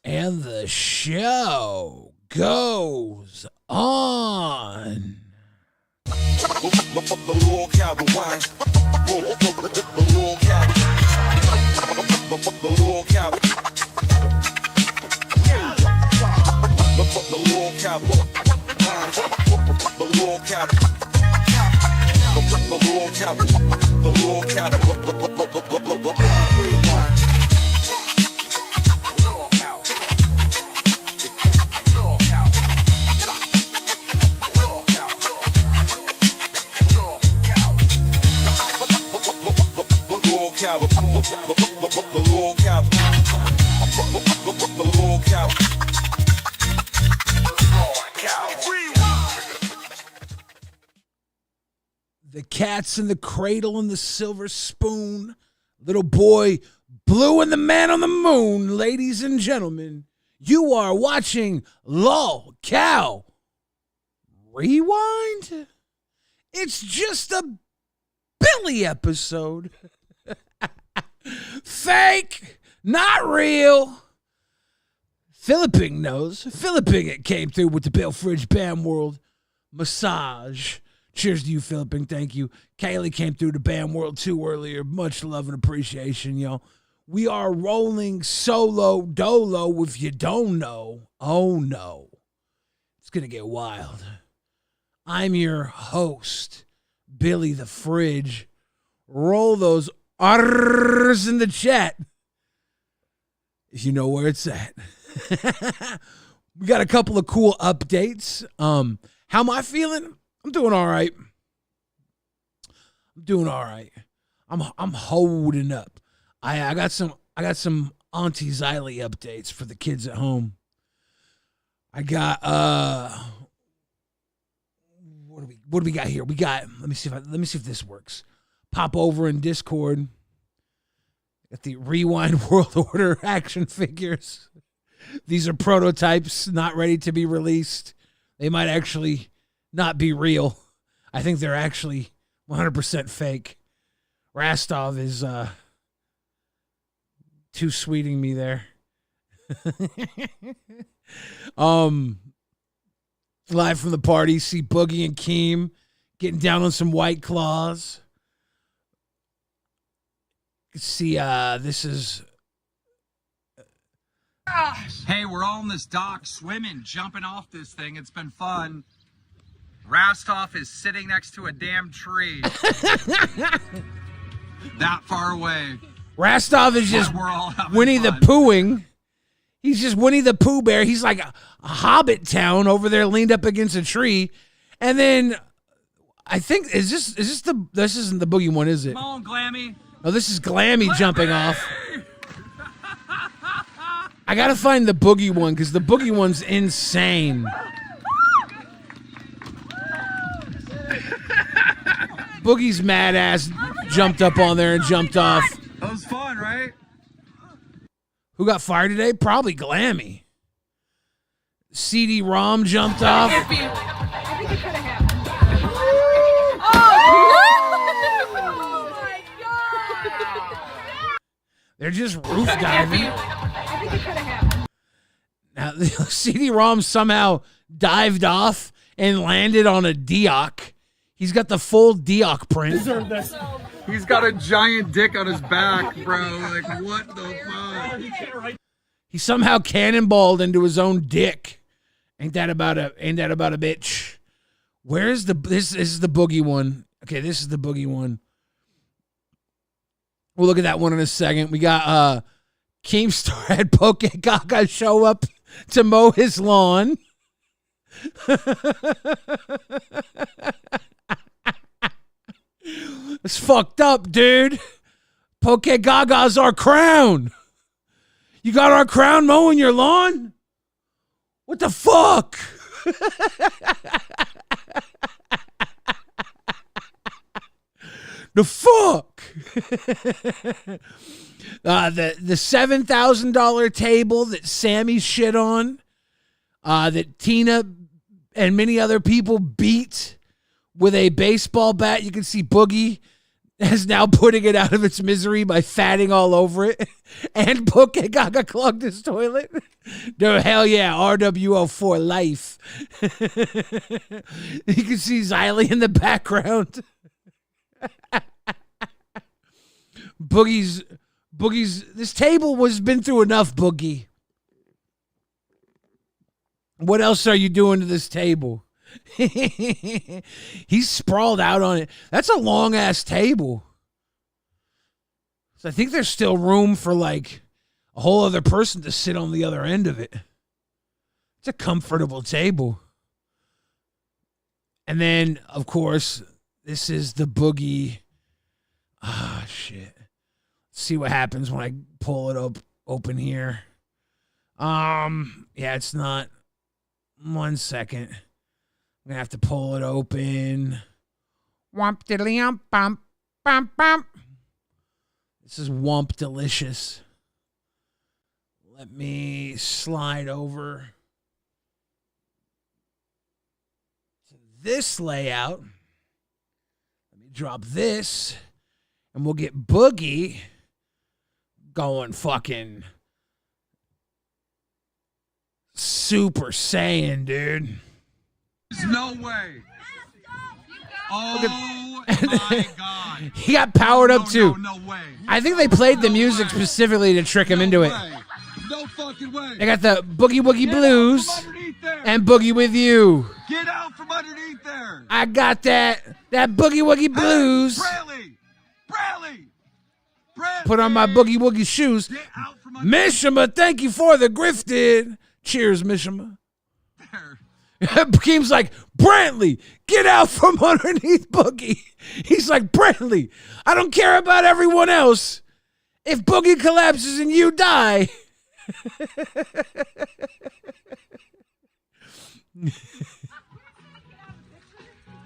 And the show goes on. The Cat's in the Cradle and the Silver Spoon. Little Boy Blue and the Man on the Moon. Ladies and gentlemen, you are watching LolcowRewind. It's just a Billy episode. Fake, not real. Philipping knows. Philipping it came through with the Bill Fridge Bam World massage. Cheers to you, Philipping. Thank you. Kaylee came through the Bam World too earlier. Much love and appreciation, yo. We are rolling solo dolo. If you don't know, oh no. It's going to get wild. I'm your host, Billy the Fridge. Roll those R's in the chat if you know where it's at. We got a couple of cool updates. How am I feeling? I'm doing all right. I'm holding up. I got some Auntie Xylee updates for the kids at home. I got what do we got here? We got let me see if this works. Pop over in Discord. Got the Rewind World Order action figures. These are prototypes, not ready to be released. They might actually not be real. I think they're actually 100% fake. Rastov is too sweeting me there. Live from the party, see Boogie and Keem getting down on some White Claws. See, this is... Hey, we're all on this dock swimming, jumping off this thing. It's been fun. Rastov is sitting next to a damn tree. That far away. Rastov is just Winnie the Poohing. He's just Winnie the Pooh Bear. He's like a Hobbit town over there leaned up against a tree. And then I think, this isn't the Boogie one, is it? Come on, Glammy. Oh, this is Glammy jumping off. I got to find the Boogie one because the Boogie one's insane. Boogie's mad ass jumped up on there and jumped off. That was fun, right? Who got fired today? Probably Glammy. CD-ROM jumped off. I think it could have happened. Oh my God! They're just roof diving. I think it could have happened. Now, CD-ROM somehow dived off and landed on a Deoc. He's got the full Deoc print. He's got a giant dick on his back, bro. Like, what the fuck? He somehow cannonballed into his own dick. Ain't that about a bitch? Where's this is the Boogie one. Okay, this is the Boogie one. We'll look at that one in a second. We got Keemstar had Poke Gaga show up to mow his lawn. It's fucked up, dude. Poke Gaga's our crown. You got our crown mowing your lawn? What the fuck? The fuck? The $7,000 table that Sammy shit on, that Tina and many other people beat with a baseball bat. You can see Boogie is now putting it out of its misery by fatting all over it. And Boogie Gaga clogged his toilet. No, hell yeah, RWO for life. You can see Xylee in the background. Boogie's, this table was been through enough, Boogie. What else are you doing to this table? He's sprawled out on it. That's a long ass table. So I think there's still room for like a whole other person to sit on the other end of it. It's a comfortable table. And then, of course, this is the Boogie. Ah, shit. Let's see what happens when I pull it open here. Yeah, it's not. 1 second. I'm gonna have to pull it open. Womp diddly ump bump bump bump. This is Womp delicious. Let me slide over to this layout. Let me drop this, and we'll get Boogie going fucking Super Saiyan, dude. There's no way. Oh my God. He got powered up too. No way. I think they played the music specifically to trick him into it. No fucking way. They got the Boogie Woogie Blues and Boogie With You. Get out from underneath there. I got that Boogie Woogie Blues. Bradley. Put on my Boogie Woogie shoes. Get out from underneath Mishima, thank you for the grifted. Cheers, Mishima. there. Keem's like, Brantley, get out from underneath Boogie. He's like, Brantley, I don't care about everyone else. If Boogie collapses and you die.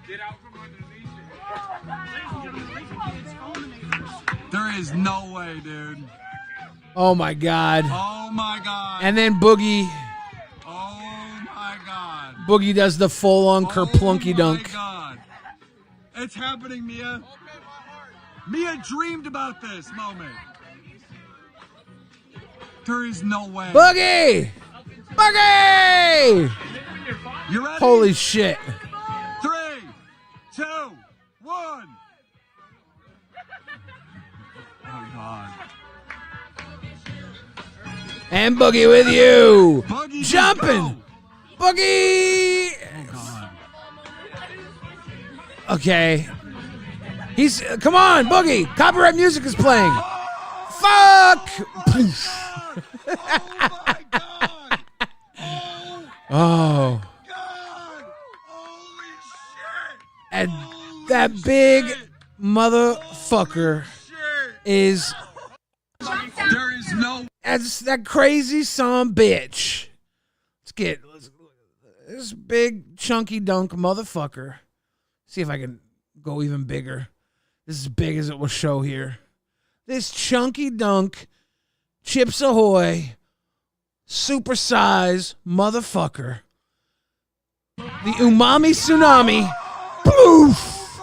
Get out from underneath. There is no way, dude. Oh my God. Oh my God. And then Boogie my God. Boogie does the full-on kerplunky dunk. Oh my God. It's happening, Mia. Mia dreamed about this moment. There is no way. Boogie! Boogie! You ready? Holy shit. 3, 2, 1. Oh God. And Boogie With You. Boogie, Jumping. Boogie. Oh God. Okay. Come on, Boogie. Copyright music is playing. Fuck. Oh my God. Oh. God. Holy shit. And that big motherfucker Shit. is There is no. as that crazy son bitch. Let's get this big chunky dunk motherfucker. See if I can go even bigger. This is as big as it will show here. This chunky dunk, Chips Ahoy, super size motherfucker. The umami tsunami. Poof!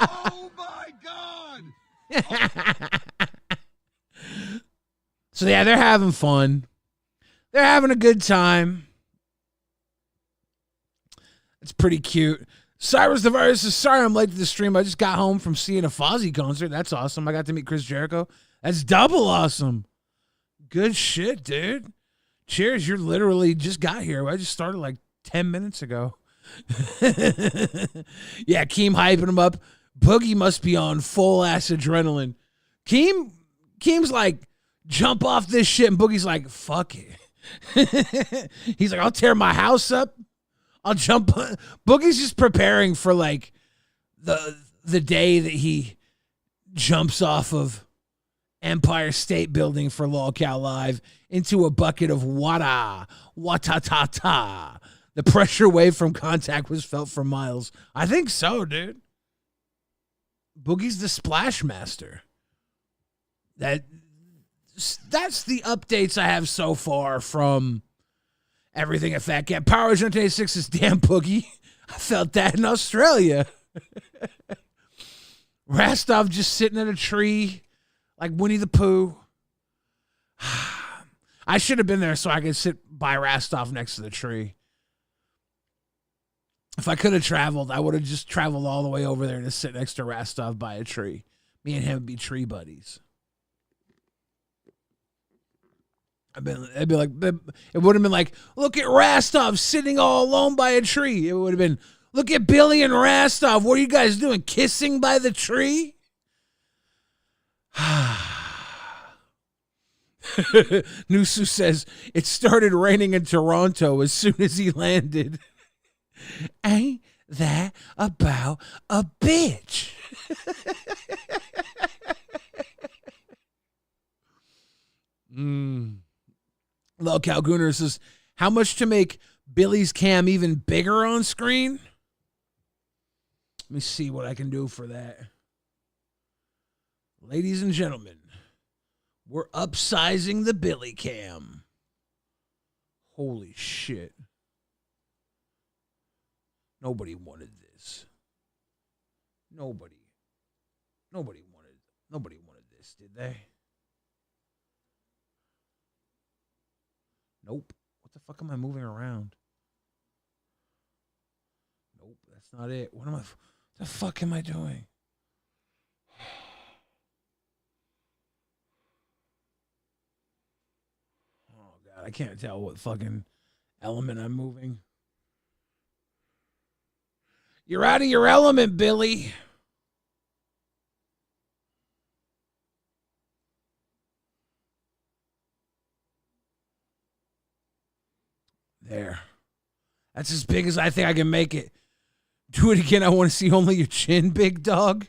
Oh my God. So yeah, they're having fun. They're having a good time. It's pretty cute. Cyrus the Virus is sorry I'm late to the stream. I just got home from seeing a Fozzy concert. That's awesome. I got to meet Chris Jericho. That's double awesome. Good shit, dude. Cheers. You're literally just got here. I just started like 10 minutes ago. Yeah, Keem hyping him up. Boogie must be on full ass adrenaline. Keem's like, jump off this shit, and Boogie's like, fuck it. He's like, I'll tear my house up. I'll jump. Boogie's just preparing for like the day that he jumps off of Empire State Building for LolCow Live into a bucket of wata-ta-ta. The pressure wave from contact was felt for miles. I think so, dude. Boogie's the splash master. That's the updates I have so far from everything at Fat Cat. Power Agent 86 is damn Boogie. I felt that in Australia. Rastov just sitting in a tree like Winnie the Pooh. I should have been there so I could sit by Rastov next to the tree. If I could have traveled, I would have just traveled all the way over there to sit next to Rastov by a tree. Me and him would be tree buddies. It'd be like, it would have been like, look at Rastov sitting all alone by a tree. It would have been, look at Billy and Rastov. What are you guys doing? Kissing by the tree? Nusu says it started raining in Toronto as soon as he landed. Ain't that about a bitch? Local Gooner says, how much to make Billy's cam even bigger on screen? Let me see what I can do for that. Ladies and gentlemen, we're upsizing the Billy cam. Holy shit. Nobody wanted this. Nobody wanted this, did they? Nope. What the fuck am I moving around? Nope, that's not it. What the fuck am I doing? Oh God, I can't tell what fucking element I'm moving. You're out of your element, Billy. There. That's as big as I think I can make it. Do it again. I want to see only your chin, big dog.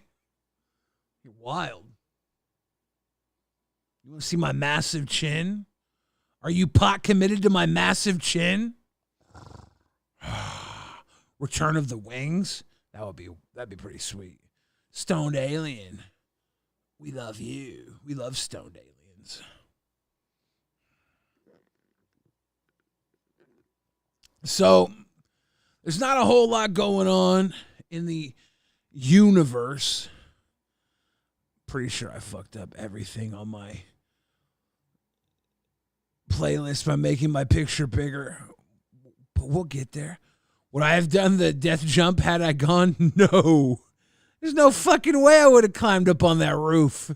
You're wild. You want to see my massive chin? Are you pot committed to my massive chin? Return of the Wings. That'd be pretty sweet. Stoned Alien. We love you. We love stoned aliens. So, there's not a whole lot going on in the universe. Pretty sure I fucked up everything on my playlist by making my picture bigger. But we'll get there. Would I have done the death jump had I gone? No. There's no fucking way I would have climbed up on that roof.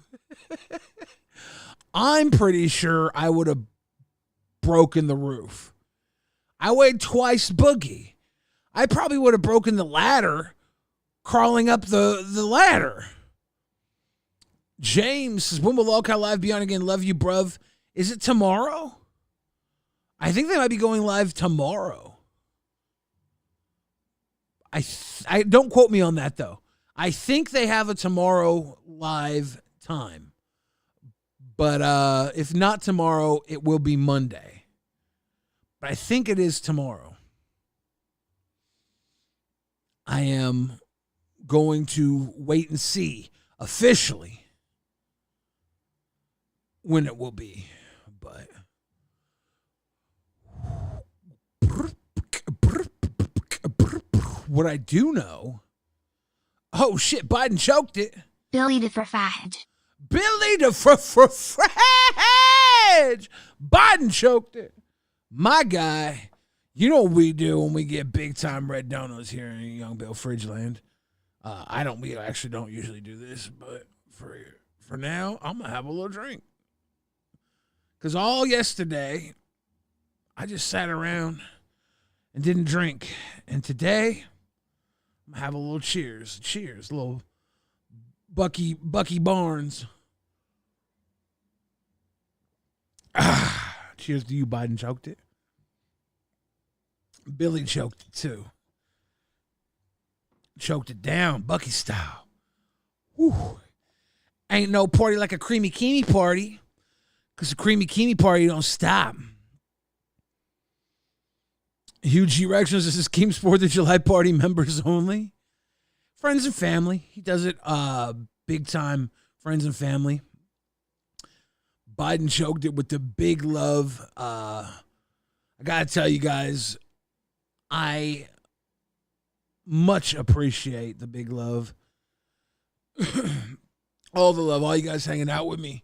I'm pretty sure I would have broken the roof. I weighed twice Boogie. I probably would have broken the ladder crawling up the ladder. James says, when will Lolcow Live be on again? Love you, bruv. Is it tomorrow? I think they might be going live tomorrow. I don't quote me on that, though. I think they have a tomorrow live time. But if not tomorrow, it will be Monday. But I think it is tomorrow. I am going to wait and see officially when it will be. But what I do know, oh shit, Biden choked it. Billy the Frafage. Billy the Frafage. Biden choked it. My guy, you know what we do when we get big time red donuts here in Young Bill Fridgeland. We actually don't usually do this, but for now, I'm gonna have a little drink. Cause all yesterday, I just sat around and didn't drink, and today, I'm gonna have a little cheers, a little Bucky Barnes. Cheers to you, Biden choked it. Billy choked it too. Choked it down, Bucky style. Whew. Ain't no party like a creamy keemy party. Because a creamy keemy party don't stop. Huge erections. This is Keem's 4th of July party members only. Friends and family. He does it big time. Friends and family. Biden choked it with the big love. I gotta tell you guys, I much appreciate the big love. All the love, all you guys hanging out with me.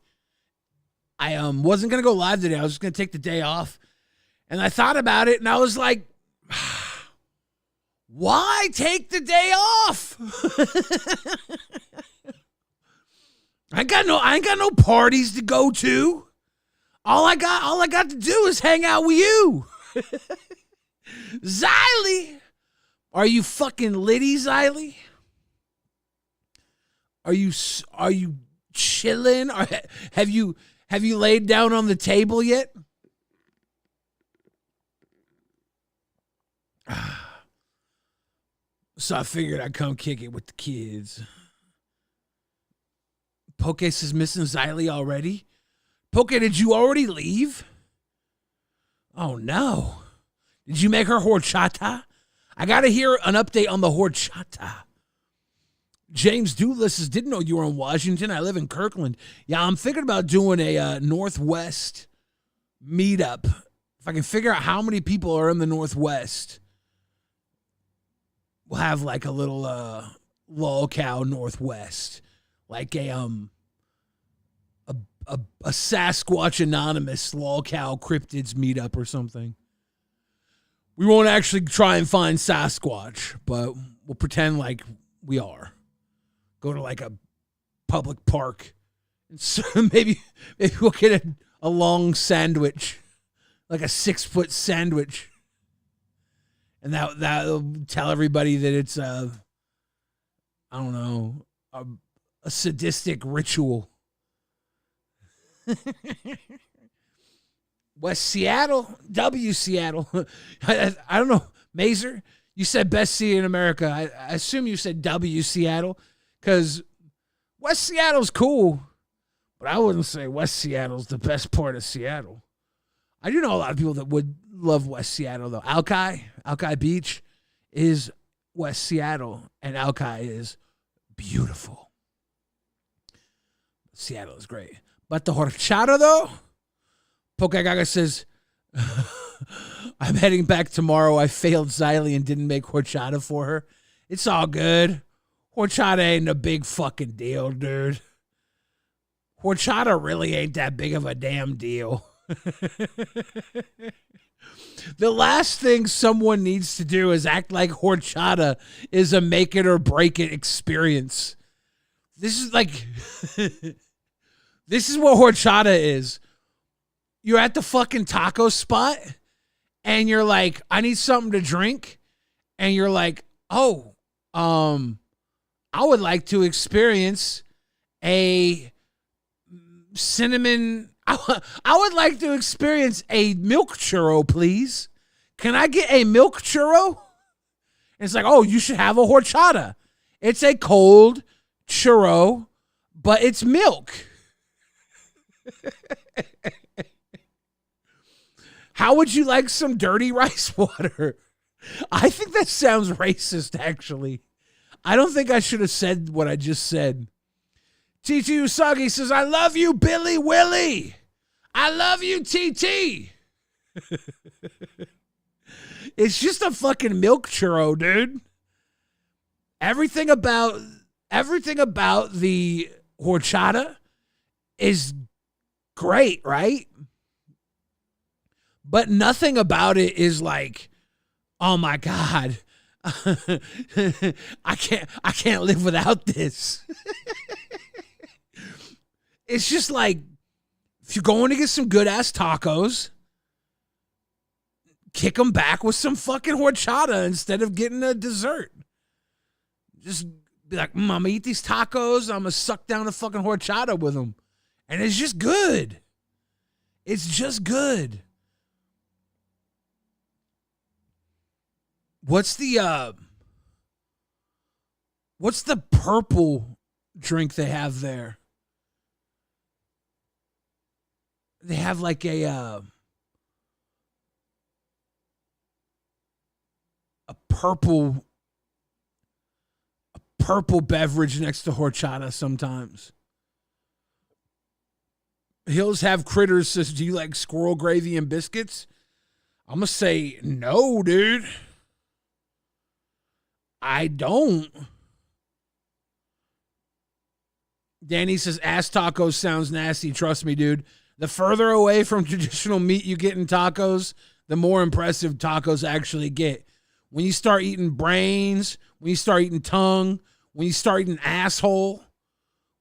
I wasn't gonna go live today. I was just gonna take the day off, and I thought about it, and I was like, why take the day off? I ain't got no parties to go to. All I got to do is hang out with you. Xylee, are you fucking litty, Xylee? Are you chilling? Or have you laid down on the table yet? So I figured I'd come kick it with the kids. Poke says missing Xylee already. Poke, did you already leave? Oh no. Did you make her horchata? I gotta hear an update on the horchata. James Douglas says, didn't know you were in Washington. I live in Kirkland. Yeah, I'm thinking about doing a Northwest meetup. If I can figure out how many people are in the Northwest, we'll have like a little LolCow Northwest, like a Sasquatch Anonymous LolCow Cryptids meetup or something. We won't actually try and find Sasquatch, but we'll pretend like we are. Go to like a public park. And so maybe we'll get a long sandwich, like a 6-foot sandwich. And that'll tell everybody that it's I don't know, a sadistic ritual. West Seattle, W Seattle. I don't know. Mazer, you said best city in America. I assume you said W Seattle because West Seattle's cool, but I wouldn't say West Seattle's the best part of Seattle. I do know a lot of people that would love West Seattle, though. Alki Beach is West Seattle, and Alki is beautiful. Seattle is great. But the horchata, though, Pokagaga says, I'm heading back tomorrow. I failed Xylee and didn't make horchata for her. It's all good. Horchata ain't a big fucking deal, dude. Horchata really ain't that big of a damn deal. The last thing someone needs to do is act like horchata is a make it or break it experience. This is like, this is what horchata is. You're at the fucking taco spot and you're like, I need something to drink. And you're like, oh, I would like to experience a cinnamon. I would like to experience a milk churro, please. Can I get a milk churro? And it's like, oh, you should have a horchata. It's a cold churro, but it's milk. How would you like some dirty rice water? I think that sounds racist, actually. I don't think I should have said what I just said. TT Usagi says, I love you, Billy Willie. I love you, TT. It's just a fucking milk churro, dude. Everything about the horchata is great, right? But nothing about it is like, oh my God, I can't live without this. It's just like, if you're going to get some good ass tacos, kick them back with some fucking horchata instead of getting a dessert. Just be like, I'm gonna eat these tacos. I'm gonna suck down a fucking horchata with them, and it's just good. It's just good. What's the purple drink they have there? They have like a purple beverage next to horchata sometimes. Hills Have Critters says, do you like squirrel gravy and biscuits? I'm going to say no, dude. I don't. Danny says ass tacos sounds nasty. Trust me, dude. The further away from traditional meat you get in tacos, the more impressive tacos actually get. When you start eating brains, when you start eating tongue, when you start eating asshole,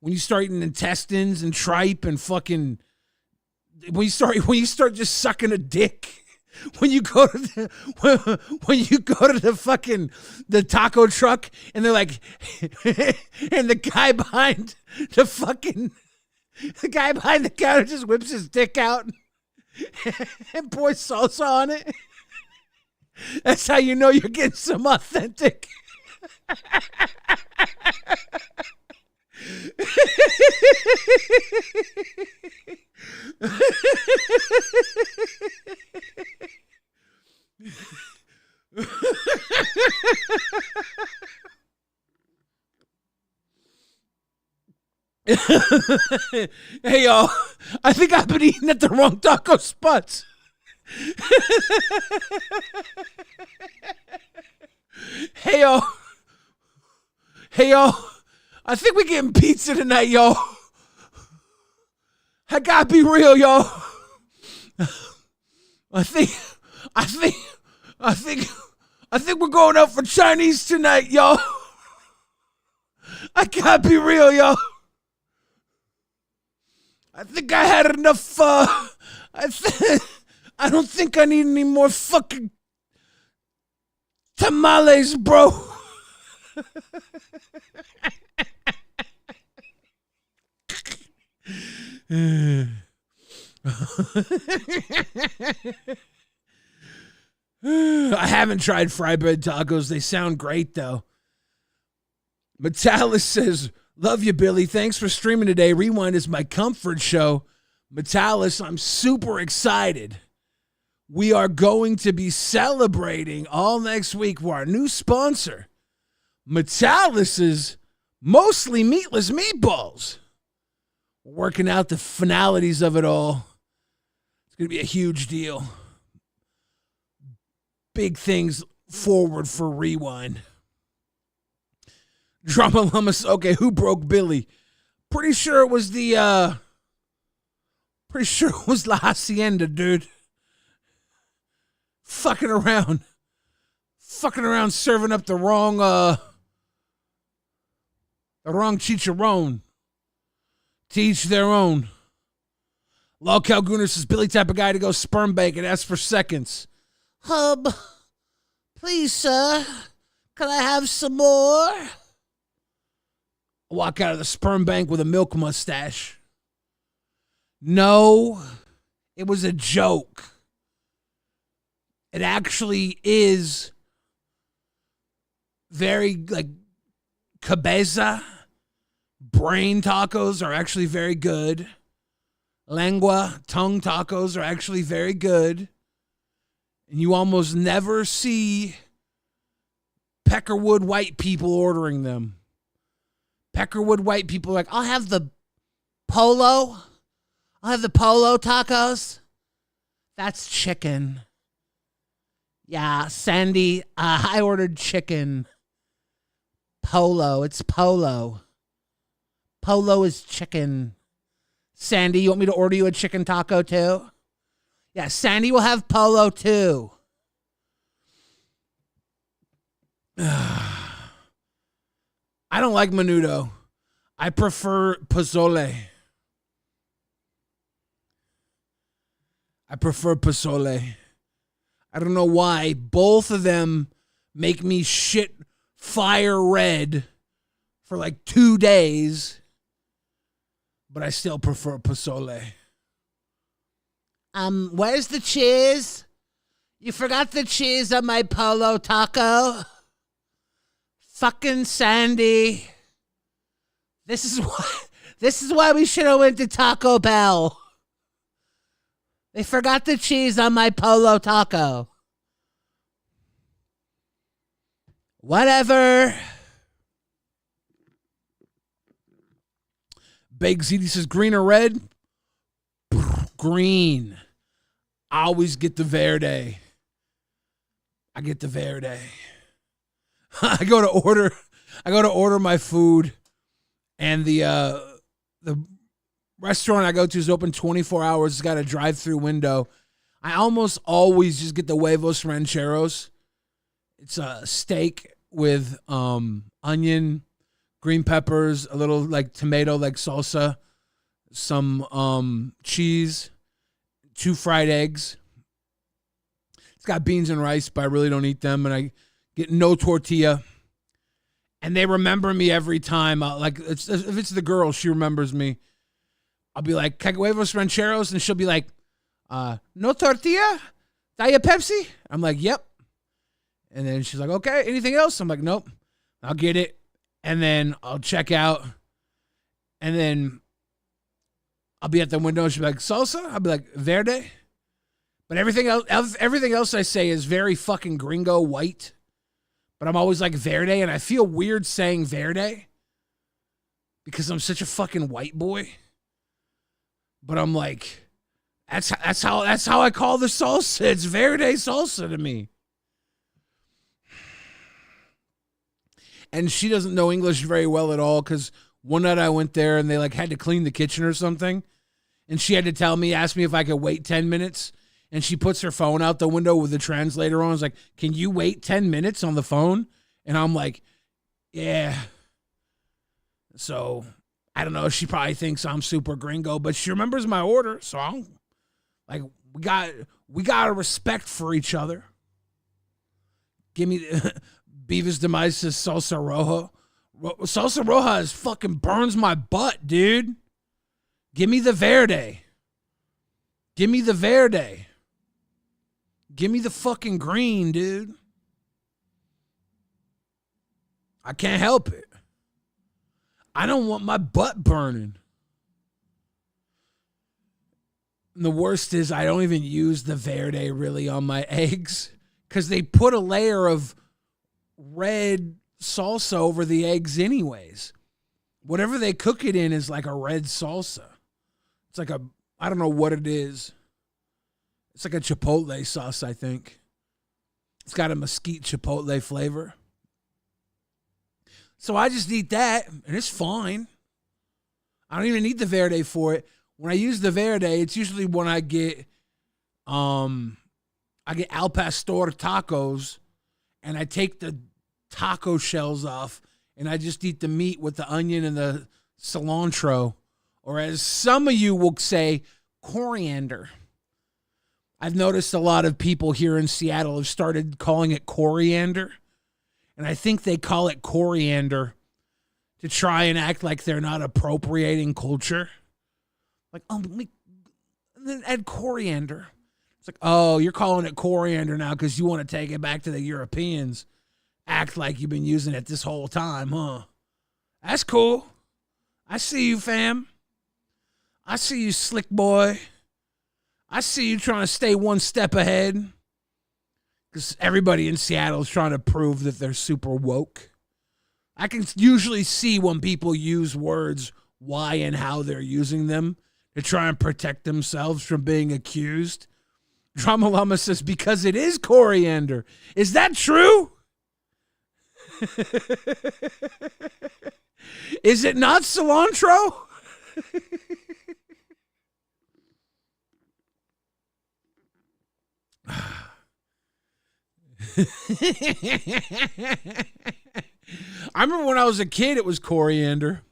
when you start eating intestines and tripe and fucking, when you start just sucking a dick, when you go to the taco truck and they're like, and the guy behind the counter just whips his dick out and pours salsa on it. That's how you know you're getting some authentic. Hey, y'all, I think I've been eating at the wrong taco spots. Hey, y'all. I think we're getting pizza tonight, y'all. I gotta be real, y'all. I think we're going out for Chinese tonight, y'all. I gotta be real, y'all. I think I had enough. I don't think I need any more fucking tamales, bro. I haven't tried fry bread tacos. They sound great, though. Metalis says, love you, Billy. Thanks for streaming today. Rewind is my comfort show. Metalis, I'm super excited. We are going to be celebrating all next week with our new sponsor, Metalis's Mostly Meatless Meatballs. We're working out the finalities of it all. It's going to be a huge deal. Big things forward for Rewind. Drama Lummus, okay, who broke Billy? Pretty sure it was La Hacienda, dude. Fucking around serving up the wrong chicharron. To each their own. Lolcow Gunner says, Billy type of guy to go sperm bank and ask for seconds. Hub, please, sir, can I have some more? Walk out of the sperm bank with a milk mustache. No, it was a joke. It actually is very, like, cabeza. Brain tacos are actually very good. Lengua, tongue tacos are actually very good. And you almost never see Peckerwood white people ordering them. Peckerwood white people are like, I'll have the polo. I'll have the polo tacos. That's chicken. Yeah, Sandy, I ordered chicken. Polo, it's polo. Polo is chicken. Sandy, you want me to order you a chicken taco too? Yeah, Sandy will have polo too. I don't like menudo. I prefer pozole. I don't know why. Both of them make me shit fire red for like 2 days. But I still prefer pozole. Where's the cheese? You forgot the cheese on my polo taco? Fucking Sandy. This is why we should have went to Taco Bell. They forgot the cheese on my polo taco. Whatever. Big ZD says green or red? Green. I always get the verde. I get the verde. I go to order my food and the the restaurant I go to is open 24 hours. It's got a drive-through window. I almost always just get the huevos rancheros. It's a steak with onion, green peppers, a little like tomato like salsa, some cheese, 2 fried eggs. It's got beans and rice, but I really don't eat them, and I get no tortilla. And they remember me every time. Like if it's the girl, she remembers me. I'll be like, "Can I get huevos rancheros?" And she'll be like, "No tortilla? Diet Pepsi?" I'm like, "Yep." And then she's like, "Okay, anything else?" I'm like, "Nope." I'll get it. And then I'll check out. And then I'll be at the window and she'll be like, "Salsa?" I'll be like, "Verde." But everything else I say is very fucking gringo white. But I'm always like Verde, and I feel weird saying Verde because I'm such a fucking white boy. But I'm like, that's how I call the salsa. It's Verde salsa to me. And she doesn't know English very well at all because one night I went there and they like had to clean the kitchen or something. And she had to ask me if I could wait 10 minutes. And she puts her phone out the window with the translator on. I was like, "Can you wait 10 minutes on the phone?" And I'm like, "Yeah." So I don't know. She probably thinks I'm super gringo, but she remembers my order. So I'm like, we got a respect for each other. Give me Beavis Demise says salsa roja. Salsa roja is fucking burns my butt, dude. Give me the verde. Give me the verde. Give me the fucking green, dude. I can't help it. I don't want my butt burning. And the worst is I don't even use the verde really on my eggs because they put a layer of red salsa over the eggs anyways. Whatever they cook it in is like a red salsa. It's like I don't know what it is. It's like a chipotle sauce, I think. It's got a mesquite chipotle flavor. So I just eat that, and it's fine. I don't even need the verde for it. When I use the verde, it's usually when I get al pastor tacos, and I take the taco shells off, and I just eat the meat with the onion and the cilantro, or as some of you will say, coriander. I've noticed a lot of people here in Seattle have started calling it coriander. And I think they call it coriander to try and act like they're not appropriating culture. Like, then add coriander. It's like, oh, you're calling it coriander now because you want to take it back to the Europeans. Act like you've been using it this whole time, huh? That's cool. I see you, fam. I see you, slick boy. I see you trying to stay one step ahead. Because everybody in Seattle is trying to prove that they're super woke. I can usually see when people use words, why and how they're using them to try and protect themselves from being accused. Drama Llama says, because it is coriander. Is that true? Is it not cilantro? I remember when I was a kid, it was coriander.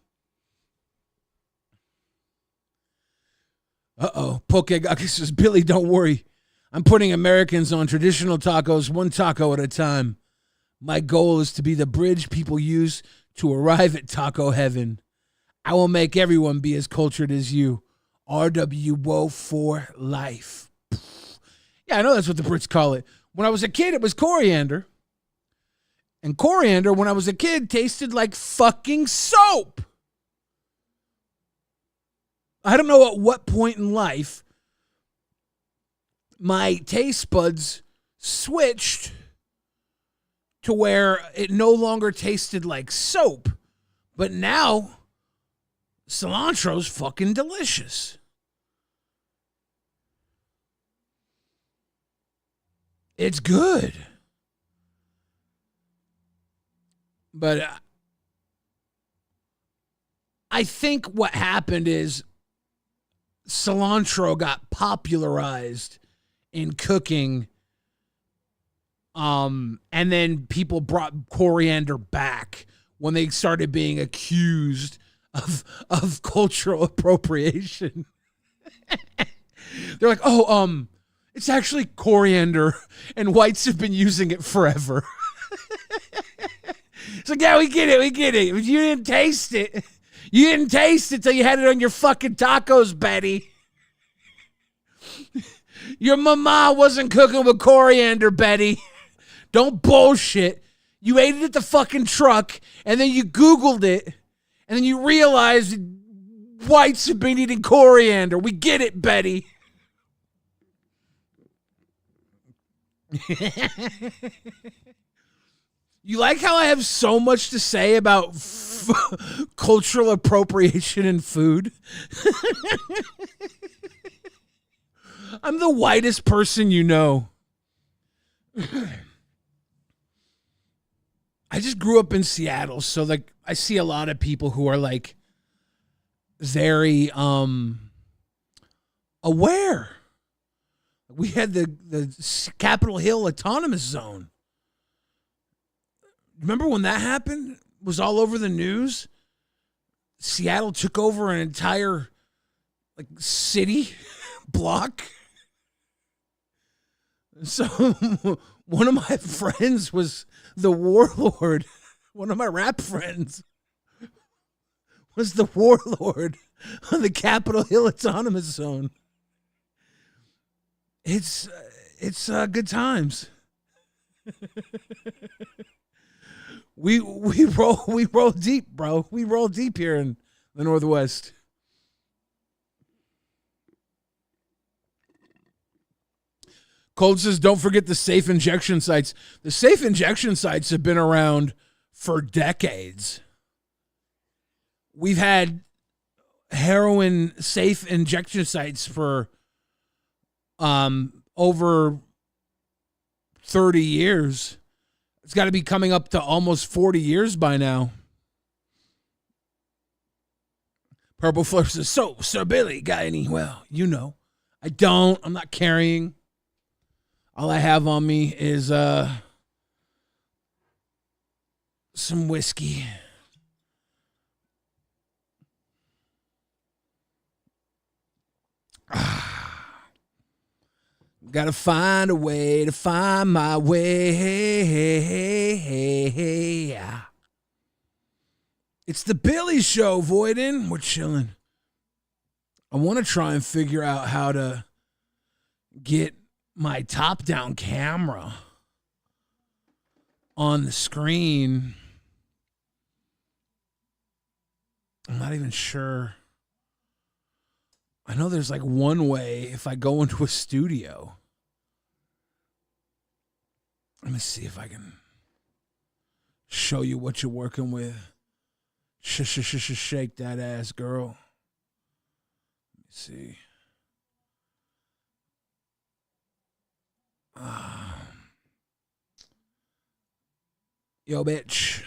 Pokegaki says, Billy, don't worry. I'm putting Americans on traditional tacos, one taco at a time. My goal is to be the bridge people use to arrive at taco heaven. I will make everyone be as cultured as you. RWO for life. Yeah, I know that's what the Brits call it. When I was a kid, it was coriander. And coriander, when I was a kid, tasted like fucking soap. I don't know at what point in life my taste buds switched to where it no longer tasted like soap. But now, cilantro's fucking delicious. It's good. But I think what happened is cilantro got popularized in cooking. And then people brought coriander back when they started being accused of cultural appropriation. They're like, oh, it's actually coriander, and whites have been using it forever. It's like, yeah, we get it. But you didn't taste it. You didn't taste it till you had it on your fucking tacos, Betty. Your mama wasn't cooking with coriander, Betty. Don't bullshit. You ate it at the fucking truck, and then you Googled it, and then you realized whites have been eating coriander. We get it, Betty. You like how I have so much to say about cultural appropriation in food? I'm the whitest person you know. I just grew up in Seattle, so like I see a lot of people who are like very aware. We had the Capitol Hill Autonomous Zone. Remember when that happened? It was all over the news. Seattle took over an entire like city block. So one of my friends was the warlord. One of my rap friends was the warlord on the Capitol Hill Autonomous Zone. It's good times. We roll deep, bro. We roll deep here in the Northwest. Cold says, don't forget the safe injection sites. The safe injection sites have been around for decades. We've had heroin safe injection sites for over 30 years. It's got to be coming up to almost 40 years by now. Purple Fleur says, so, Sir Billy, got any? Well, you know, I don't. I'm not carrying. All I have on me is some whiskey. Gotta find a way to find my way. It's the Billy Show, Voiden. We're chilling. I want to try and figure out how to get my top-down camera on the screen. I'm not even sure. I know there's like one way if I go into a studio. Let me see if I can show you what you're working with. Shake that ass, girl. Let me see. Yo, bitch.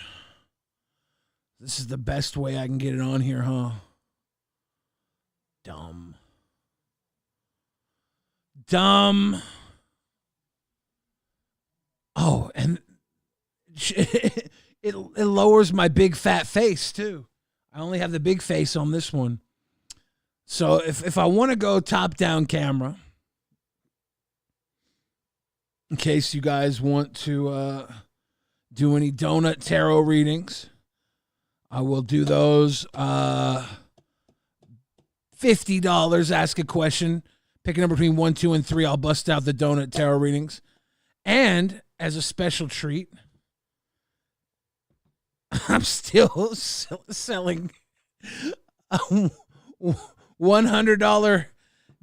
This is the best way I can get it on here, huh? Dumb. Oh, and it lowers my big fat face too. I only have the big face on this one. So if I want to go top down camera, in case you guys want to do any donut tarot readings, I will do those. $50, ask a question. Pick a number between 1, 2, and 3. I'll bust out the donut tarot readings. And as a special treat, I'm still selling a $100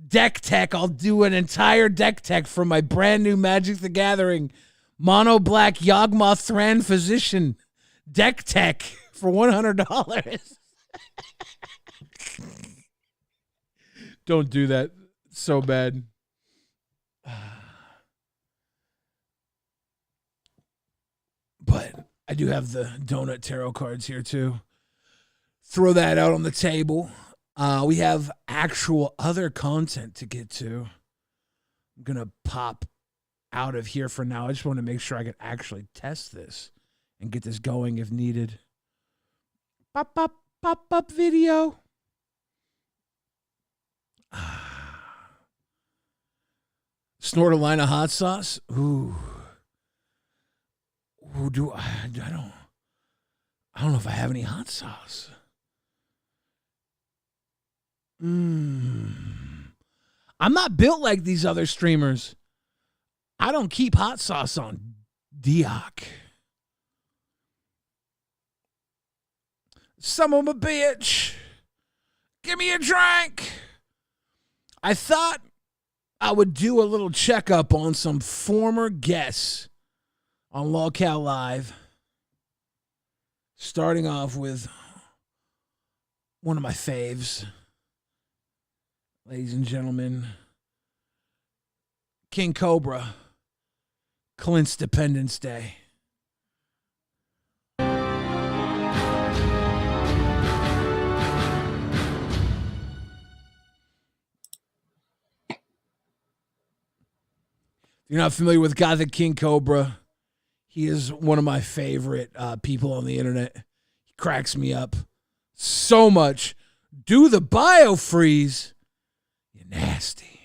deck tech. I'll do an entire deck tech for my brand new Magic the Gathering Mono Black Yawgmoth Thran Physician deck tech for $100. Don't do that. It's so bad. But I do have the donut tarot cards here too. throw that out on the table. We have actual other content to get to. I'm going to pop out of here for now. I just want to make sure I can actually test this and get this going if needed. Pop up video. Snort a line of hot sauce. Ooh. Ooh, I don't know if I have any hot sauce. I'm not built like these other streamers. I don't keep hot sauce on Dioc. Some of 'em a bitch. Give me a drink. I thought I would do a little checkup on some former guests on Lolcow Live. Starting off with one of my faves. Ladies and gentlemen, King Cobra, Clint's Dependence Day. If you're not familiar with Gothic King Cobra, he is one of my favorite people on the internet. He cracks me up so much. Do the biofreeze. You're nasty.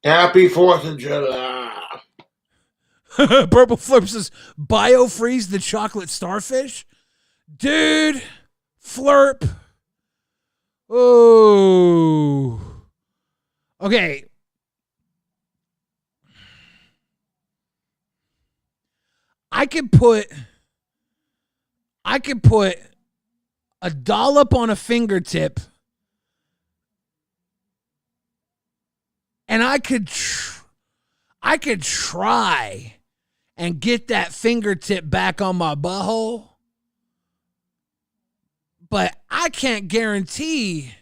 Happy 4th of July. Purple Flip says, biofreeze the chocolate starfish? Dude, Flurp. Oh. Okay. I could put a dollop on a fingertip and I could try and get that fingertip back on my butthole, but I can't guarantee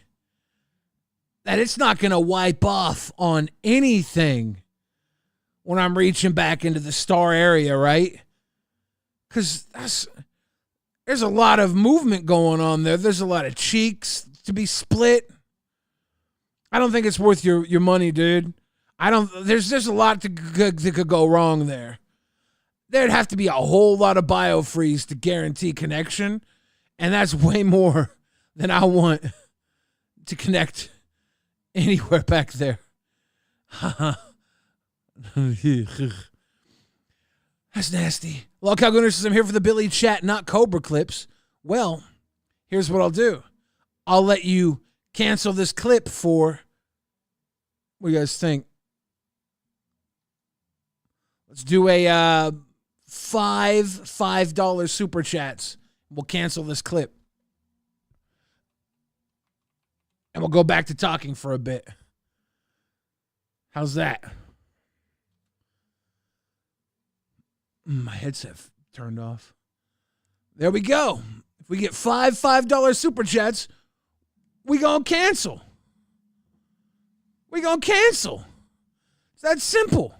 that it's not going to wipe off on anything when I'm reaching back into the star area, right? Because there's a lot of movement going on there. There's a lot of cheeks to be split. I don't think it's worth your money, dude. There's a lot that could go wrong there. There'd have to be a whole lot of biofreeze to guarantee connection, and that's way more than I want to connect anywhere back there. That's nasty. Lolcow Gunner says, I'm here for the Billy chat, not Cobra clips. Well, here's what I'll do. I'll let you cancel this clip for, what do you guys think? Let's do a $5 super chats. We'll cancel this clip. And we'll go back to talking for a bit. How's that? My headset turned off. There we go. If we get $5 super chats, we gonna cancel. We gonna cancel. It's that simple.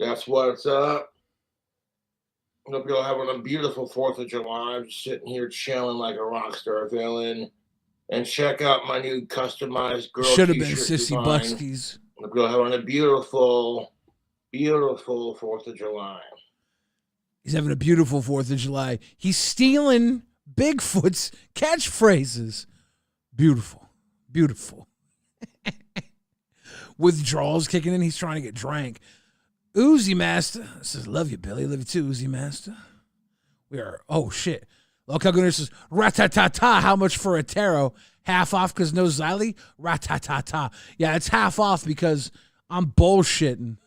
That's what's up. Hope you're having a beautiful 4th of July. I'm just sitting here chilling like a rock star villain. And check out my new customized girl Should have been t-shirt Sissy design. Bucky's. Hope you're having a beautiful 4th of July. He's having a beautiful 4th of July. He's stealing Bigfoot's catchphrases. Beautiful. Beautiful. Withdrawals kicking in. He's trying to get drank. Uzi Master says, love you, Billy. Love you too, Uzi Master. We are, oh, shit. Lolcow Gunner says, rat-ta-ta-ta, how much for a tarot? Half off because no Xylee? Rat-ta-ta-ta. Yeah, it's half off because I'm bullshitting.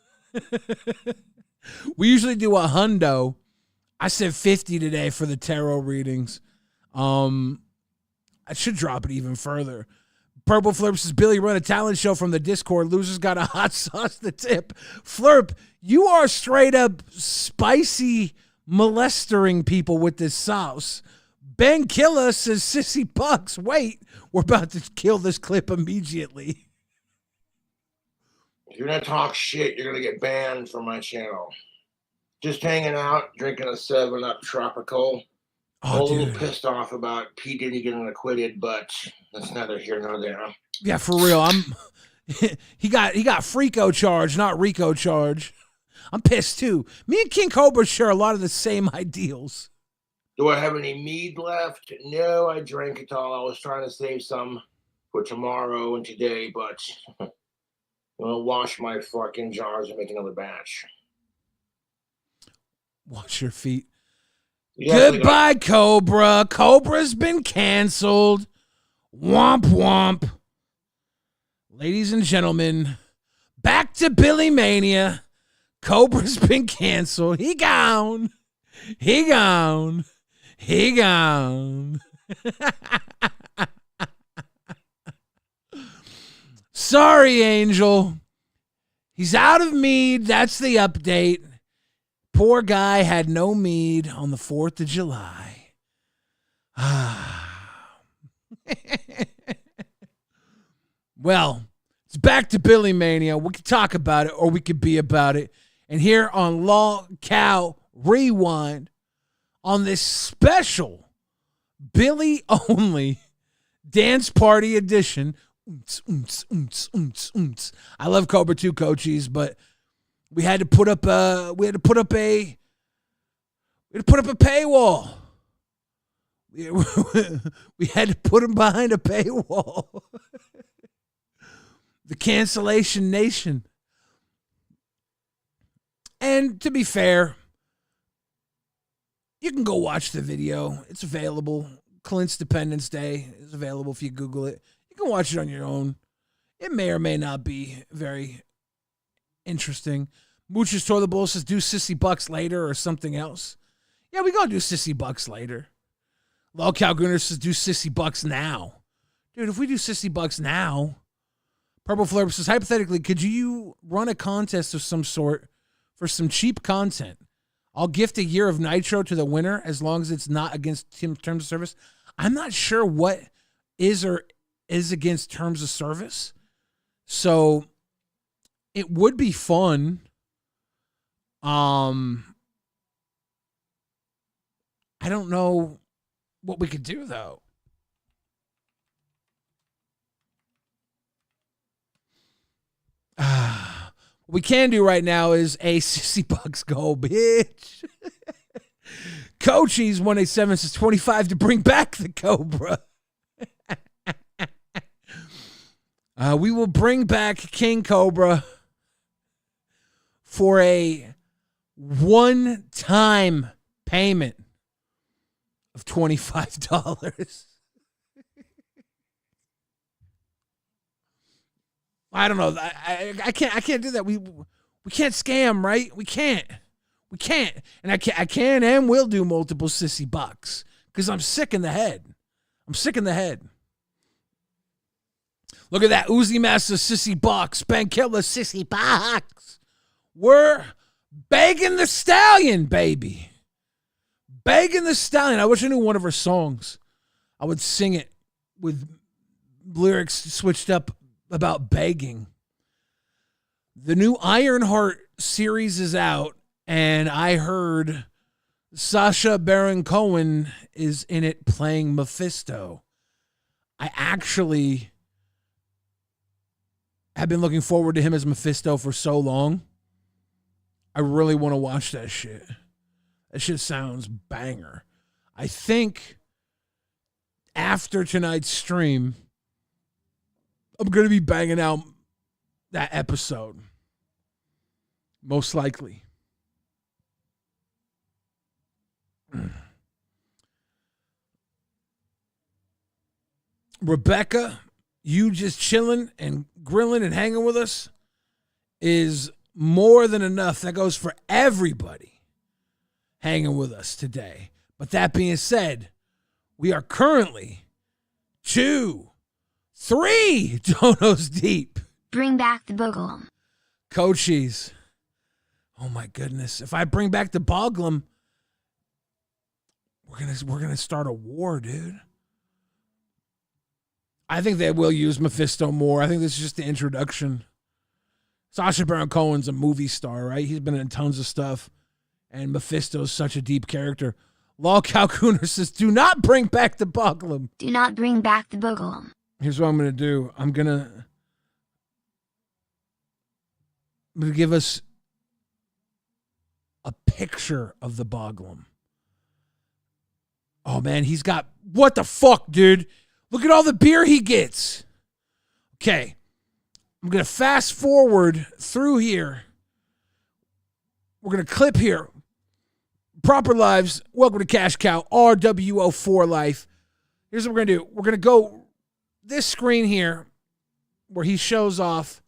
We usually do a hundo. I said 50 today for the tarot readings. I should drop it even further. Purple Flurp says, Billy, run a talent show from the Discord. Losers got a hot sauce to tip. Flurp, you are straight up spicy molestering people with this sauce. Ben Killer says, Sissy Bucks, wait, we're about to kill this clip immediately. If you're going to talk shit, you're going to get banned from my channel. Just hanging out, drinking a 7-Up Tropical. I'm a Oh, little dude. pissed off about P. Diddy getting acquitted, but that's neither here nor there. Yeah, for real. He got Freako charge, not Rico charge. I'm pissed too. Me and King Cobra share a lot of the same ideals. Do I have any mead left? No, I drank it all. I was trying to save some for tomorrow and today, but I'm gonna wash my fucking jars and make another batch. Wash your feet. Yeah, Goodbye, Cobra. Cobra's been canceled. Womp womp. Ladies and gentlemen, back to Billy Mania. Cobra's been canceled. He gone. He gone. He gone. Sorry, Angel. He's out of mead. That's the update. Poor guy had no mead on the 4th of July. Well, it's back to Billy Mania. We could talk about it or we could be about it. And here on LolcowRewind, on this special Billy only dance party edition. I love Cobra 2 coaches, but we had to put up a paywall. We had to put him behind a paywall. The cancellation nation. And to be fair, you can go watch the video. It's available. Clint's Dependence Day is available if you Google it. You can watch it on your own. It may or may not be very interesting. Mooch's Toilet Bowl says do Sissy Bucks later or something else. Yeah, we gonna do Sissy Bucks later. Lolcow Gunner says do Sissy Bucks now. Dude, if we do Sissy Bucks now, Purple Flurb says, hypothetically, could you run a contest of some sort for some cheap content? I'll gift a year of Nitro to the winner as long as it's not against terms of service. I'm not sure what is or is against terms of service. So it would be fun. I don't know what we could do, though. What we can do right now is a Sissy Bucks go, bitch. Coachies 187 says 25 to bring back the Cobra. We will bring back King Cobra for a one-time payment of $25. I don't know. I can't do that. We can't scam, right? We can't. And I can and will do multiple Sissy Bucks because I'm sick in the head. Look at that. Uzi Master Sissy Bucks. Ben Killer Sissy Bucks. We're begging the stallion, baby. Begging the stallion. I wish I knew one of her songs. I would sing it with lyrics switched up about begging. The new Ironheart series is out, and I heard Sacha Baron Cohen is in it playing Mephisto. I actually have been looking forward to him as Mephisto for so long. I really want to watch that shit. That shit sounds banger. I think after tonight's stream, I'm going to be banging out that episode. Most likely. Rebecca, you just chilling and grilling and hanging with us is more than enough. That goes for everybody hanging with us today. But that being said, we are currently 2, 3 donos deep. Bring back the Boglim. Coachies. Oh my goodness. If I bring back the Boglim, we're gonna start a war, dude. I think they will use Mephisto more. I think this is just the introduction. Sacha Baron Cohen's a movie star, right? He's been in tons of stuff. And Mephisto's such a deep character. LolcowRewind says, do not bring back the Boglim. Do not bring back the Boglim. Here's what I'm going to do. I'm going to give us a picture of the Boglim. Oh, man, he's got... What the fuck, dude? Look at all the beer he gets. Okay. I'm going to fast forward through here. We're going to clip here. Proper Lives. Welcome to Cash Cow. RWO4 Life. Here's what we're going to do. We're going to go this screen here where he shows off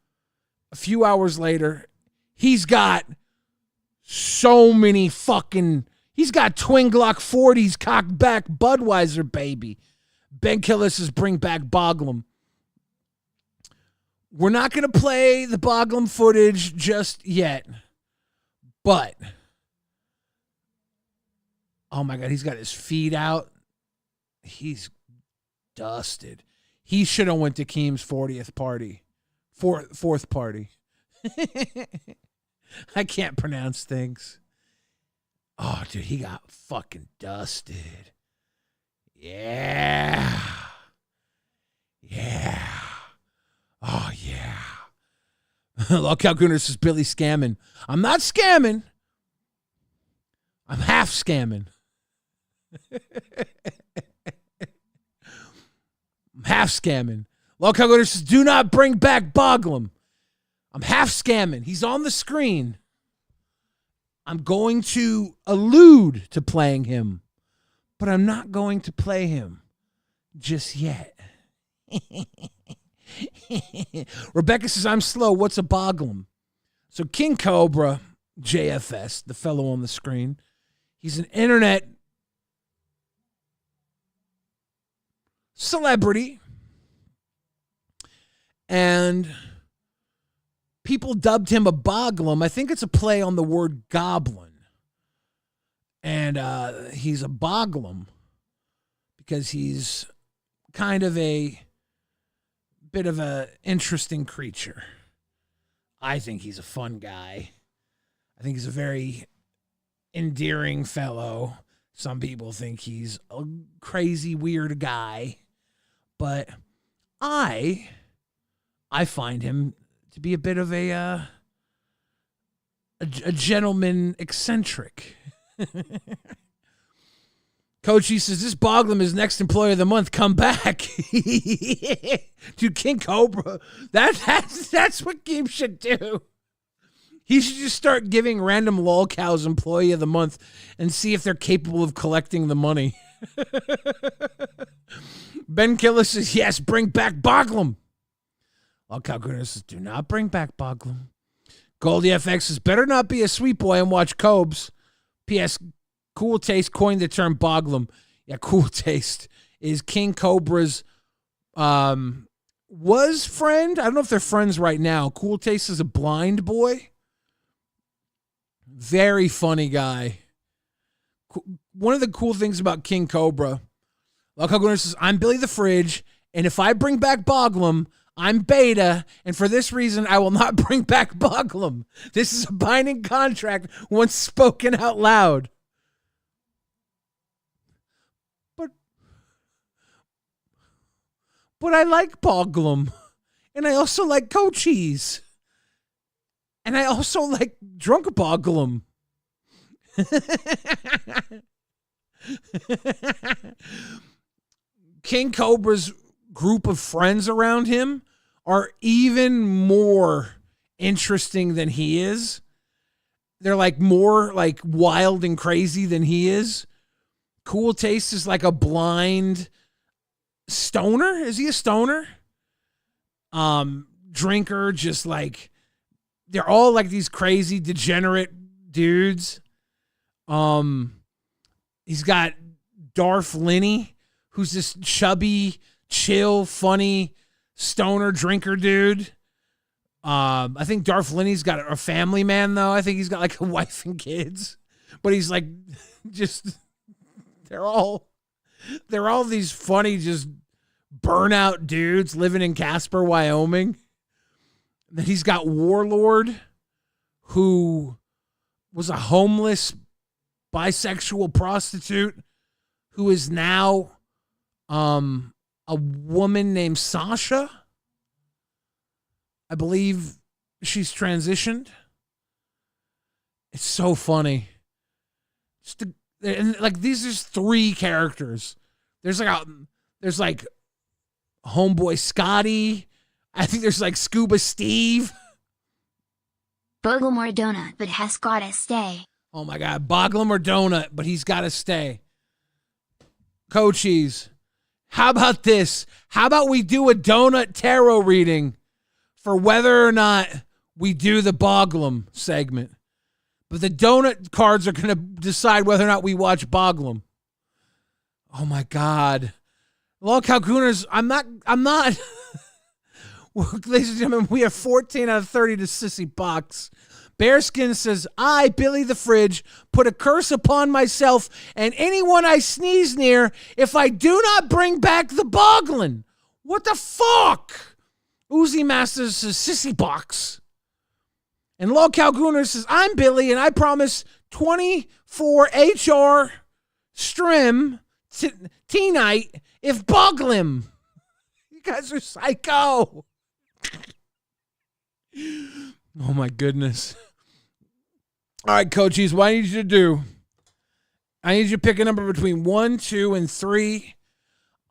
a few hours later. He's got so many fucking... He's got twin Glock 40s cocked back Budweiser, baby. Ben Killis says, bring back Boglim. We're not going to play the Boglim footage just yet. But, oh my God, he's got his feet out. He's dusted. He should have went to Keem's 40th party. Fourth party. I can't pronounce things. Oh, dude, he got fucking dusted. Yeah. Yeah. Oh, yeah. LolcowRewind says, Billy scamming. I'm not scamming. I'm half scamming. I'm half scamming. LolcowRewind says, do not bring back Boglim. I'm half scamming. He's on the screen. I'm going to allude to playing him, but I'm not going to play him just yet. Rebecca says, I'm slow. What's a Boglim? So King Cobra, JFS, the fellow on the screen, he's an internet celebrity. And people dubbed him a Boglim. I think it's a play on the word goblin. And he's a Boglim because he's kind of a bit of a interesting creature. I think he's a fun guy. I think he's a very endearing fellow. Some people think he's a crazy, weird guy. But I find him to be a bit of a gentleman eccentric. Coachy says, this Boglim is next employee of the month. Come back. Dude, King Cobra. That's what Keem should do. He should just start giving random lolcows employee of the month and see if they're capable of collecting the money. Ben Killis says, yes, bring back Boglim. LolcowRewind says, do not bring back Boglim. Goldie FX says, better not be a sweet boy and watch Cobes. P.S. Cool Taste coined the term Boglim. Yeah, Cool Taste is King Cobra's was friend. I don't know if they're friends right now. Cool Taste is a blind boy. Very funny guy. One of the cool things about King Cobra, LolcowRewind says, I'm Billy the Fridge, and if I bring back Boglim, I'm Beta, and for this reason, I will not bring back Boglim. This is a binding contract once spoken out loud. But I like Boglim, and I also like Cochise, and I also like Drunk Boglim. King Cobra's group of friends around him are even more interesting than he is. They're like more like wild and crazy than he is. Cool Taste is like a blind stoner. Is he a stoner? Drinker, just like they're all like these crazy degenerate dudes. He's got Darth Linney, who's this chubby, chill, funny stoner drinker dude. I think Darth Linney's got a family man though. I think he's got like a wife and kids, but he's like just they're all these funny, just burnout dudes living in Casper, Wyoming. Then he's got Warlord, who was a homeless bisexual prostitute who is now a woman named Sasha. I believe she's transitioned. It's so funny. And like these are three characters. There's like homeboy Scotty. I think there's like Scuba Steve. Boglim or donut, but has gotta stay. Oh my God, Boglim or donut, but he's got to stay. Coachies, how about this? How about we do a donut tarot reading for whether or not we do the Boglim segment? But the donut cards are going to decide whether or not we watch Boglim. Oh my God. LolcowGooners, I'm not. Ladies and gentlemen, we have 14 out of 30 to Sissy Box. Bearskin says, I, Billy the Fridge, put a curse upon myself and anyone I sneeze near if I do not bring back the Boglin. What the fuck? Uzi Masters says, Sissy Box. And LolcowGooner says, I'm Billy and I promise 24 HR Strim T-Night if Boglim. You guys are psycho. Oh my goodness. All right, coachies, what I need you to do, I need you to pick a number between 1, 2, and 3.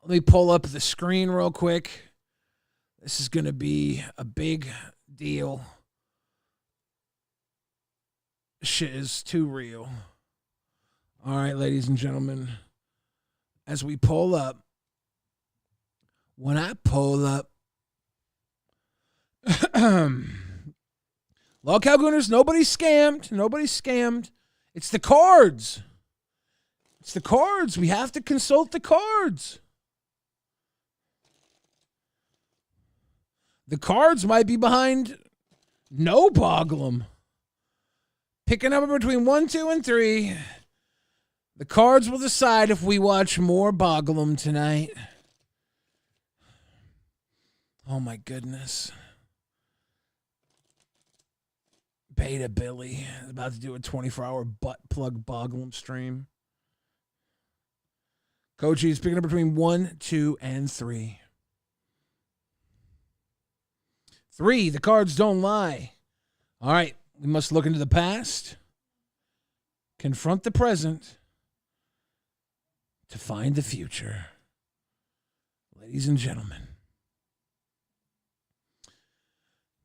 Let me pull up the screen real quick. This is going to be a big deal. Shit is too real. All right, ladies and gentlemen, as we pull up, when I pull up, LolcowGooners, nobody's scammed. Nobody's scammed. It's the cards. It's the cards. We have to consult the cards. The cards might be behind no Boglim. Pick a number between 1, 2, and 3. The cards will decide if we watch more Boglim tonight. Oh my goodness. Beta Billy is about to do a 24-hour butt plug Boglim stream. Coaches, picking up between 1, 2, and 3. 3, the cards don't lie. All right, we must look into the past, confront the present, to find the future. Ladies and gentlemen.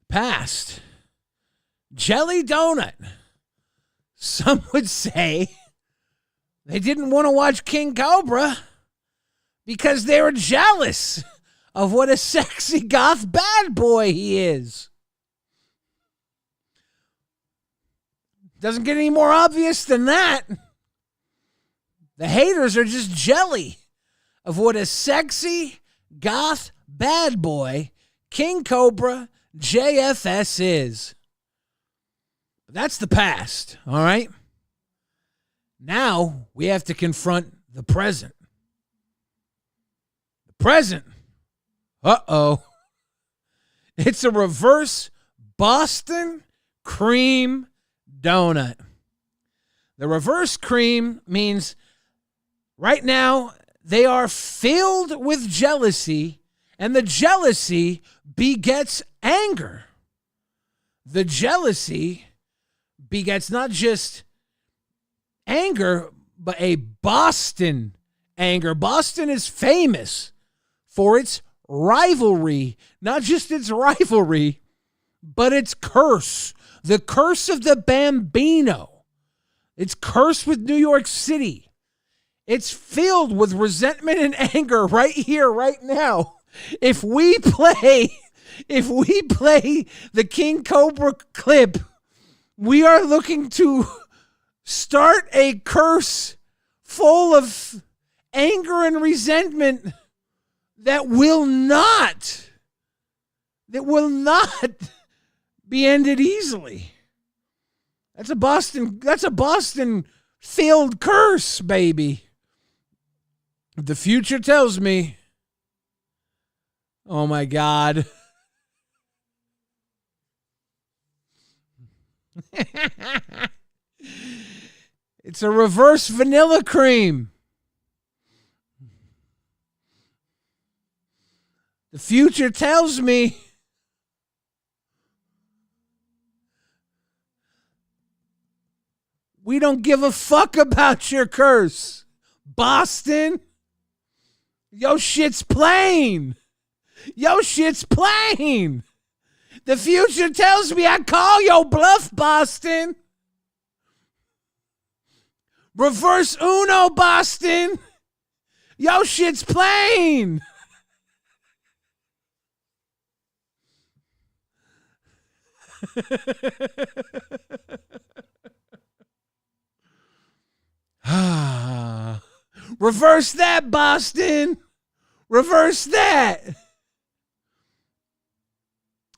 Past. Jelly donut. Some would say they didn't want to watch King Cobra because they were jealous of what a sexy goth bad boy he is. Doesn't get any more obvious than that. The haters are just jelly of what a sexy goth bad boy King Cobra JFS is. That's the past, all right? Now we have to confront the present. The present. Uh-oh. It's a reverse Boston cream donut. The reverse cream means right now they are filled with jealousy, and the jealousy begets anger. The jealousy begets not just anger, but a Boston anger. Boston is famous for its rivalry, not just its rivalry, but its curse. The curse of the Bambino. It's cursed with New York City. It's filled with resentment and anger right here, right now. If we play the King Cobra clip, we are looking to start a curse full of anger and resentment that will not be ended easily. That's a Boston filled curse, baby. The future tells me, oh my God. It's a reverse vanilla cream. The future tells me we don't give a fuck about your curse. Boston, yo shit's plain. Yo shit's plain. The future tells me I call yo bluff, Boston. Reverse Uno, Boston. Yo shit's plain. Reverse that, Boston. Reverse that.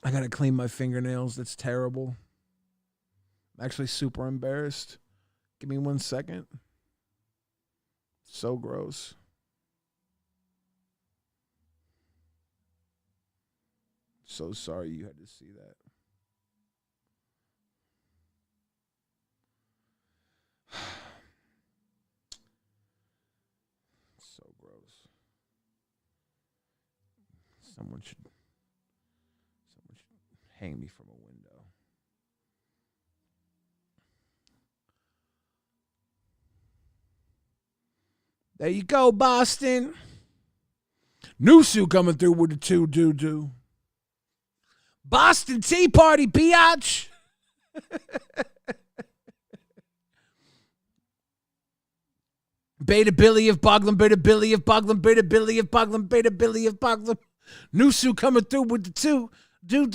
I gotta clean my fingernails. That's terrible. I'm actually super embarrassed. Give me 1 second. So gross. So sorry you had to see that. So gross. Someone should hang me from a window. There you go, Boston. Nusu coming through with the 2 Boston Tea Party, biatch. Beta Billy of Boglim, Beta Billy of Boglim, Beta Billy of Boglim, Beta Billy of Boglim. Nusu coming through with the 2. Do.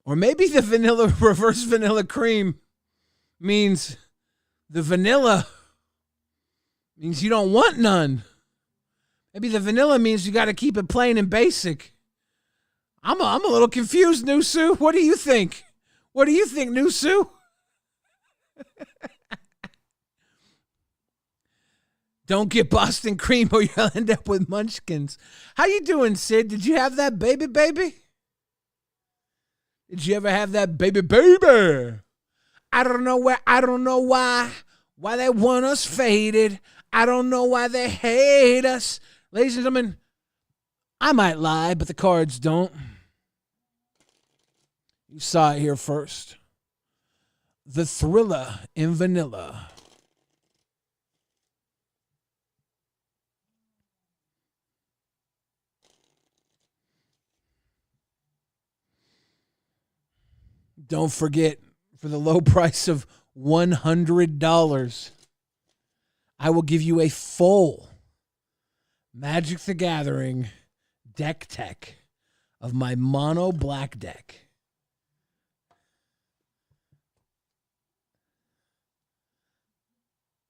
Or maybe the reverse vanilla cream means the vanilla means you don't want none. Maybe the vanilla means you got to keep it plain and basic. I'm a little confused, Nusu. What do you think? What do you think, Nusu? Don't get Boston cream or you'll end up with munchkins. How you doing, Sid? Did you have that baby? Did you ever have that baby? I don't know why they want us faded. I don't know why they hate us. Ladies and gentlemen, I might lie, but the cards don't. You saw it here first. The Thriller in vanilla. Don't forget, for the low price of $100, I will give you a full Magic the Gathering deck tech of my mono black deck.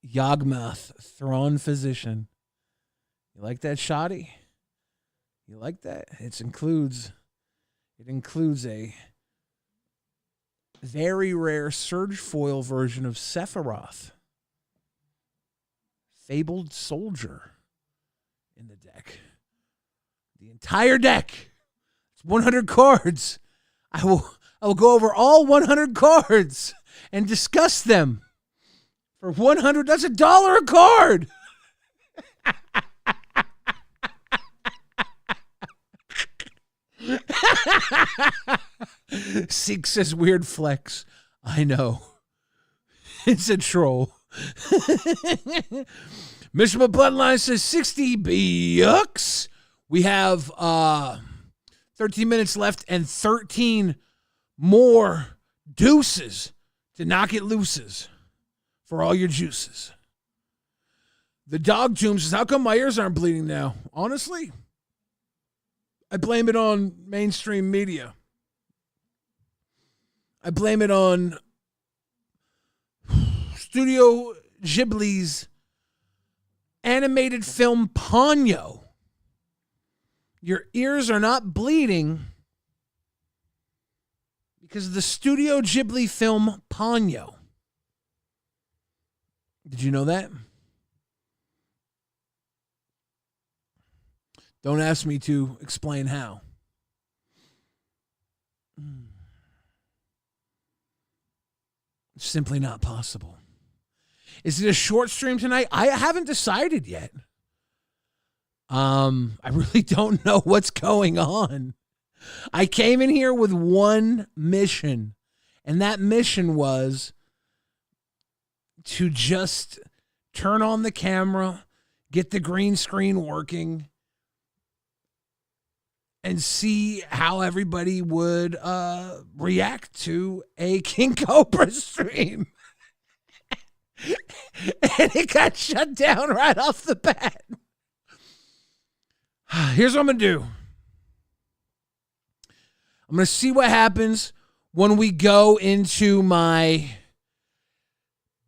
Yawgmoth, Thrawn Physician. You like that, Shoddy? You like that? It includes a very rare Surge Foil version of Sephiroth. Fabled Soldier in the deck. The entire deck. It's 100 cards. I will go over all 100 cards and discuss them. For 100, that's $1 a card. Seek says weird flex. I know. It's a troll. Mishma Bloodline says 60 bucks. We have 13 minutes left and 13 more deuces to knock it looses for all your juices. The Dog Tomb says, how come my ears aren't bleeding now? Honestly, I blame it on mainstream media. I blame it on Studio Ghibli's animated film Ponyo. Your ears are not bleeding because of the Studio Ghibli film Ponyo. Did you know that? Don't ask me to explain how. It's simply not possible. Is it a short stream tonight? I haven't decided yet. I really don't know what's going on. I came in here with one mission, and that mission was to just turn on the camera, get the green screen working, and see how everybody would react to a King Cobra stream. And it got shut down right off the bat. Here's what I'm going to do. I'm going to see what happens when we go into my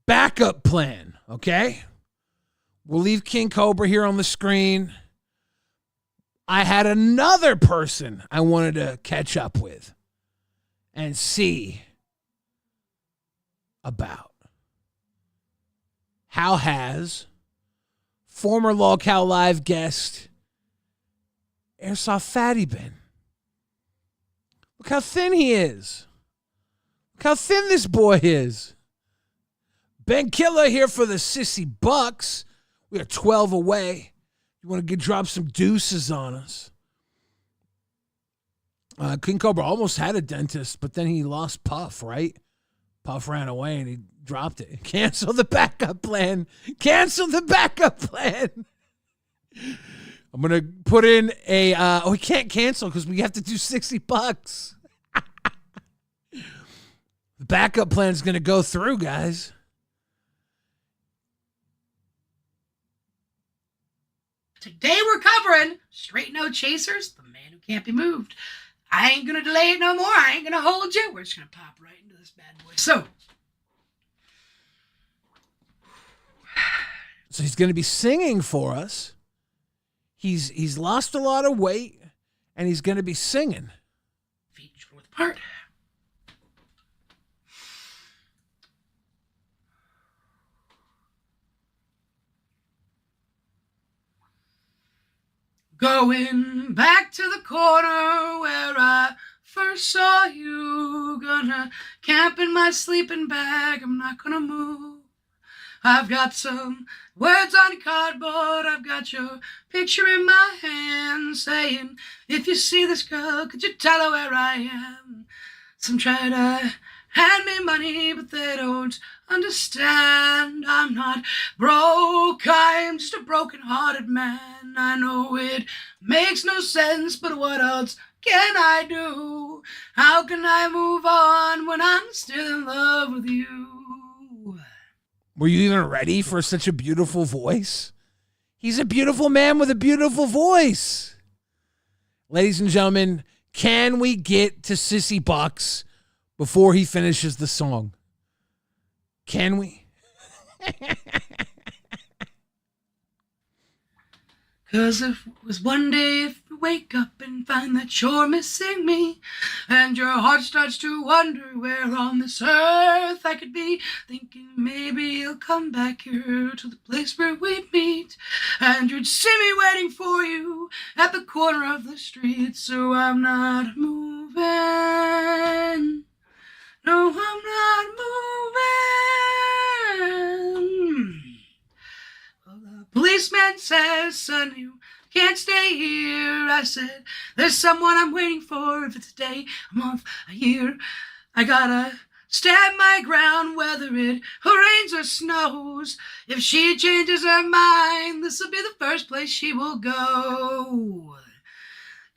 backup plan, okay? We'll leave King Cobra here on the screen. I had another person I wanted to catch up with and see about. How has former Lolcow Live guest Airsoft Fatty been? Look how thin he is. Look how thin this boy is. Ben Killer here for the Sissy Bucks. We are 12 away. You want to drop some deuces on us. King Cobra almost had a dentist, but then he lost Puff, right? Puff ran away and he dropped it. Cancel the backup plan. Cancel the backup plan. I'm going to put in a... we can't cancel because we have to do $60. The backup plan is going to go through, guys. Today we're covering Straight No Chasers, the man who can't be moved. I ain't going to delay it no more. I ain't going to hold you. We're just going to pop right into this bad boy. So he's going to be singing for us. He's lost a lot of weight, and he's going to be singing. Feet shoulder width apart. Going back to the corner where I first saw you. Gonna camp in my sleeping bag. I'm not gonna move. I've got some words on cardboard. I've got your picture in my hand saying, if you see this girl, could you tell her where I am? Some try to hand me money, but they don't understand. I'm not broke, I'm just a broken-hearted man. I know it makes no sense, but what else can I do? How can I move on when I'm still in love with you? Were you even ready for such a beautiful voice? He's a beautiful man with a beautiful voice. Ladies and gentlemen, can we get to Sissy Bucks before he finishes the song? Can we? 'Cause if it was one day if you wake up and find that you're missing me, and your heart starts to wonder where on this earth I could be, thinking maybe you'll come back here to the place where we'd meet, and you'd see me waiting for you at the corner of the street. So I'm not moving. No, I'm not moving. Well, the policeman says, son, you can't stay here. I said, there's someone I'm waiting for. If it's a day, a month, a year, I gotta stand my ground, whether it rains or snows. If she changes her mind, this'll be the first place she will go.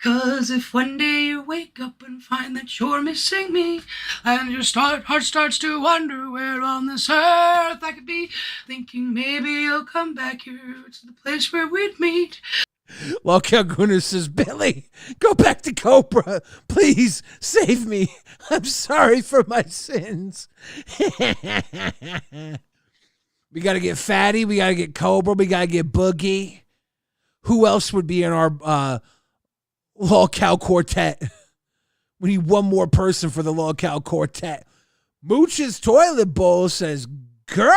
'Cause if one day you wake up and find that you're missing me, and your heart starts to wonder where on this earth I could be, thinking maybe you'll come back here to the place where we'd meet. Lolcow Gunner says, Billy, go back to Cobra. Please save me. I'm sorry for my sins. We got to get Fatty. We got to get Cobra. We got to get Boogie. Who else would be in our Lolcow Quartet? We need one more person for the Lolcow Quartet. Mooch's Toilet Bowl says, girl,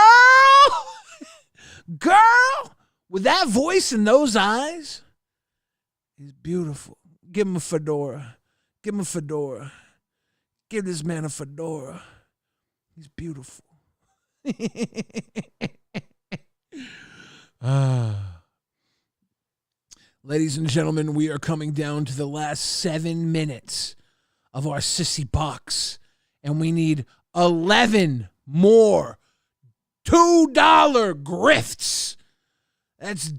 with that voice and those eyes, He's beautiful. Give him a fedora. Give him a fedora. Give this man a fedora. He's beautiful. Ladies and gentlemen, we are coming down to the last 7 minutes of our sissy box, and we need 11 more $2 grifts. That's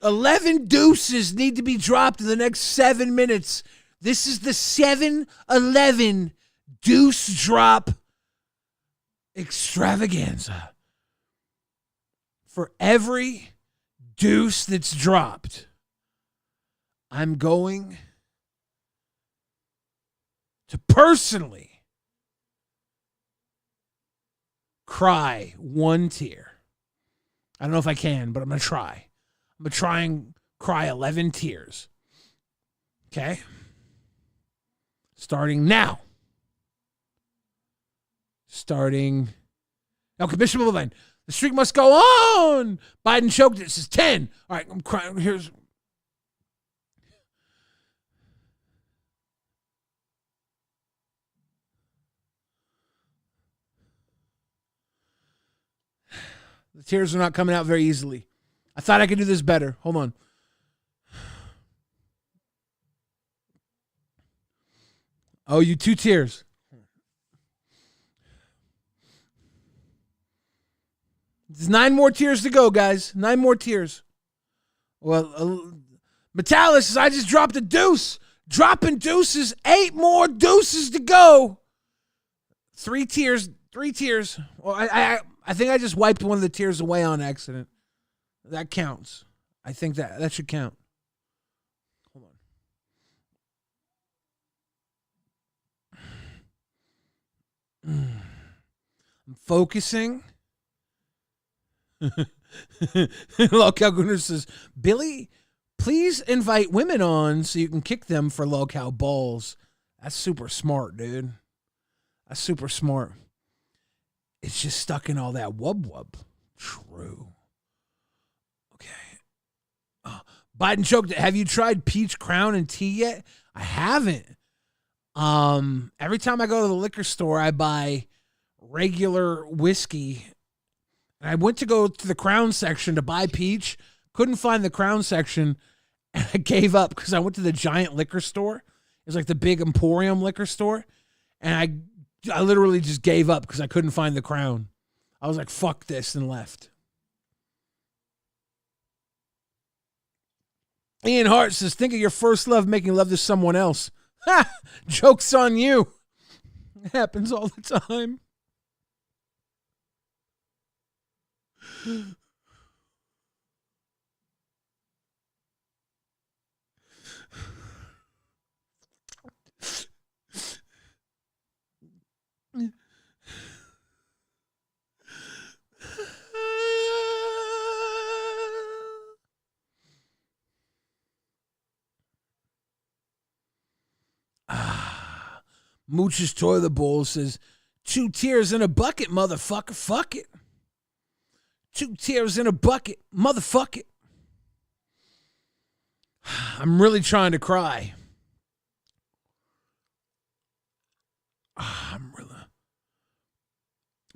11 deuces need to be dropped in the next 7 minutes. This is the 7-11 deuce drop extravaganza. For every deuce that's dropped, I'm going to personally cry 1 tear. I don't know if I can, but I'm going to try. I'm going to try and cry 11 tears. Okay? Starting now. Now, Commissioner Boglim, the streak must go on. Biden choked it. This is 10. All right, I'm crying. Here's... The tears are not coming out very easily. I thought I could do this better. Hold on. Oh, you 2 tears. There's 9 more tears to go, guys. 9 more tears. Well, Metalis says, I just dropped a deuce. Dropping deuces. 8 more deuces to go. 3 tears. 3 tears. Well, I think I just wiped one of the tears away on accident. That counts. I think that should count. Hold on. I'm focusing. LolcowRewind says, Billy, please invite women on so you can kick them for Lolcow balls. That's super smart, dude. That's super smart. It's just stuck in all that wub. True. Okay. Biden choked it. Have you tried peach crown and tea yet? I haven't. Every time I go to the liquor store, I buy regular whiskey. And I went to go to the crown section to buy peach. Couldn't find the crown section. And I gave up because I went to the giant liquor store. It was like the big Emporium liquor store. And I literally just gave up because I couldn't find the crown. I was like, fuck this, and left. Ian Hart says, think of your first love making love to someone else. Ha! Joke's on you. It happens all the time. Mooch's Toilet Bowl says, 2 tears in a bucket, motherfucker. Fuck it. 2 tears in a bucket, motherfucker. I'm really trying to cry. I'm really.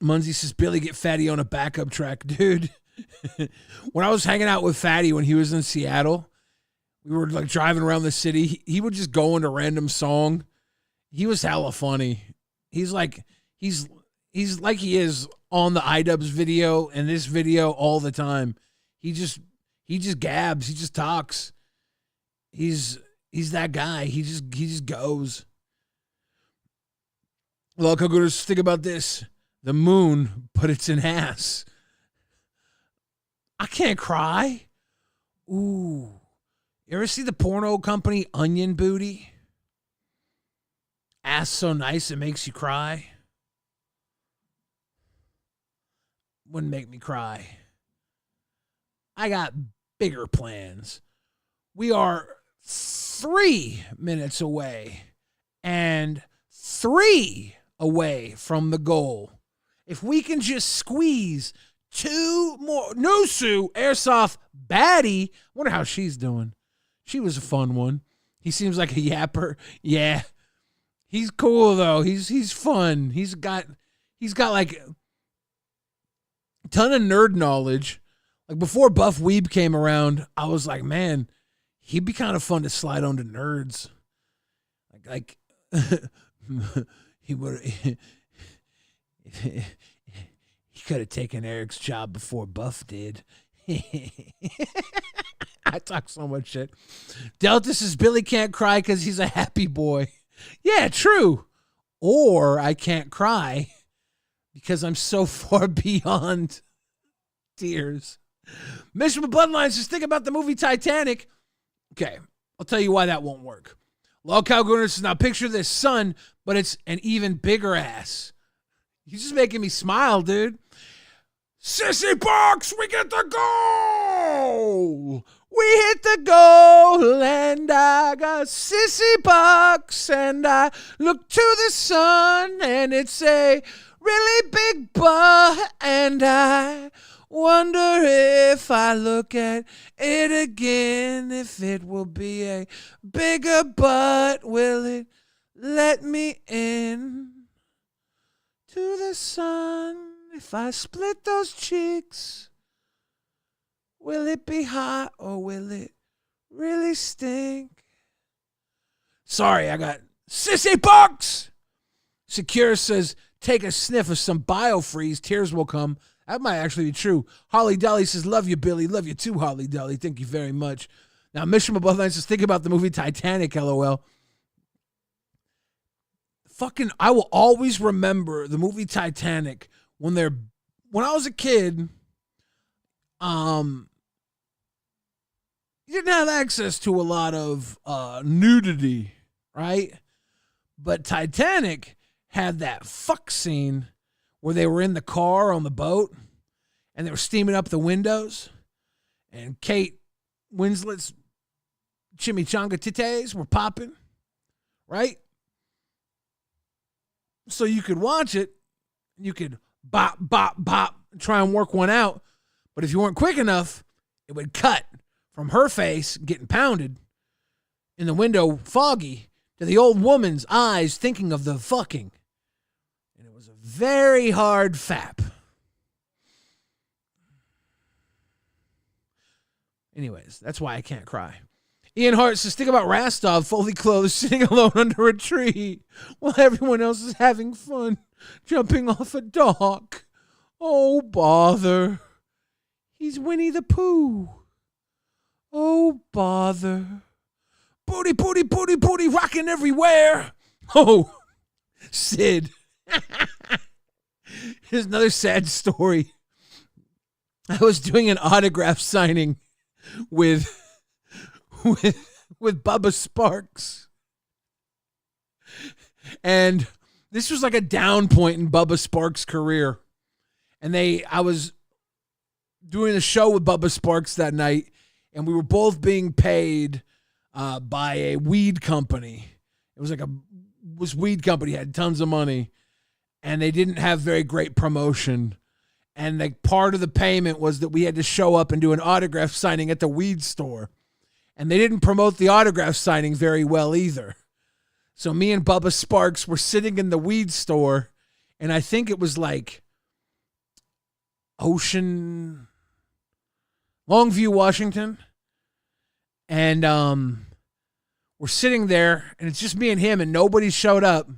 Munzie says, Billy, get Fatty on a backup track. Dude, when I was hanging out with Fatty when he was in Seattle, we were like driving around the city. He would just go into random song. He was hella funny. He's like he is on the iDubbbz video and this video all the time. He just gabs. He just talks. He's that guy. He just goes. LolcowRewind, think about this. The moon, but it's an ass. I can't cry. Ooh. You ever see the porno company Onion Booty? Ass so nice it makes you cry. Wouldn't make me cry. I got bigger plans. We are 3 minutes away and 3 away from the goal. If we can just squeeze 2 more. Nusu, Airsoft Baddie. Wonder how she's doing. She was a fun one. He seems like a yapper. Yeah. He's cool though. He's fun. He's got like a ton of nerd knowledge. Like before Buff Weeb came around, I was like, man, he'd be kind of fun to slide onto nerds. Like he would he could have taken Eric's job before Buff did. I talk so much shit. Delta says Billy can't cry because he's a happy boy. Yeah, true. Or I can't cry because I'm so far beyond tears. Mission of Bloodlines says think about the movie Titanic. Okay, I'll tell you why that won't work. LolcowRewind says now picture this son, but it's an even bigger ass. You're just making me smile, dude. Sissy Box, we get the goal. We hit the goal, and I got Sissy Box, and I look to the sun, and it's a really big butt, and I wonder if I look at it again, if it will be a bigger butt, will it let me in to the sun? If I split those cheeks, will it be hot or will it really stink? Sorry, I got Sissy Box. Secure says, take a sniff of some biofreeze, tears will come. That might actually be true. Holly Dolly says, love you, Billy. Love you too, Holly Dolly. Thank you very much. Now, Mission Above Line says, think about the movie Titanic, LOL. I will always remember the movie Titanic when I was a kid, you didn't have access to a lot of nudity, right? But Titanic had that fuck scene where they were in the car on the boat and they were steaming up the windows and Kate Winslet's chimichanga titties were popping, right? So you could watch it, you could bop, bop, bop, try and work one out. But if you weren't quick enough, it would cut from her face getting pounded in the window, foggy, to the old woman's eyes thinking of the fucking. And it was a very hard fap. Anyways, that's why I can't cry. Ian Hart says, think about Rastov fully clothed sitting alone under a tree while everyone else is having fun jumping off a dock. Oh, bother. He's Winnie the Pooh. Oh, bother. Booty, booty, booty, booty, rocking everywhere. Oh, Sid. Here's another sad story. I was doing an autograph signing with Bubba Sparks. And this was like a down point in Bubba Sparks' career. And I was doing a show with Bubba Sparks that night, and we were both being paid by a weed company. It was like was weed company, had tons of money, and they didn't have very great promotion. And like part of the payment was that we had to show up and do an autograph signing at the weed store. And they didn't promote the autograph signing very well either. So me and Bubba Sparks were sitting in the weed store, and I think it was like Longview, Washington. And we're sitting there, and it's just me and him, and nobody showed up.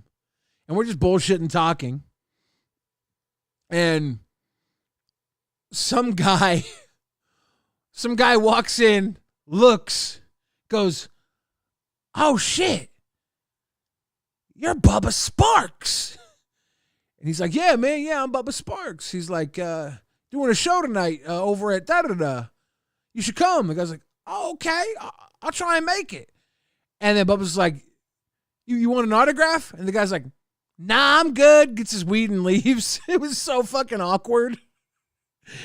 And we're just bullshitting, talking. And some guy walks in, looks, goes, oh shit, you're Bubba Sparks. And he's like, yeah, man, yeah, I'm Bubba Sparks. He's like, doing a show tonight over at da-da-da. You should come. The guy's like, oh, okay, I'll try and make it. And then Bubba's like, you want an autograph? And the guy's like, nah, I'm good. Gets his weed and leaves. It was so fucking awkward.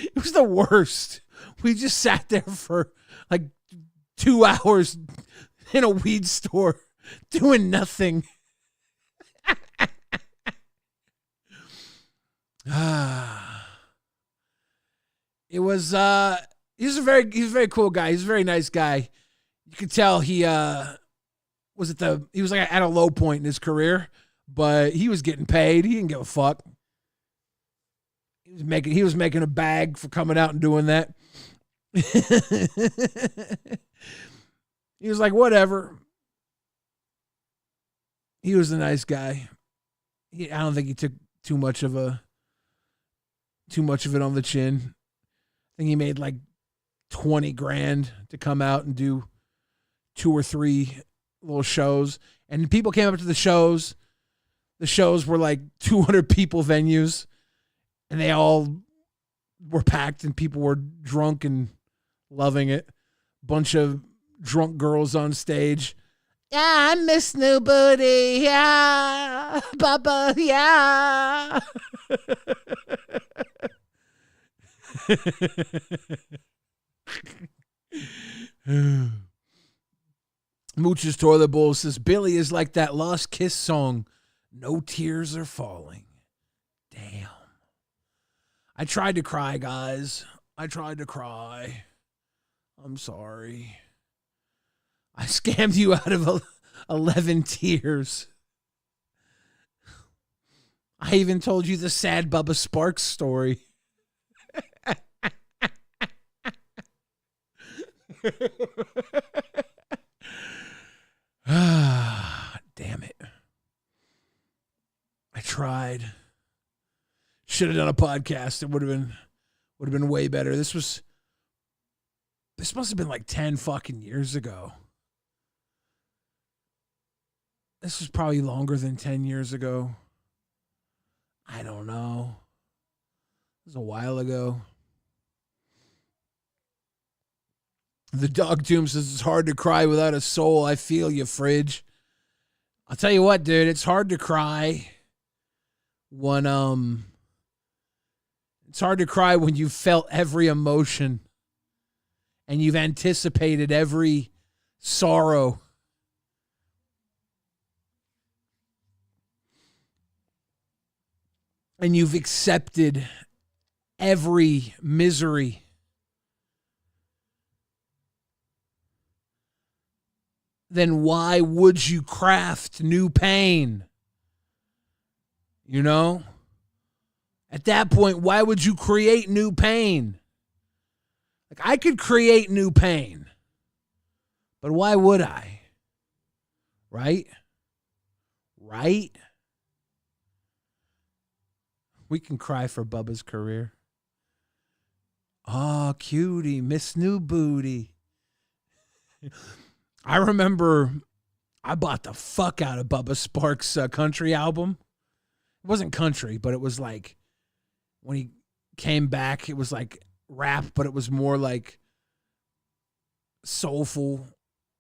It was the worst. We just sat there for like 2 hours in a weed store doing nothing. It was he was a very cool guy. He's a very nice guy. You could tell he was like at a low point in his career, but he was getting paid. He didn't give a fuck. He was making a bag for coming out and doing that. He was like, whatever. He was a nice guy. I don't think he took too much of it on the chin. I think he made like 20 grand to come out and do 2 or 3 little shows. And people came up to the shows. The shows were like 200 people venues. And they all were packed and people were drunk and loving it. Bunch of drunk girls on stage. Yeah, I miss new booty. Yeah, Bubba. Yeah. Mooch's Toilet Bowl says, Billy is like that Lost Kiss song. No tears are falling. Damn. I tried to cry, guys. I tried to cry. I'm sorry. I scammed you out of 11 tears. I even told you the sad Bubba Sparks story. Damn it. I tried. Should have done a podcast. It would have been way better. This must have been like 10 fucking years ago. This was probably longer than 10 years ago. I don't know. It was a while ago. The Dog Tomb says it's hard to cry without a soul. I feel you, Fridge. I'll tell you what, dude. It's hard to cry when it's hard to cry when you've felt every emotion and you've anticipated every sorrow. And you've accepted every misery. Then why would you craft new pain? You know? At that point, why would you create new pain? Like, I could create new pain, but why would I? Right? Right? We can cry for Bubba's career. Oh, cutie, Miss New Booty. I remember I bought the fuck out of Bubba Sparks' country album. It wasn't country, but it was like, when he came back, it was like rap, but it was more like soulful.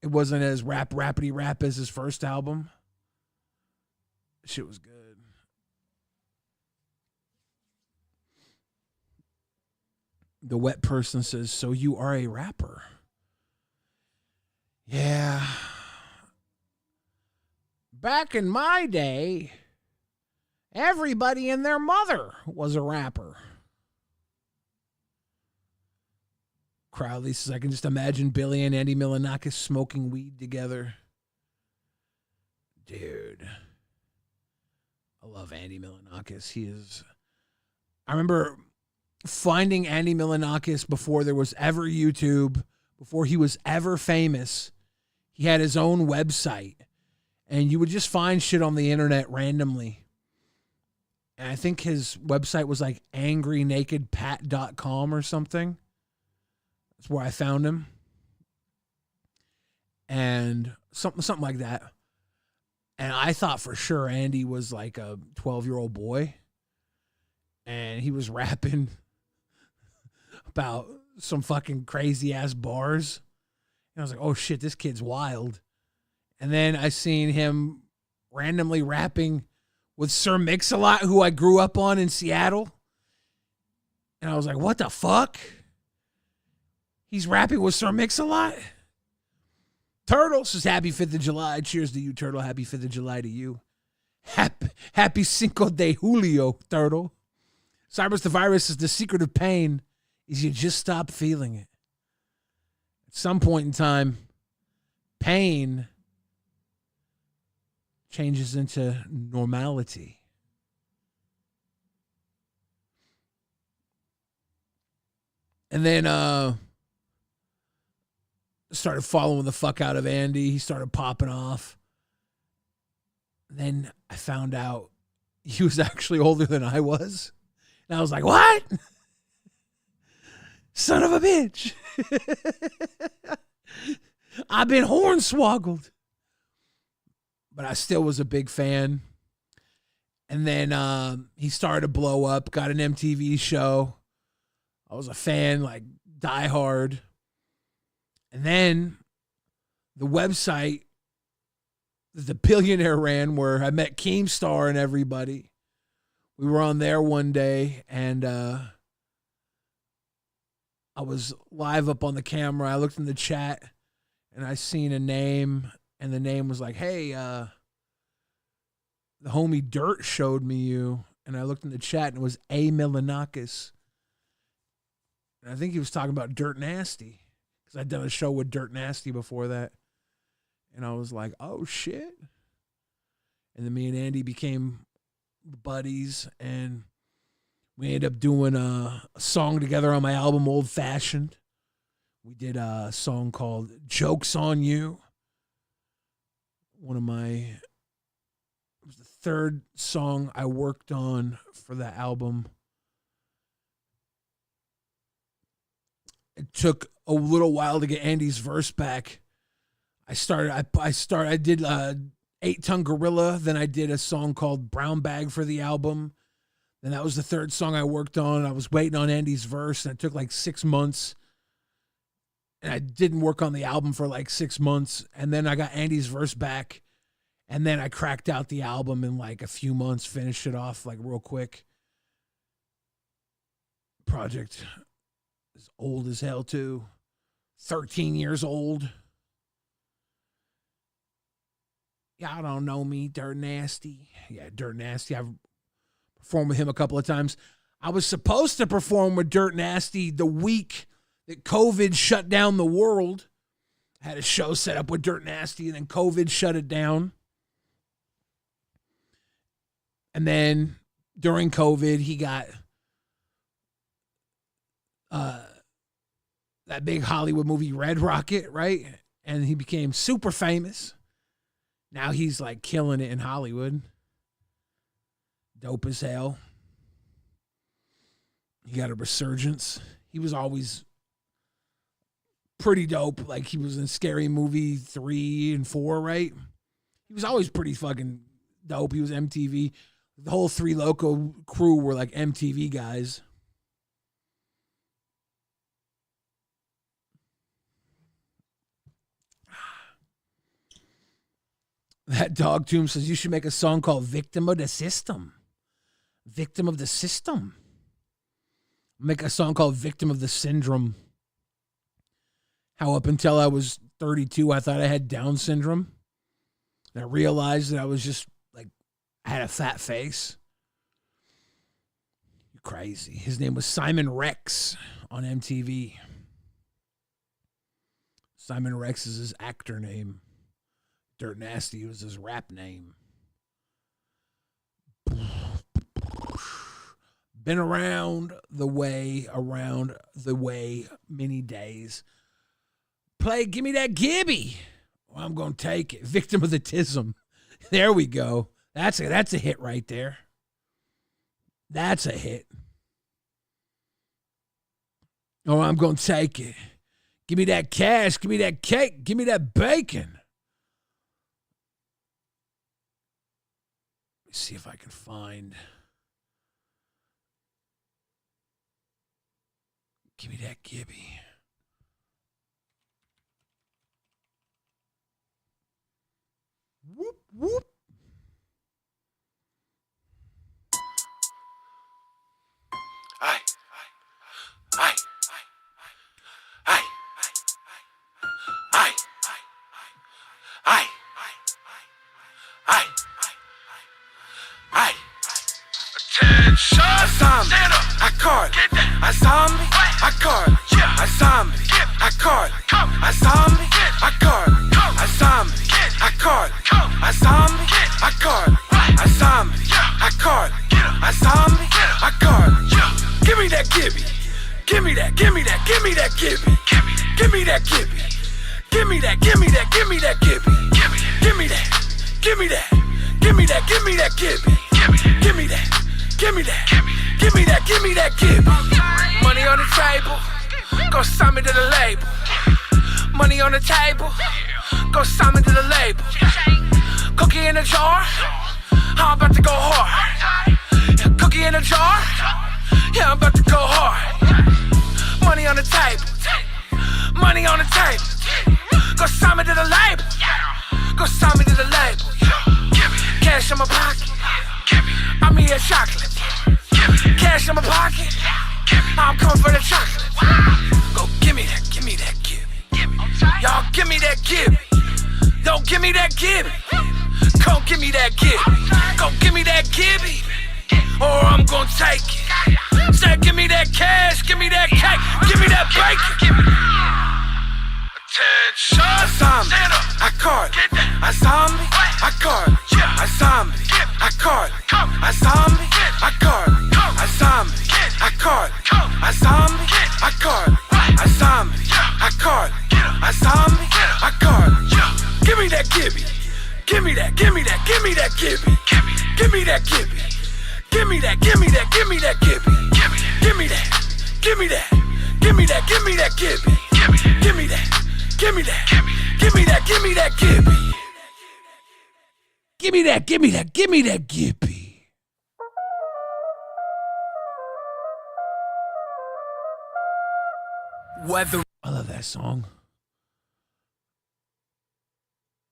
It wasn't as rappity rap as his first album. Shit was good. The wet person says, so you are a rapper? Yeah. Back in my day, everybody and their mother was a rapper. Crowley says, I can just imagine Billy and Andy Milonakis smoking weed together. Dude. I love Andy Milonakis. I remember finding Andy Milonakis before there was ever YouTube, before he was ever famous. He had his own website, and you would just find shit on the internet randomly. And I think his website was like angrynakedpat.com or something. That's where I found him. And something like that. And I thought for sure Andy was like a 12-year-old boy. And he was rapping about some fucking crazy ass bars. And I was like, oh shit, this kid's wild. And then I seen him randomly rapping with Sir Mix-a-Lot, who I grew up on in Seattle. And I was like, what the fuck? He's rapping with Sir Mix-a-Lot? Turtle says, happy 5th of July. Cheers to you, Turtle. Happy 5th of July to you. Happy Cinco de Julio, Turtle. Cyrus the Virus says, the secret of pain is you just stop feeling it. At some point in time, pain changes into normality. And then started following the fuck out of Andy. He started popping off. Then I found out he was actually older than I was. And I was like, what? Son of a bitch. I've been hornswoggled. But I still was a big fan. And then he started to blow up, got an MTV show. I was a fan, like, diehard. And then the website that the billionaire ran, where I met Keemstar and everybody. We were on there one day, and I was live up on the camera. I looked in the chat, and I seen a name, and the name was like, hey, the homie Dirt showed me you. And I looked in the chat, and it was A. Milanakis. And I think he was talking about Dirt Nasty, because I'd done a show with Dirt Nasty before that. And I was like, oh, shit. And then me and Andy became buddies, and we ended up doing a song together on my album, Old Fashioned. We did a song called Joke's on You. It was the third song I worked on for the album. It took a little while to get Andy's verse back. I did 8-Ton Gorilla. Then I did a song called Brown Bag for the album. Then that was the third song I worked on. I was waiting on Andy's verse, and it took like 6 months. And I didn't work on the album for like 6 months. And then I got Andy's verse back. And then I cracked out the album in like a few months, finished it off like real quick. Project is old as hell too. 13 years old. Y'all don't know me, Dirt Nasty. Yeah, Dirt Nasty. I've performed with him a couple of times. I was supposed to perform with Dirt Nasty the week that COVID shut down the world. I had a show set up with Dirt Nasty, and then COVID shut it down. And then during COVID, he got that big Hollywood movie, Red Rocket, right? And he became super famous. Now he's like killing it in Hollywood. Dope as hell. He got a resurgence. He was always pretty dope. Like, he was in Scary Movie 3 and 4, right? He was always pretty fucking dope. He was MTV. The whole Three Loco crew were like MTV guys. That dog tomb says you should make a song called Victim of the System. Victim of the System. Make a song called Victim of the Syndrome. How up until I was 32, I thought I had Down syndrome. And I realized that I was just like, I had a fat face. You're crazy. His name was Simon Rex on MTV. Simon Rex is his actor name. Dirt Nasty was his rap name. Been around the way many days. Give me that Gibby. Well, I'm going to take it. Victim of the Tism. There we go. That's a hit right there. That's a hit. Oh, I'm going to take it. Give me that cash. Give me that cake. Give me that bacon. Let me see if I can find. Give me that Gibby. Whoop, whoop. Aye. Attention! I zombie. Stand up. I card. Get down. I zombie. I card. Yeah. I zombie. I card. I zombie. I caught it. I zombie. I caught it. I zombie. I caught it. I zombie. I caught it. I zombie. I caught it. Give me that Gibby. Give me that. Give me that. Give me that Gibby. Give me that Gibby. Give me that. Give me that. Give me that Gibby. Give me that. Give me that. Give me that. Give me that Gibby. Give me that. Give me that. Give me that. Give me that Gibby. Money on the table. Go sign me to the label. Money on the table. Go sign me to the label. Cookie in a jar. I'm about to go hard. Cookie in a jar. Yeah, I'm about to go hard. Money on the table. Money on the table. Go sign me to the label. Go sign me to the label. Cash in my pocket. I'm eating chocolate. Cash in my pocket. I'm coming for the chocolate. Go give me that, give me that Gibby. Y'all give me that Gibby. Yo, give me that Gibby. Go give me that Gibby. Go give me that Gibby. Or I'm gonna take it. Say give me that cash, give me that cake, give me that bacon. Attention. I zombie. I caught it. I zombie. I caught it. I zombie. I caught it. I zombie. I caught it. I zombie. I caught it. I zombie. I caught it. I zombie. I caught it. I zombie. I caught it. Give me that Gibby. Give me that. Give me that. Give me that Gibby. Give me that Gibby. Give me that. Give me that. Give me that Gibby. Give me that. Give me that. Give me that. Give me that Gibby. Give me that. Give me that. Give me that. Give me that Gibby. Give me that. Give me that. Give me that Gibby. Weather. I love that song.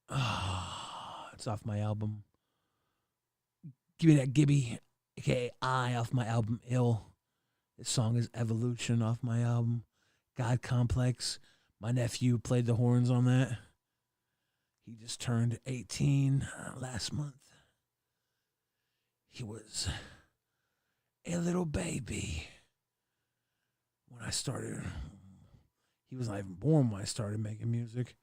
Ah, it's off my album. Give me that Gibby, aka I, off my album Ill. This song is Evolution off my album God Complex. My nephew played the horns on that. He just turned 18 last month. He was a little baby when I started. He was not even born when I started making music.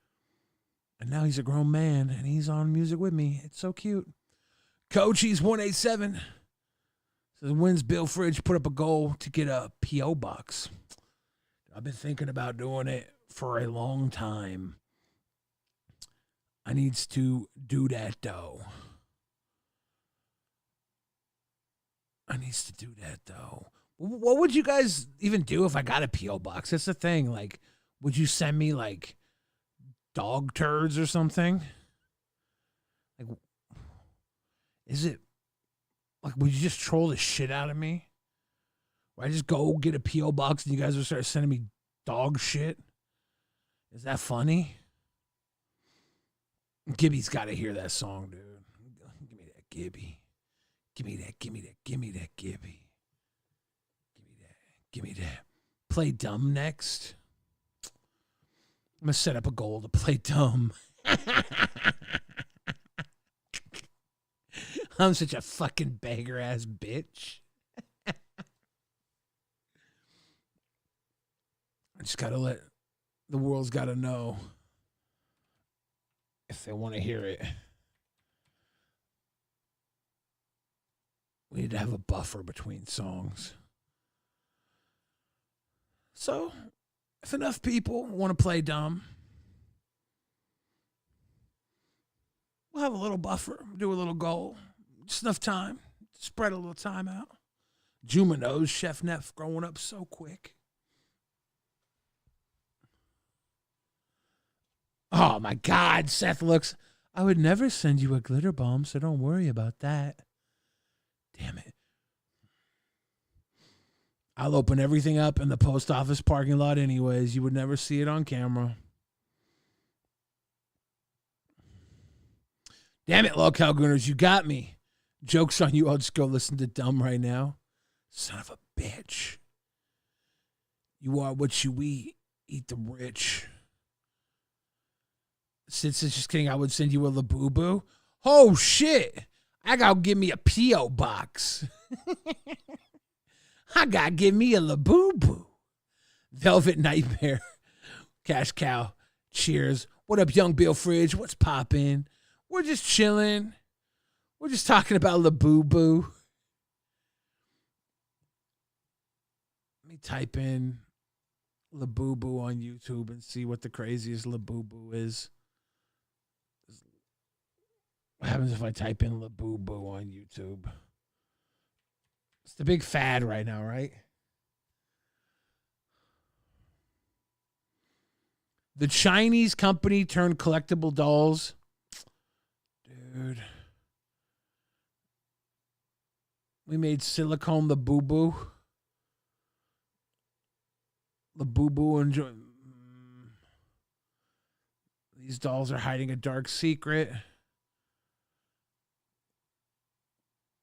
And now he's a grown man, and he's on music with me. It's so cute. Coachie's 187 says, when's Bill Fridge put up a goal to get a P.O. box? I've been thinking about doing it for a long time. I needs to do that, though. What would you guys even do if I got a P.O. box? That's the thing. Like, would you send me, like, dog turds or something? Like, is it, like, would you just troll the shit out of me? Or I just go get a P.O. box and you guys will start sending me dog shit? Is that funny? Gibby's got to hear that song, dude. Give me that Gibby. Give me that, give me that, give me that Gibby. Give me that, give me that. Play dumb next. I'm going to set up a goal to play dumb. I'm such a fucking beggar-ass bitch. I just got to let, the world's got to know if they want to hear it. We need to have a buffer between songs. So, if enough people want to play dumb, we'll have a little buffer, do a little goal. Just enough time. Spread a little time out. Juma knows Chef Neff growing up so quick. Oh, my God. Seth looks, I would never send you a glitter bomb, so don't worry about that. Damn it. I'll open everything up in the post office parking lot anyways. You would never see it on camera. Damn it, Local Gooners, you got me. Joke's on you. I'll just go listen to Dumb right now. Son of a bitch. You are what you eat. Eat the rich. Sid says, just kidding, I would send you a Laboo. Oh, shit. I gotta give me a P.O. box. I gotta give me a Laboo. Velvet Nightmare. Cash Cow. Cheers. What up, young Bill Fridge? What's poppin'? We're just chilling. We're just talking about Laboo. Let me type in Laboo on YouTube and see what the craziest Laboo is. What happens if I type in Laboo on YouTube? It's the big fad right now, right? The Chinese company turned collectible dolls. Dude. We made silicone Laboo. Laboo and these dolls are hiding a dark secret.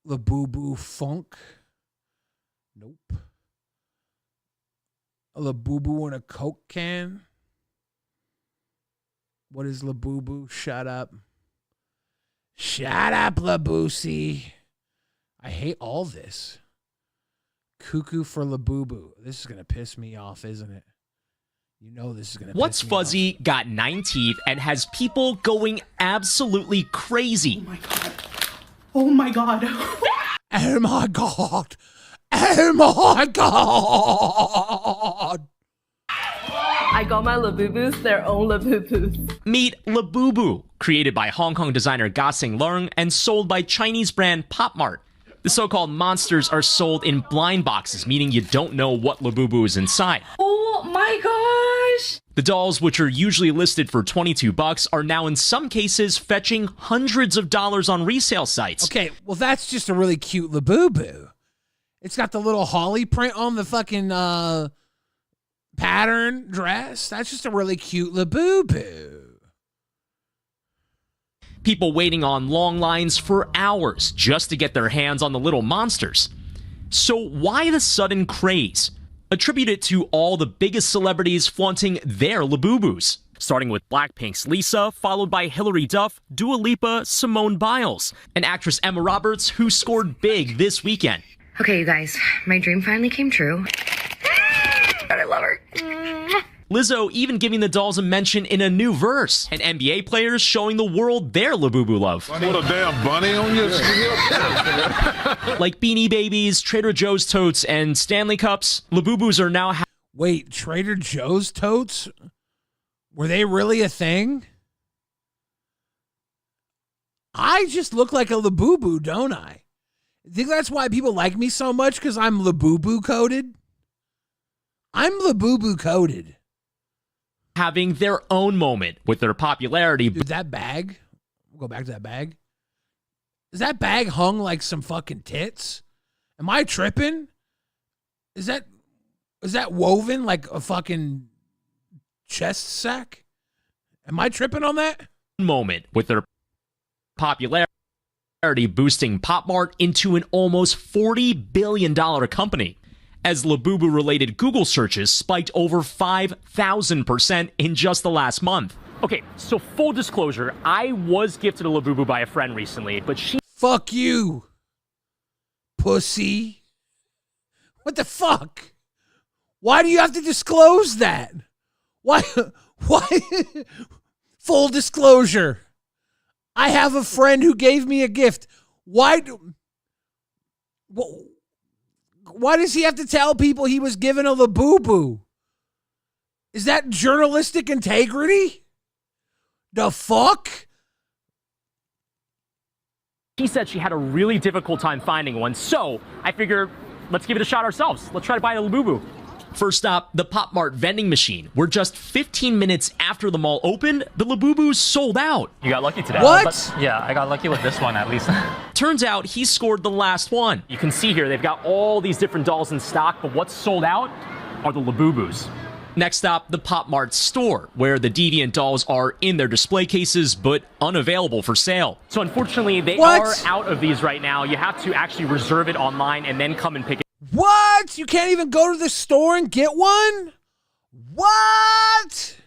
Laboo funk. Nope. A Laboo in a Coke can. What is Laboo? Shut up. Shut up, Laboosie. I hate all this. Cuckoo for Laboo. This is going to piss me off, isn't it? You know this is going to piss me off. What's Fuzzy got 9 teeth and has people going absolutely crazy. Oh my god. Oh my god. Oh my god. Oh my god. I got my Laboobos their own Laboobos. Meet Laboo, created by Hong Kong designer Ga-Sing Leung and sold by Chinese brand Pop Mart. The so-called monsters are sold in blind boxes, meaning you don't know what Laboo is inside. Oh my gosh! The dolls, which are usually listed for $22, are now in some cases fetching hundreds of dollars on resale sites. Okay, well that's just a really cute Laboo. It's got the little holly print on the fucking pattern dress. That's just a really cute Laboo. People waiting on long lines for hours just to get their hands on the little monsters. So why the sudden craze? Attribute it to all the biggest celebrities flaunting their Laboobos. Starting with Blackpink's Lisa, followed by Hilary Duff, Dua Lipa, Simone Biles, and actress Emma Roberts, who scored big this weekend. Okay, you guys, my dream finally came true. God, I love her. Lizzo even giving the dolls a mention in a new verse, and NBA players showing the world their Laboo love. What a damn bunny on your Like Beanie Babies, Trader Joe's totes, and Stanley Cups, Laboobos are now... Wait, Trader Joe's totes? Were they really a thing? I just look like a Laboo, don't I? Think that's why people like me so much? Because I'm Laboo coded? I'm Laboo coded. Having their own moment with their popularity. Dude, that bag, we'll go back to that bag. Is that bag hung like some fucking tits? Am I tripping? Is that woven like a fucking chest sack? Am I tripping on that? Moment with their popularity boosting Pop Mart into an almost $40 billion company. As Laboo-related Google searches spiked over 5,000% in just the last month. Okay, so full disclosure, I was gifted a Laboo by a friend recently, but she... Fuck you, pussy. What the fuck? Why do you have to disclose that? Why? Full disclosure. I have a friend who gave me a gift. Why does he have to tell people he was given a Laboo? Is that journalistic integrity? The fuck? She said she had a really difficult time finding one, so I figured, let's give it a shot ourselves. Let's try to buy a Laboo. First stop, the Pop Mart vending machine, where just 15 minutes after the mall opened, the Laboobos sold out. You got lucky today. What? Yeah, I got lucky with this one at least. Turns out he scored the last one. You can see here they've got all these different dolls in stock, but what's sold out are the Laboobos. Next stop, the Pop Mart store, where the deviant dolls are in their display cases, but unavailable for sale. So unfortunately, they are out of these right now. You have to actually reserve it online and then come and pick it. What? You can't even go to the store and get one? What?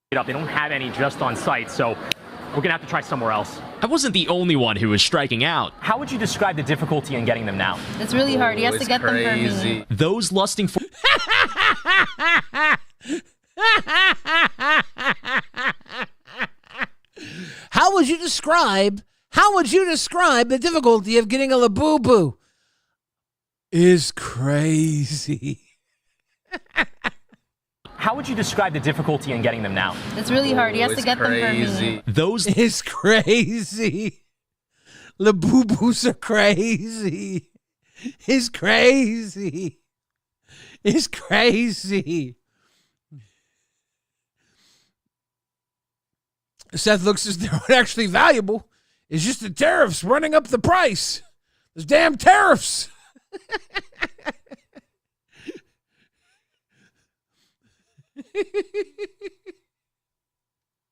They don't have any just on site, so we're gonna have to try somewhere else. I wasn't the only one who was striking out. How would you describe the difficulty in getting them now? It's really hard. He has to get them for me. Those lusting for... How would you describe the difficulty of getting a Laboo is crazy. How would you describe the difficulty in getting them now? It's really hard. He has to get them for me. Those is crazy. Laboobos are crazy. It's crazy. It's crazy. Seth looks as though it's actually valuable. It's just the tariffs running up the price. Those damn tariffs.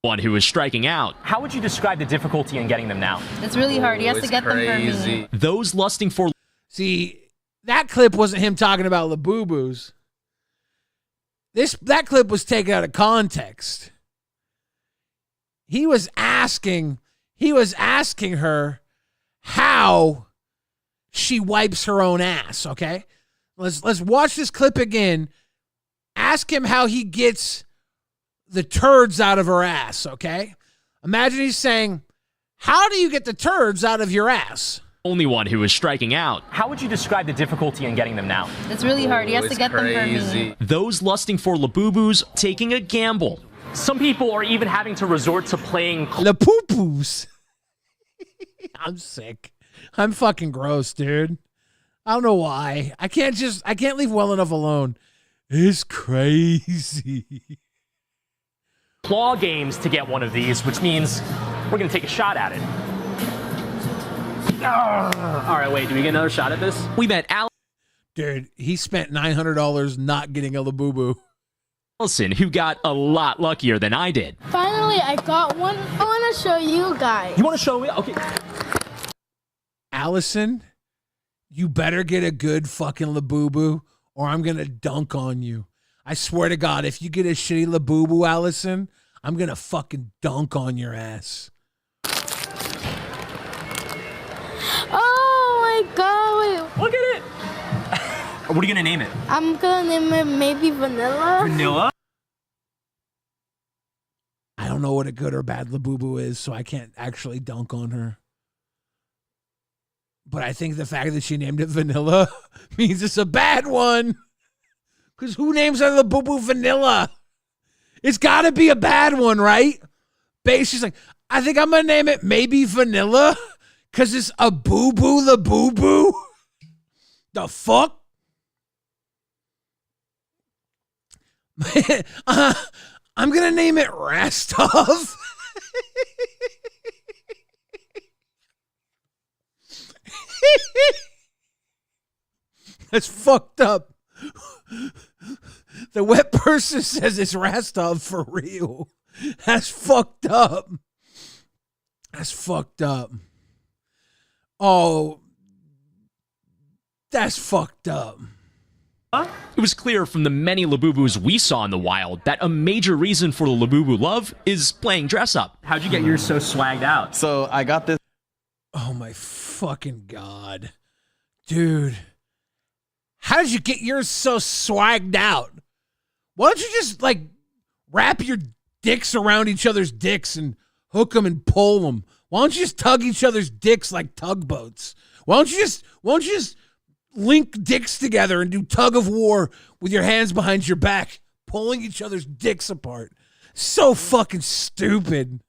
one who is striking out. How would you describe the difficulty in getting them now? It's really hard. He has to get them for me. Those lusting for... See, that clip wasn't him talking about Laboobos. That clip was taken out of context. He was asking her how she wipes her own ass, okay? Let's watch this clip again. Ask him how he gets the turds out of her ass, okay? Imagine he's saying, how do you get the turds out of your ass? Only one who is striking out. How would you describe the difficulty in geting them now? It's really hard. He has to get them for me. Those lusting for Laboobos taking a gamble. Some people are even having to resort to playing Lapoopos. I'm sick. I'm fucking gross, dude. I don't know why. I can't leave well enough alone. It's crazy. claw games to get one of these, which means we're going to take a shot at it. All right, wait, do we get another shot at this? We met Dude, he spent $900 not getting a Laboo. Allison, who got a lot luckier than I did. Finally, I got one. I want to show you guys. You want to show me? Okay. Allison, you better get a good fucking Laboo or I'm going to dunk on you. I swear to God, if you get a shitty Laboo, Allison, I'm going to fucking dunk on your ass. Oh my God. Look at it. What are you going to name it? I'm going to name it maybe Vanilla. Vanilla? I don't know what a good or bad Laboo is, so I can't actually dunk on her. But I think the fact that she named it Vanilla means it's a bad one. Because who names a Laboo Vanilla? It's got to be a bad one, right? She's like, I think I'm going to name it maybe Vanilla because it's a boo-boo Laboo. The fuck? I'm going to name it Rastov. That's fucked up. The wet person says it's Rastov for real. That's fucked up. That's fucked up. Oh, that's fucked up. It was clear from the many Laboobos we saw in the wild that a major reason for the Laboo love is playing dress up. How'd you get yours so swagged out? So I got this. Oh my fucking God. Dude. How did you get yours so swagged out? Why don't you just, like, wrap your dicks around each other's dicks and hook them and pull them? Why don't you just tug each other's dicks like tugboats? Why don't you just link dicks together and do tug of war with your hands behind your back, pulling each other's dicks apart? So fucking stupid.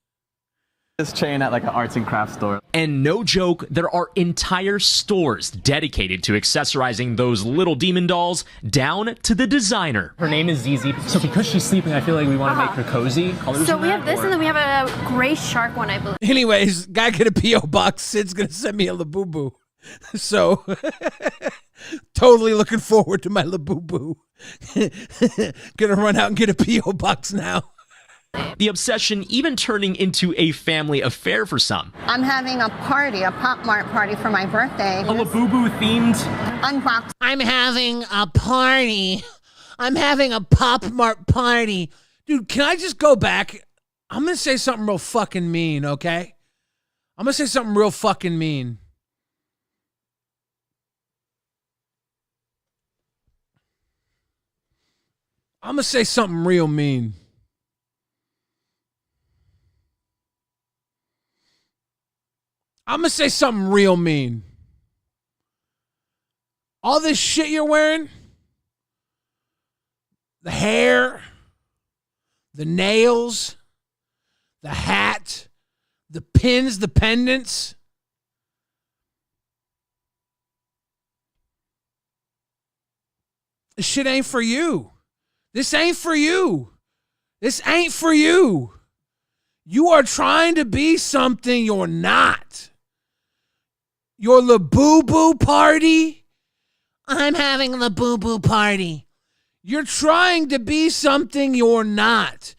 This chain at like an arts and crafts store. And no joke, there are entire stores dedicated to accessorizing those little demon dolls down to the designer. Her name is Zizi. So because she's sleeping, I feel like we want to make her cozy. So we have this, and then we have a gray shark one, I believe. Anyways, guy get a P.O. box. Sid's gonna send me a Laboo. So, totally looking forward to my Laboo. Gonna run out and get a P.O. box now. The obsession even turning into a family affair for some. I'm having a party, a Pop Mart party for my birthday. A Laboo themed unbox. I'm having a party. I'm having a Pop Mart party. Dude, can I just go back? I'm going to say something real fucking mean, okay? I'm going to say something real fucking mean. I'm going to say something real mean. I'm going to say something real mean. All this shit you're wearing, the hair, the nails, the hat, the pins, the pendants, this shit ain't for you. This ain't for you. This ain't for you. You are trying to be something you're not. Your Laboo party. I'm having a Laboo party. You're trying to be something you're not.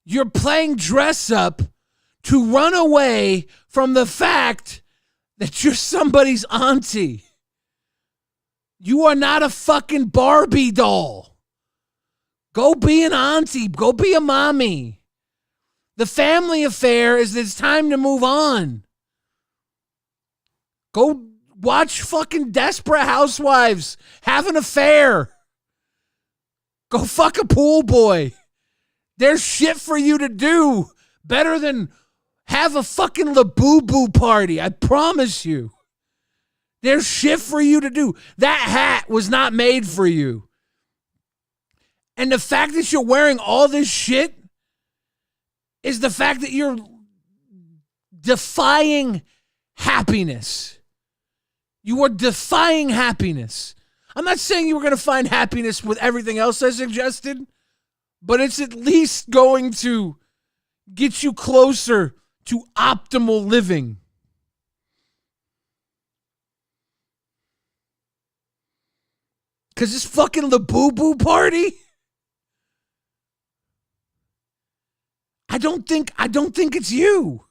You're playing dress up to run away from the fact that you're somebody's auntie. You are not a fucking Barbie doll. Go be an auntie. Go be a mommy. The family affair is it's time to move on. Go watch fucking Desperate Housewives. Have an affair. Go fuck a pool boy. There's shit for you to do better than have a fucking Laboo party. I promise you. There's shit for you to do. That hat was not made for you. And the fact that you're wearing all this shit is the fact that you're defying happiness. You are defying happiness. I'm not saying you were going to find happiness with everything else I suggested, but it's at least going to get you closer to optimal living. Because this fucking Laboo party, I don't think it's you.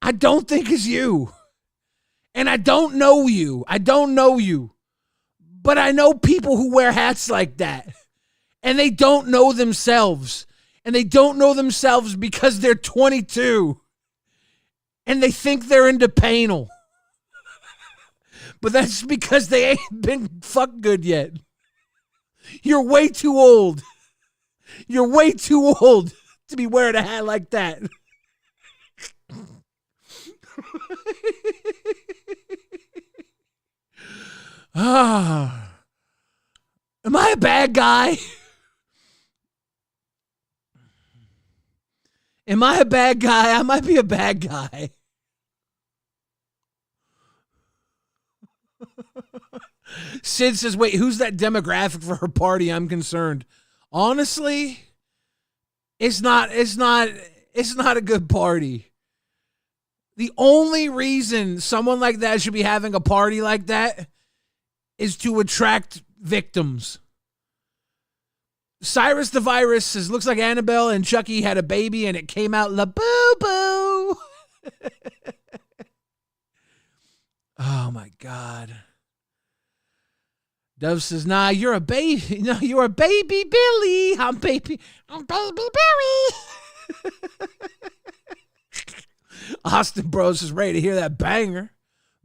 I don't think it's you. And I don't know you. I don't know you. But I know people who wear hats like that. And they don't know themselves. And they don't know themselves because they're 22. And they think they're into panel. But that's because they ain't been fuck good yet. You're way too old. You're way too old to be wearing a hat like that. Am I a bad guy? Am I a bad guy? I might be a bad guy. Sid says, wait, who's that demographic for her party? I'm concerned. Honestly, it's not a good party. The only reason someone like that should be having a party like that is to attract victims. Cyrus the Virus says, looks like Annabelle and Chucky had a baby and it came out Laboo. Oh my God. Dove says, nah, you're a baby. No, you're a baby Billy. I'm baby Billy. Austin Bros is ready to hear that banger.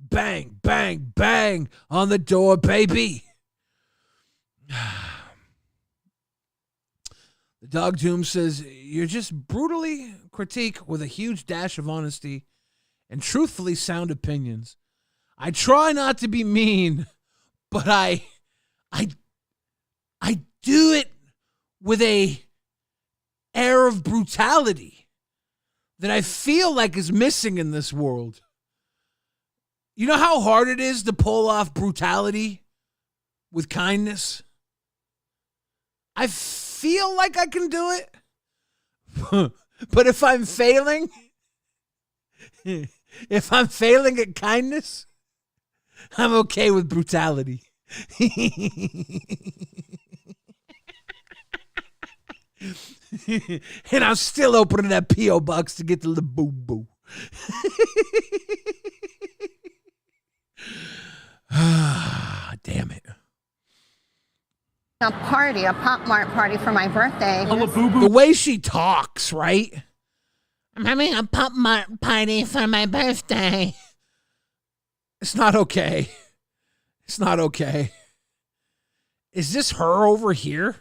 Bang, bang, bang on the door, baby. The Dog Doom says, you're just brutally critique with a huge dash of honesty and truthfully sound opinions. I try not to be mean, but I do it with a air of brutality that I feel like is missing in this world. You know how hard it is to pull off brutality with kindness? I feel like I can do it. But if I'm failing at kindness, I'm okay with brutality. And I'm still opening that P.O. box to get the Laboo. Damn it. A party, a Pop Mart party for my birthday. The way she talks, right? I'm having a Pop Mart party for my birthday. It's not okay. It's not okay. Is this her over here?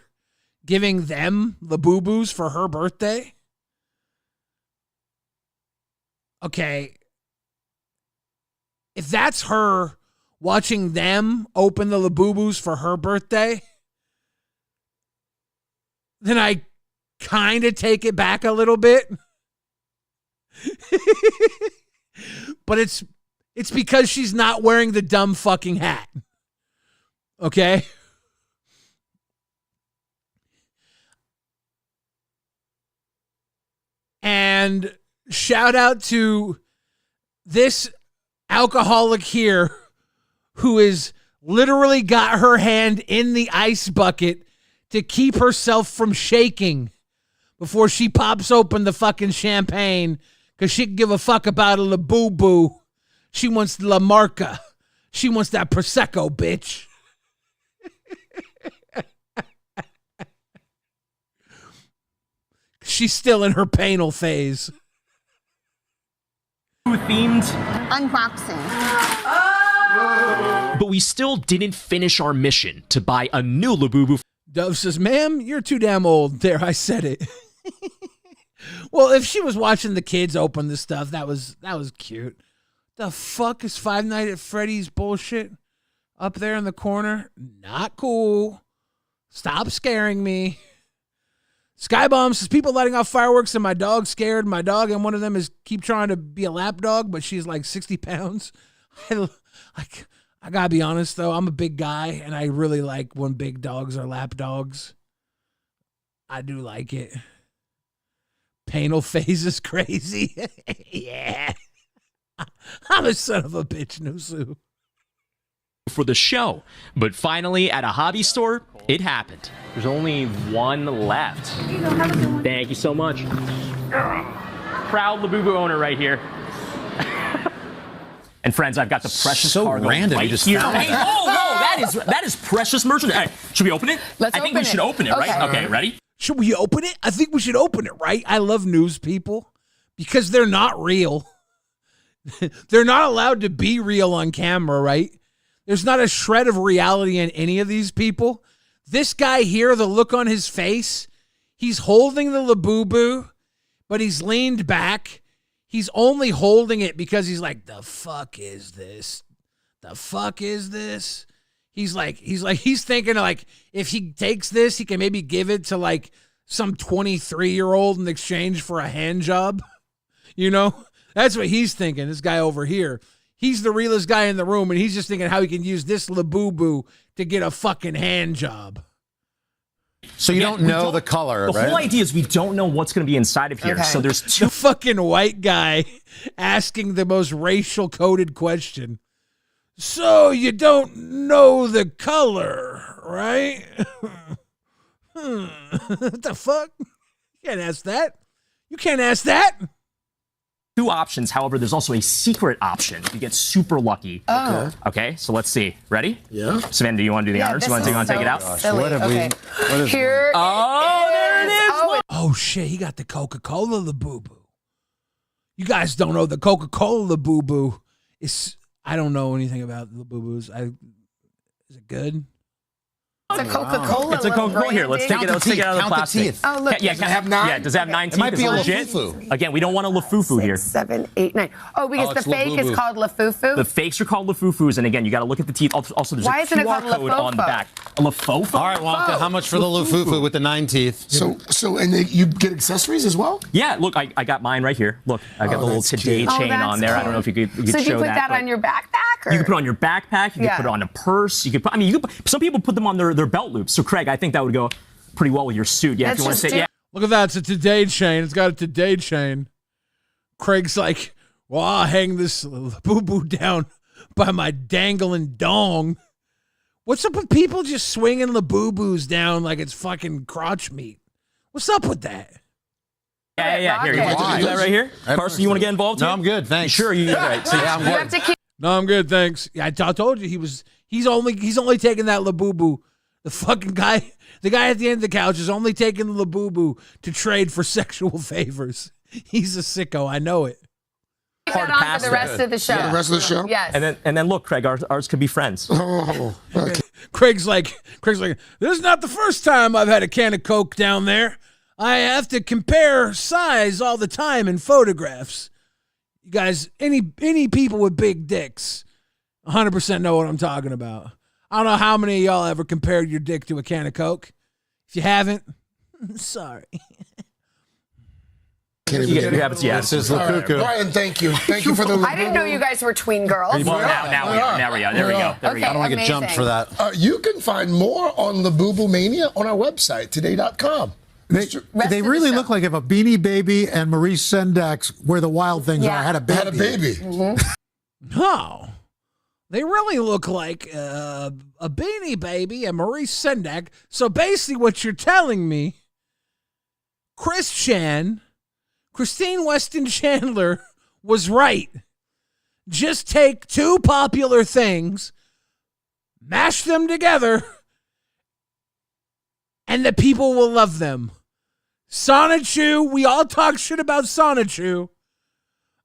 giving them Laboobos for her birthday. Okay. If that's her watching them open the Laboobos for her birthday, then I kind of take it back a little bit. But it's because she's not wearing the dumb fucking hat. Okay? And shout out to this alcoholic here who is literally got her hand in the ice bucket to keep herself from shaking before she pops open the fucking champagne because she can give a fuck about a Laboo. She wants La Marca. She wants that Prosecco, bitch. She's still in her panel phase. Themed unboxing. But we still didn't finish our mission to buy a new Laboo. Dove says, ma'am, you're too damn old. There, I said it. Well, if she was watching the kids open this stuff, that was cute. The fuck is Five Nights at Freddy's bullshit up there in the corner? Not cool. Stop scaring me. Skybomb says, people lighting off fireworks and my dog scared. My dog and one of them is keep trying to be a lap dog, but she's like 60 pounds. I gotta be honest, though. I'm a big guy, and I really like when big dogs are lap dogs. I do like it. Panel phase is crazy. Yeah. I'm a son of a bitch, Nusu. For the show, but finally at a hobby store, it happened. There's only one left. Thank you so much. Proud Laboo owner right here. And friends, I've got the precious cargo random. right You just here. found Hey, that. that is precious merchandise. Hey, should we open it? I think we should open it, right? Okay, ready? Should we open it? I think we should open it, right? I love news people because they're not real. They're not allowed to be real on camera, right? There's not a shred of reality in any of these people. This guy here, the look on his face, he's holding the Laboo, but he's leaned back. He's only holding it because he's like, the fuck is this? The fuck is this? He's thinking like, if he takes this, he can maybe give it to like some 23-year-old in exchange for a hand job. You know, that's what he's thinking. This guy over here, he's the realest guy in the room, and he's just thinking how he can use this Laboo to get a fucking hand job. So you don't know the color, The right? whole idea is we don't know what's going to be inside of here. Okay. So there's two. The fucking white guy asking the most racial coded question. So you don't know the color, right? What the fuck? You can't ask that. You can't ask that. Two options. However, there's also a secret option. You get super lucky. Oh. Okay, so let's see. Ready? Yeah. Savannah, do you want to do the honors? You want to take it out? Silly. What have Okay. What is Here Oh, there it is. Oh, Oh shit, he got the Coca-Cola Laboo. You guys don't know the Coca-Cola Laboo is. I don't know anything about Laboobos. Is it good? it's a Coca-Cola. It's a Coca-Cola. Here, let's take it. Let's take it out of the Count the plastic. teeth. Oh, look. Yeah, Does it have 9? Yeah, does it have 9 teeth? might Is be a legit? Lafufu. Again, we don't want a Lafufu here. 7, 8, 9. Oh, because it's the fake Laboo. is called Lafufu? The fakes are called Lafufus, and again, you got to look at the teeth. Also, there's Why a isn't it QR called code on the Lafofo? back. A Lafofo? All right, Wonka, how much for the Lufufu with the 9 teeth? And you get accessories as well? Yeah, look, I got mine right here. Look, I got the little Today cute. Oh, chain that's on there. I don't know if you could So do show you put that but on your backpack? Or? You can put it on your backpack. You Yeah. can put it on a purse. You could put. I mean, some people put them on their belt loops. So, Craig, I think that would go pretty well with your suit. Yeah, if That's you want to just say, yeah. Look at that. It's a Today chain. It's got a Today chain. Craig's like, well, I'll hang this Laboo down by my dangling dong. What's up with people just swinging Laboobos down like it's fucking crotch meat? What's up with that? Yeah. Here, you want to do that right here? Carson, you want to get involved? No, here? I'm good, thanks. Sure, you're right. So, Yeah, I'm You have good. to keep No, I'm good, thanks. Yeah, I told you he's only taking that Laboo. The fucking guy, the guy at the end of the couch is only taking the Laboo to trade for sexual favors. He's a sicko, I know it. hard on pass for the there. rest of the show. The rest of the show? Yes. And then look, Craig, ours could be friends. Oh, okay. Craig's like, this is not the first time I've had a can of Coke down there. I have to compare size all the time in photographs. You guys, any people with big dicks, 100% know what I'm talking about. I don't know how many of y'all ever compared your dick to a can of Coke. If you haven't, sorry. You have it, yeah. This is the cuckoo. Brian, thank you. Thank you for the. I didn't know you guys were tween girls. Well, now we are. There we go. Okay, I don't want to get jumped for that. You can find more on Laboo Mania on our website, today.com. They really look like if a Beanie Baby and Maurice Sendak, where the wild things are, had a baby. No. They really look like a Beanie Baby and Maurice Sendak. So basically what you're telling me, Christine Weston Chandler was right. Just take two popular things, mash them together, and the people will love them. Sonichu, we all talk shit about Sonichu,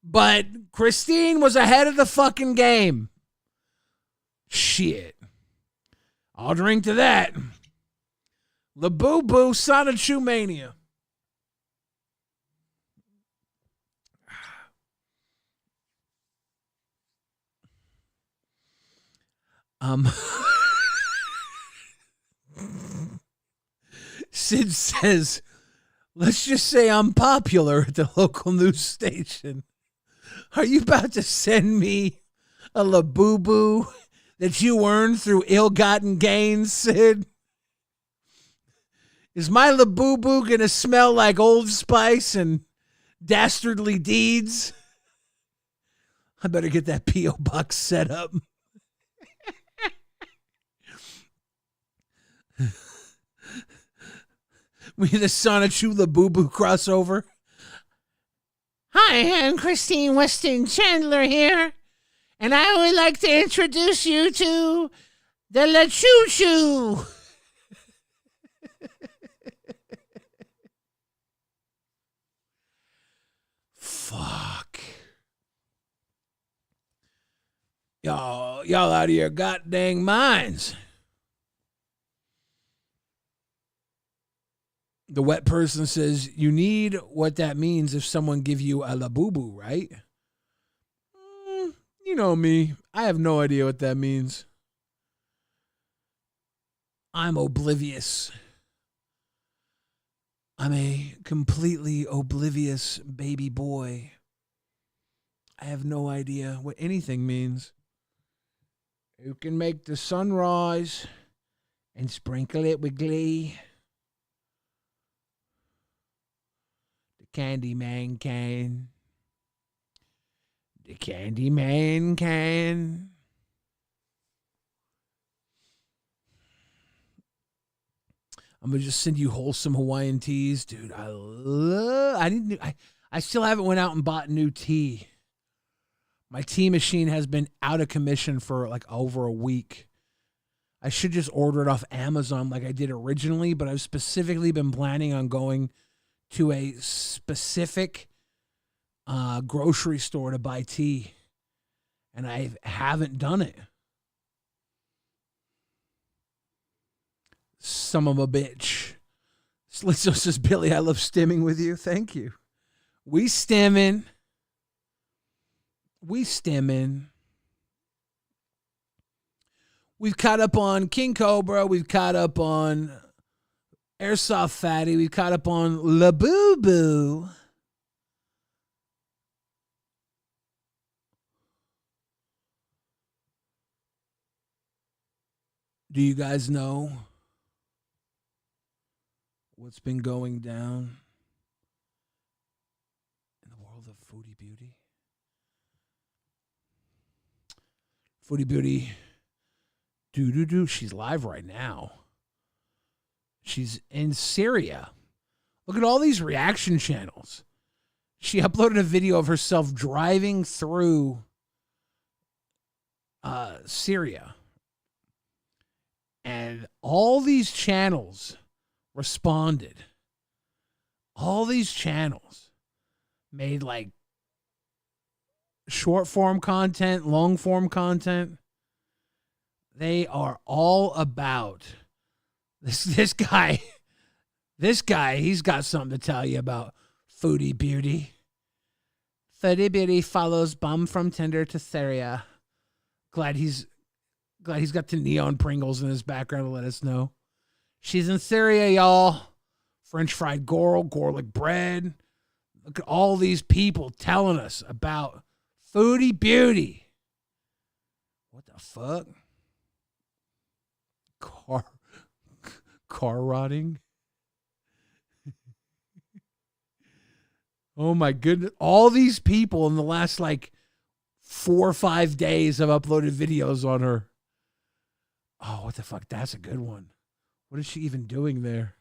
but Christine was ahead of the fucking game. Shit. I'll drink to that. Laboo Sonichu Mania. Sid says, let's just say I'm popular at the local news station. Are you about to send me a Laboo that you earned through ill-gotten gains, Sid? Is my Laboo going to smell like Old Spice and dastardly deeds? I better get that P.O. box set up. We the Sonichu Laboo crossover. Hi, I'm Christine Weston Chandler here, and I would like to introduce you to the La Choo Choo. Fuck. Y'all out of your goddamn minds. The wet person says, you need what that means if someone give you a Laboo, right? You know me. I have no idea what that means. I'm oblivious. I'm a completely oblivious baby boy. I have no idea what anything means. You can make the sun rise and sprinkle it with glee. Candyman can. The Candyman can. I'm gonna just send you wholesome Hawaiian teas, dude. I still haven't went out and bought new tea. My tea machine has been out of commission for like over a week. I should just order it off Amazon like I did originally, but I've specifically been planning on going to a specific grocery store to buy tea, and I haven't done it. Son of a bitch. Lizzo says, Billy, I love stimming with you. Thank you. We stimming. We've caught up on King Cobra. We've caught up on Airsoft Fatty. We've caught up on Laboo. Do you guys know what's been going down in the world of Foodie Beauty? Foodie Beauty, she's live right now. She's in Syria. Look at all these reaction channels. She uploaded a video of herself driving through Syria. And all these channels responded. All these channels made like short form content, long form content. They are all about this guy. This guy, he's got something to tell you about Foodie Beauty. Foodie Beauty follows bum from Tinder to Syria. Glad he's got the neon Pringles in his background to let us know. She's in Syria, y'all. French fried garlic bread. Look at all these people telling us about Foodie Beauty. What the fuck? Car rotting. Oh my goodness. All these people in the last 4 or 5 days have uploaded videos on her. Oh, what the fuck? That's a good one. What is she even doing there?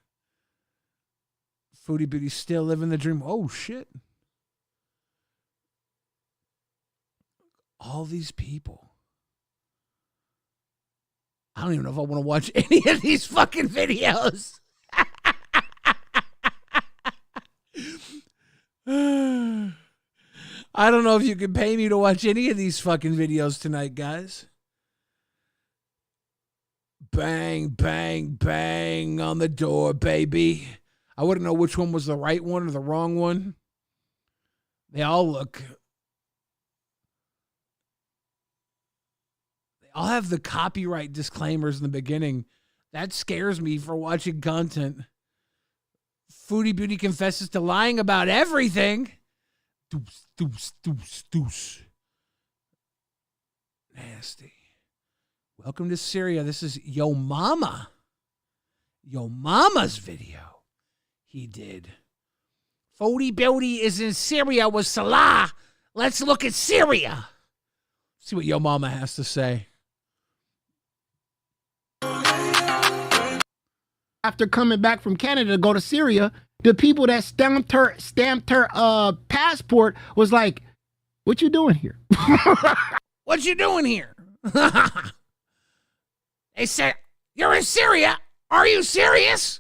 Foodie Beauty still living the dream. Oh, shit. All these people. I don't even know if I want to watch any of these fucking videos. I don't know if you can pay me to watch any of these fucking videos tonight, guys. Bang, bang, bang on the door, baby. I wouldn't know which one was the right one or the wrong one. They all have the copyright disclaimers in the beginning. That scares me for watching content. Foodie Beauty confesses to lying about everything. Deuce, deuce, deuce, deuce. Nasty. Welcome to Syria. This is Yo Mama. Yo Mama's video. He did. Foodie Beauty is in Syria with Salah. Let's look at Syria. See what Yo Mama has to say. After coming back from Canada to go to Syria, the people that stamped her passport was like, "What you doing here? What you doing here?" They said, "You're in Syria. Are you serious?"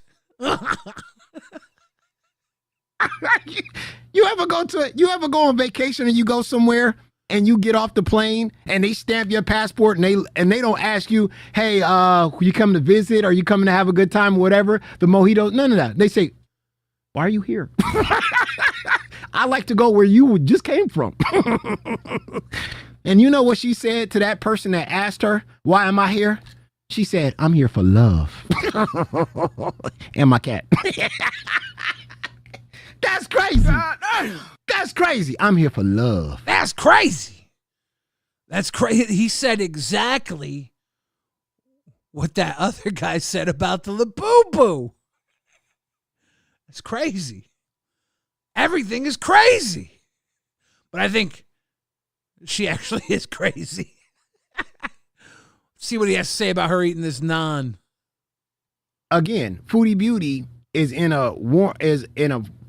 You ever go on vacation and you go somewhere and you get off the plane and they stamp your passport and they don't ask you, "Hey, you coming to visit? Are you coming to have a good time?" Or whatever. The mojito, none of that. They say, "Why are you here?" I like to go where you just came from. And you know what she said to that person that asked her, "Why am I here?" She said, "I'm here for love." And my cat. That's crazy. That's crazy. I'm here for love. That's crazy. That's crazy. He said exactly what that other guy said about the Laboo. That's crazy. Everything is crazy. But I think she actually is crazy. See what he has to say about her eating this naan. Again, Foodie Beauty is in a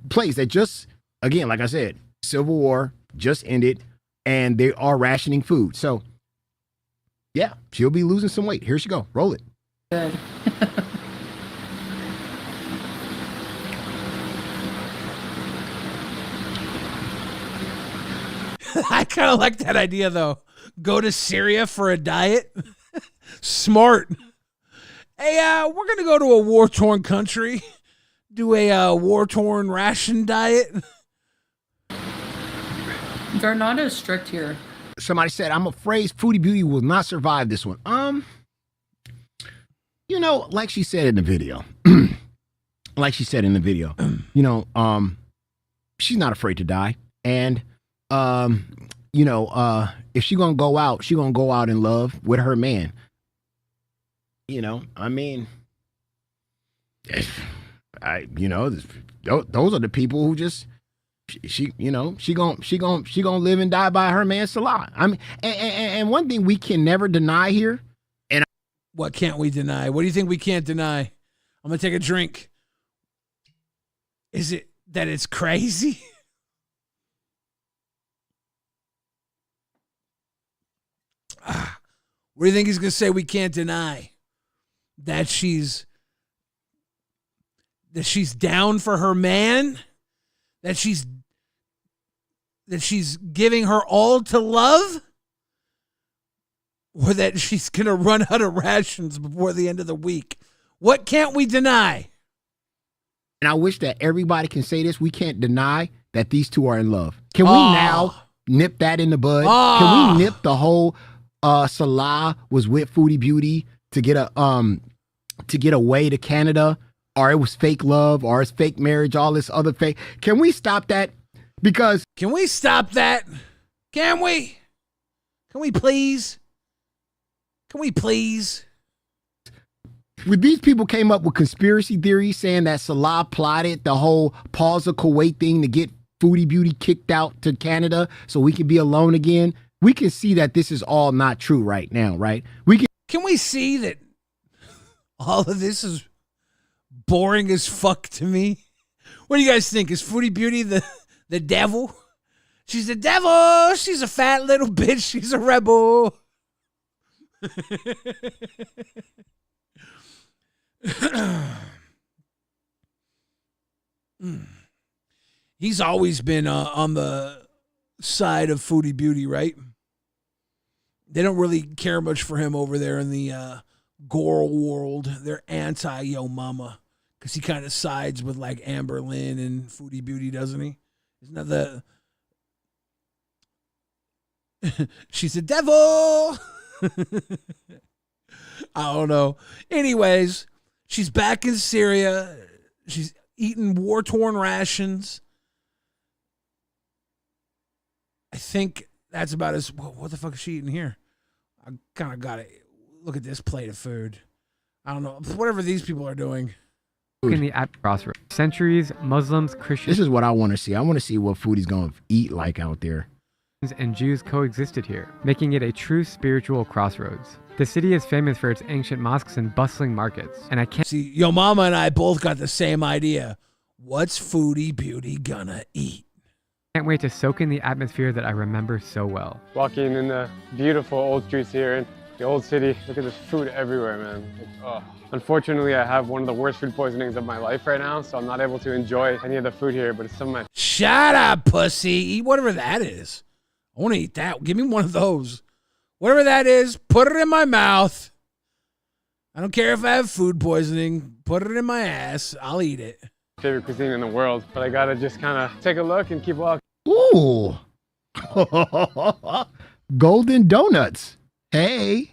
place that just, again, like I said, Civil War just ended and they are rationing food. So yeah, she'll be losing some weight. Here she go. Roll it. Good. I kind of like that idea, though. Go to Syria for a diet. Smart. Hey, we're going to go to a war-torn country. Do a war-torn ration diet. They're not as strict here. Somebody said, "I'm afraid Foodie Beauty will not survive this one." You know, like she said in the video, she's not afraid to die. And, if she's going to go out, she's going to go out in love with her man. You know, I mean, those are the people who just, she gonna live and die by her man Salah. I mean, and one thing we can never deny here. And what can't we deny? What do you think we can't deny? I'm gonna take a drink. Is it that it's crazy? What do you think he's gonna say? We can't deny that she's down for her man, that she's that she's giving her all to love, or that she's going to run out of rations before the end of the week? What can't we deny? And I wish that everybody can say this. We can't deny that these two are in love. Can we now nip that in the bud? Can we nip the whole Salah was with Foodie Beauty to get away to Canada, or it was fake love, or it's fake marriage, all this other fake. Can we stop that? Because can we stop that? Can we? Can we please? Can we please? When these people came up with conspiracy theories saying that Salah plotted the whole pause of Kuwait thing to get Foodie Beauty kicked out to Canada so we can be alone again, we can see that this is all not true right now, right? Can we see that all of this is boring as fuck to me? What do you guys think? Is Foodie Beauty the devil? She's the devil. She's a fat little bitch. She's a rebel. He's always been on the side of Foodie Beauty, right? They don't really care much for him over there in the Gore world. They're anti-Yo Mama because he kind of sides with like Amber Lynn and Foodie Beauty, doesn't he? Isn't that the... She's a devil. I don't know. Anyways, she's back in Syria. She's eating war-torn rations. I think that's about as... What the fuck is she eating here? I kind of got it. Look at this plate of food. I don't know. Whatever these people are doing. In the crossroads. Centuries, Muslims, Christians. This is what I want to see. I want to see what Foodie's going to eat like out there. And Jews coexisted here, making it a true spiritual crossroads. The city is famous for its ancient mosques and bustling markets. And I can't see. Yo Mama and I both got the same idea. What's Foodie Beauty gonna eat? Can't wait to soak in the atmosphere that I remember so well. Walking in the beautiful old streets here in the old city. Look at this food everywhere, man. Unfortunately, I have one of the worst food poisonings of my life right now, so I'm not able to enjoy any of the food here, but it's some of my... Shut up, pussy. Eat whatever that is. I want to eat that. Give me one of those. Whatever that is, put it in my mouth. I don't care if I have food poisoning. Put it in my ass. I'll eat it. Favorite cuisine in the world, but I gotta just kind of take a look and keep walking. Ooh. Golden donuts. Hey.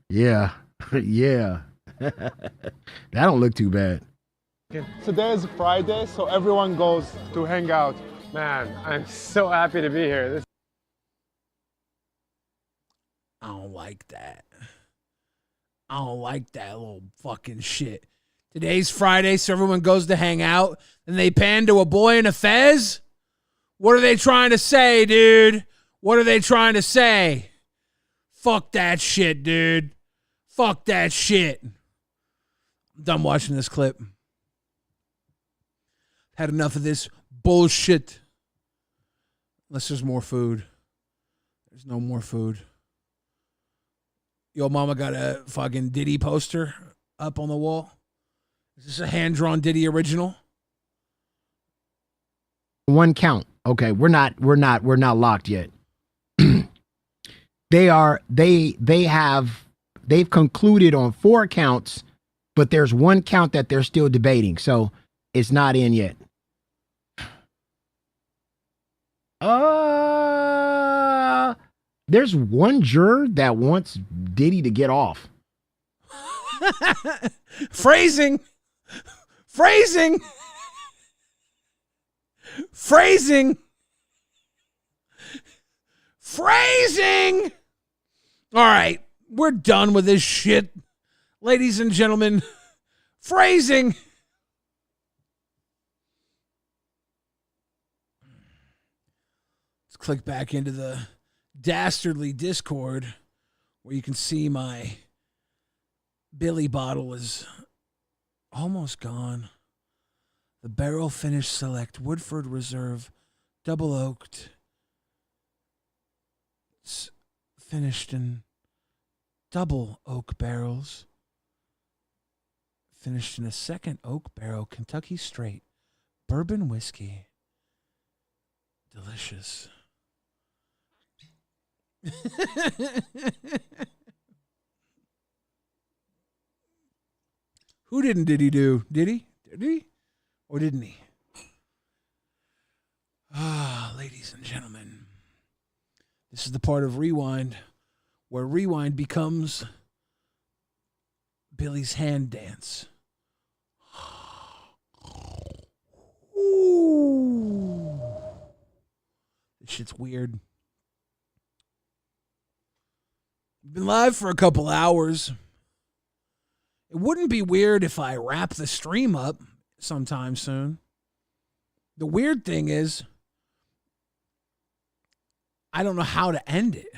Yeah. Yeah. That don't look too bad. Today is Friday, so everyone goes to hang out. Man, I'm so happy to be here. I don't like that. I don't like that little fucking shit. Today's Friday, so everyone goes to hang out, and they pan to a boy in a fez? What are they trying to say, dude? What are they trying to say? Fuck that shit, dude. Fuck that shit. I'm done watching this clip. Had enough of this bullshit. Unless there's more food. There's no more food. Yo Mama got a fucking Diddy poster up on the wall. Is this a hand-drawn Diddy original? One count. Okay, we're not locked yet. They've concluded on 4 counts, but there's 1 count that they're still debating, so it's not in yet. There's one juror that wants Diddy to get off. Phrasing. Phrasing. Phrasing. Phrasing. All right, we're done with this shit. Ladies and gentlemen, phrasing. Let's click back into the dastardly Discord where you can see my Billy bottle is almost gone. The barrel finish select Woodford Reserve double oaked. It's finished in double oak barrels. Finished in a second oak barrel Kentucky straight bourbon whiskey. Delicious. Who did he do? Did he? Did he? Or didn't he? Ah, ladies and gentlemen. This is the part of Rewind where Rewind becomes Billy's hand dance. Ooh. This shit's weird. Been live for a couple hours. It wouldn't be weird if I wrap the stream up sometime soon. The weird thing is, I don't know how to end it.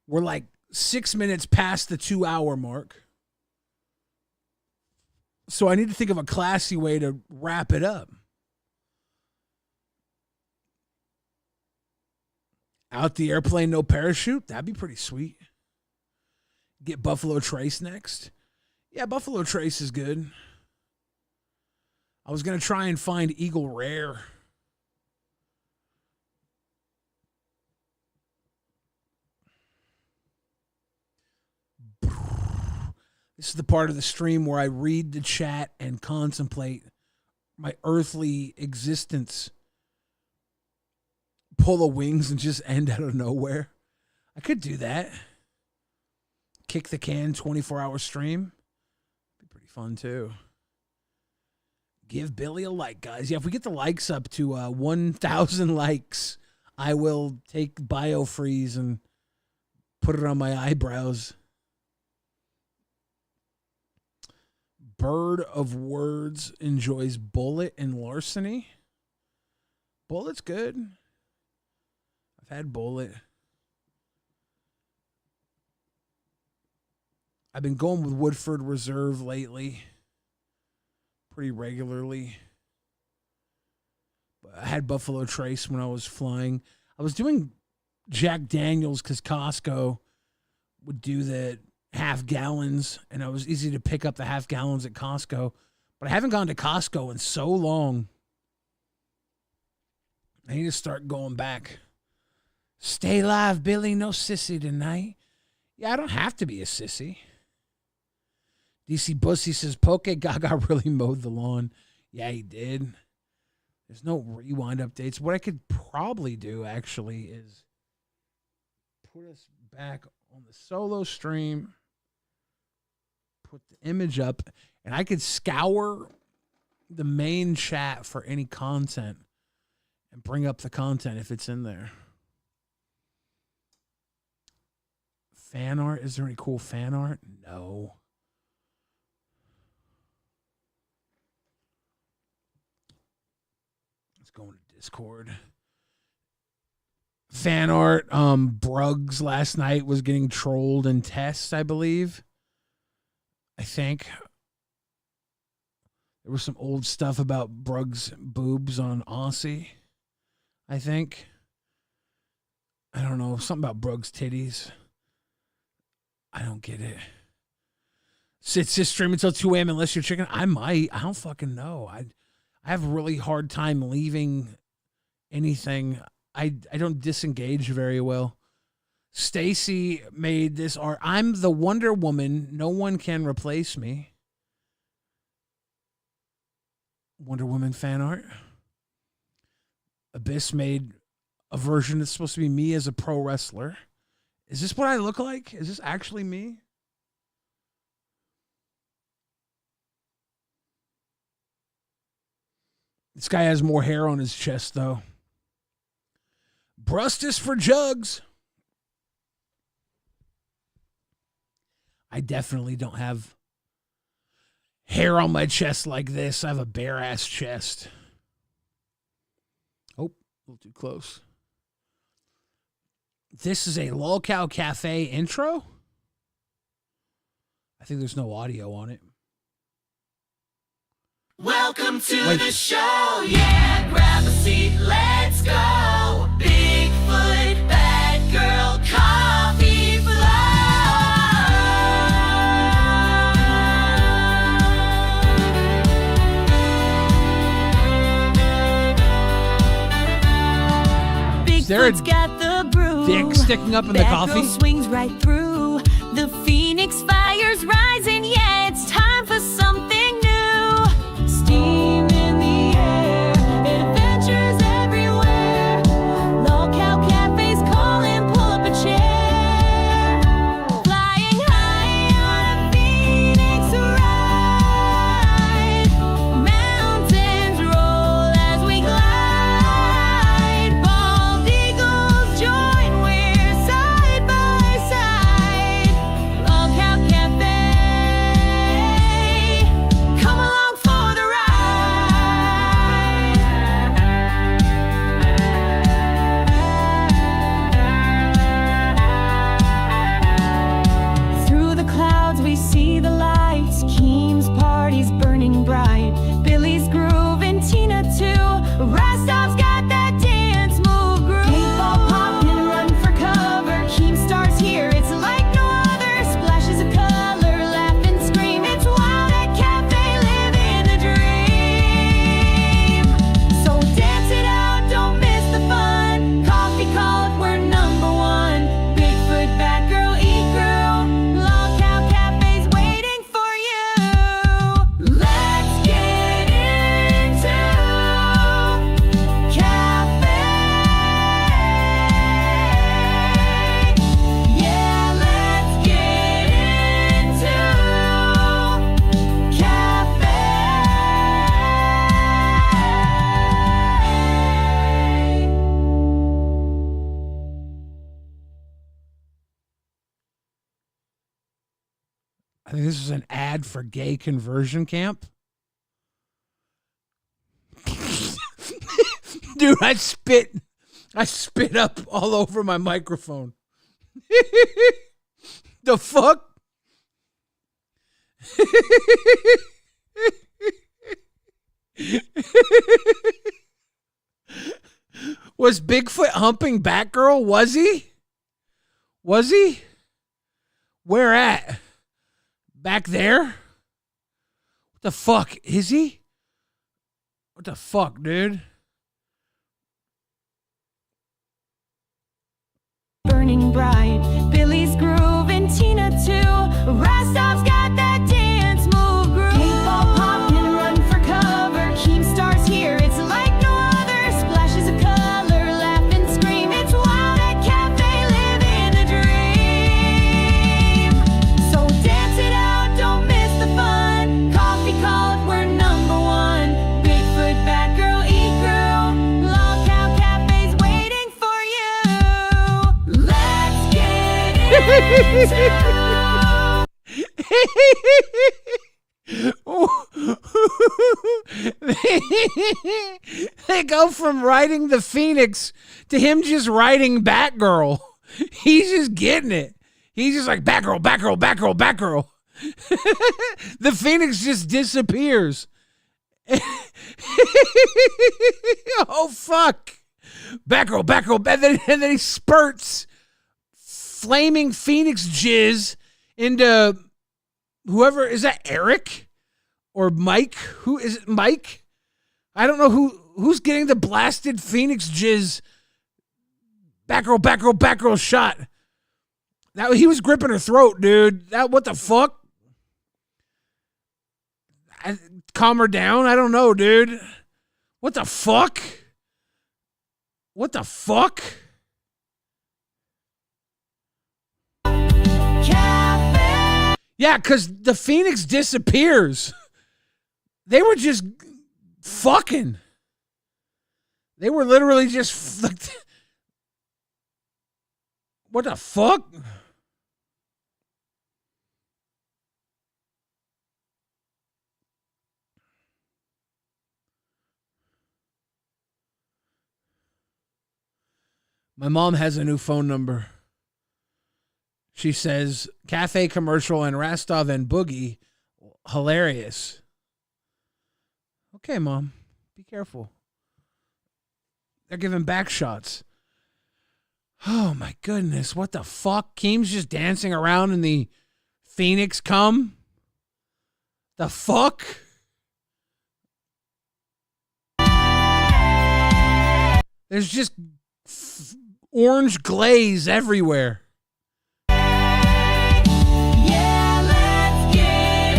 We're like 6 minutes past the 2-hour mark. So I need to think of a classy way to wrap it up. Out the airplane, no parachute? That'd be pretty sweet. Get Buffalo Trace next. Yeah, Buffalo Trace is good. I was going to try and find Eagle Rare. This is the part of the stream where I read the chat and contemplate my earthly existence. Pull the wings and just end out of nowhere. I could do that. Kick the can 24-hour stream. Be pretty fun too. Give Billy a like, guys. Yeah, if we get the likes up to 1,000 likes, I will take BioFreeze and put it on my eyebrows. Bird of Words enjoys Bullet and Larceny. Bullet's good. I've had Bullet. I've been going with Woodford Reserve lately. Pretty regularly. But I had Buffalo Trace when I was flying. I was doing Jack Daniels because Costco would do the half gallons, and it was easy to pick up the half gallons at Costco. But I haven't gone to Costco in so long. I need to start going back. Stay live, Billy. No sissy tonight. Yeah, I don't have to be a sissy. DC Bussy says, Poke Gaga really mowed the lawn. Yeah, he did. There's no rewind updates. What I could probably do, actually, is put us back on the solo stream, put the image up, and I could scour the main chat for any content and bring up the content if it's in there. Fan art? Is there any cool fan art? No. Let's go into Discord. Fan art. Bruggs last night was getting trolled in tests, I believe. I think. There was some old stuff about Bruggs' boobs on Aussie, I think. I don't know. Something about Bruggs' titties. I don't get it. Sit stream until 2 a.m. unless you're chicken. I might. I don't fucking know. I have a really hard time leaving anything. I don't disengage very well. Stacy made this art. I'm the Wonder Woman. No one can replace me. Wonder Woman fan art. Abyss made a version that's supposed to be me as a pro wrestler. Is this what I look like? Is this actually me? This guy has more hair on his chest, though. Brustus for Jugs. I definitely don't have hair on my chest like this. I have a bare-ass chest. Oh, a little too close. This is a Lolcow Cafe intro. I think there's no audio on it. Welcome to the show, yeah, grab a seat, let's go. Bigfoot, bad girl, coffee flow. there a Bigfoot's got the brew. dick sticking up in the Batgirl coffee? swings right through. The Phoenix fire's rising. Yeah, it's time for something new. Steam in the air. Adventures everywhere. Local cafes calling. Pull up a chair. Flying high on a Phoenix ride. Mountains roll as we glide. Bald eagles join. We're side by side. Local Cafe. Come along for the ride. Through the clouds we see the lights. Keem's party's burning bright. Billy's grooving, Tina too. Rastov's got that dance move groove. Paintball pop and run for cover. Keem stars here, it's like no other. Splashes of color, laugh and scream. It's wild at Cafe, living the dream. So dance it out, don't miss the fun. Coffee called, we're number one. Bigfoot, Batgirl, E-Girl. Lockout Cafe's waiting for you. Let's get into Cafe. Yeah, let's get into Cafe. I think this is an ad for gay conversion camp. Dude, I spit up all over my microphone. The fuck? Was Bigfoot humping Batgirl? Was he? Was he? Where at? Back there? What the fuck? Is he? What the fuck, dude? Burning bright. Billy's grooving, Tina too. Rastov's got that dance move groove. Paintball pop and run for cover. Keem stars here, it's like no other. Splashes of color, laugh and scream. It's wild at Cafe, living the dream. So dance it out, don't miss the fun. Coffee called, we're number one. Bigfoot, Batgirl, E-Girl. Lockout Cafe's waiting for you. Let's get into They go from riding the Phoenix to him just riding Batgirl. He's just getting it. He's just like, Batgirl, Batgirl, Batgirl, Batgirl. The Phoenix just disappears. Oh, fuck. Batgirl, Batgirl, and then he spurts flaming Phoenix jizz into whoever. Is that Eric or Mike? Who is it? Mike? I don't know who's getting the blasted Phoenix jizz. Batgirl, Batgirl, Batgirl shot. That he was gripping her throat, dude. That what the fuck? Calm her down. I don't know, dude. What the fuck? What the fuck? Yeah, because the Phoenix disappears. They were just fucking. They were literally just. What the fuck? My mom has a new phone number. She says, Cafe commercial and Rastov and Boogie, hilarious. Okay, Mom, be careful. They're giving back shots. Oh, my goodness. What the fuck? Keem's just dancing around in the Phoenix cum? The fuck? There's just orange glaze everywhere. Yeah, let's get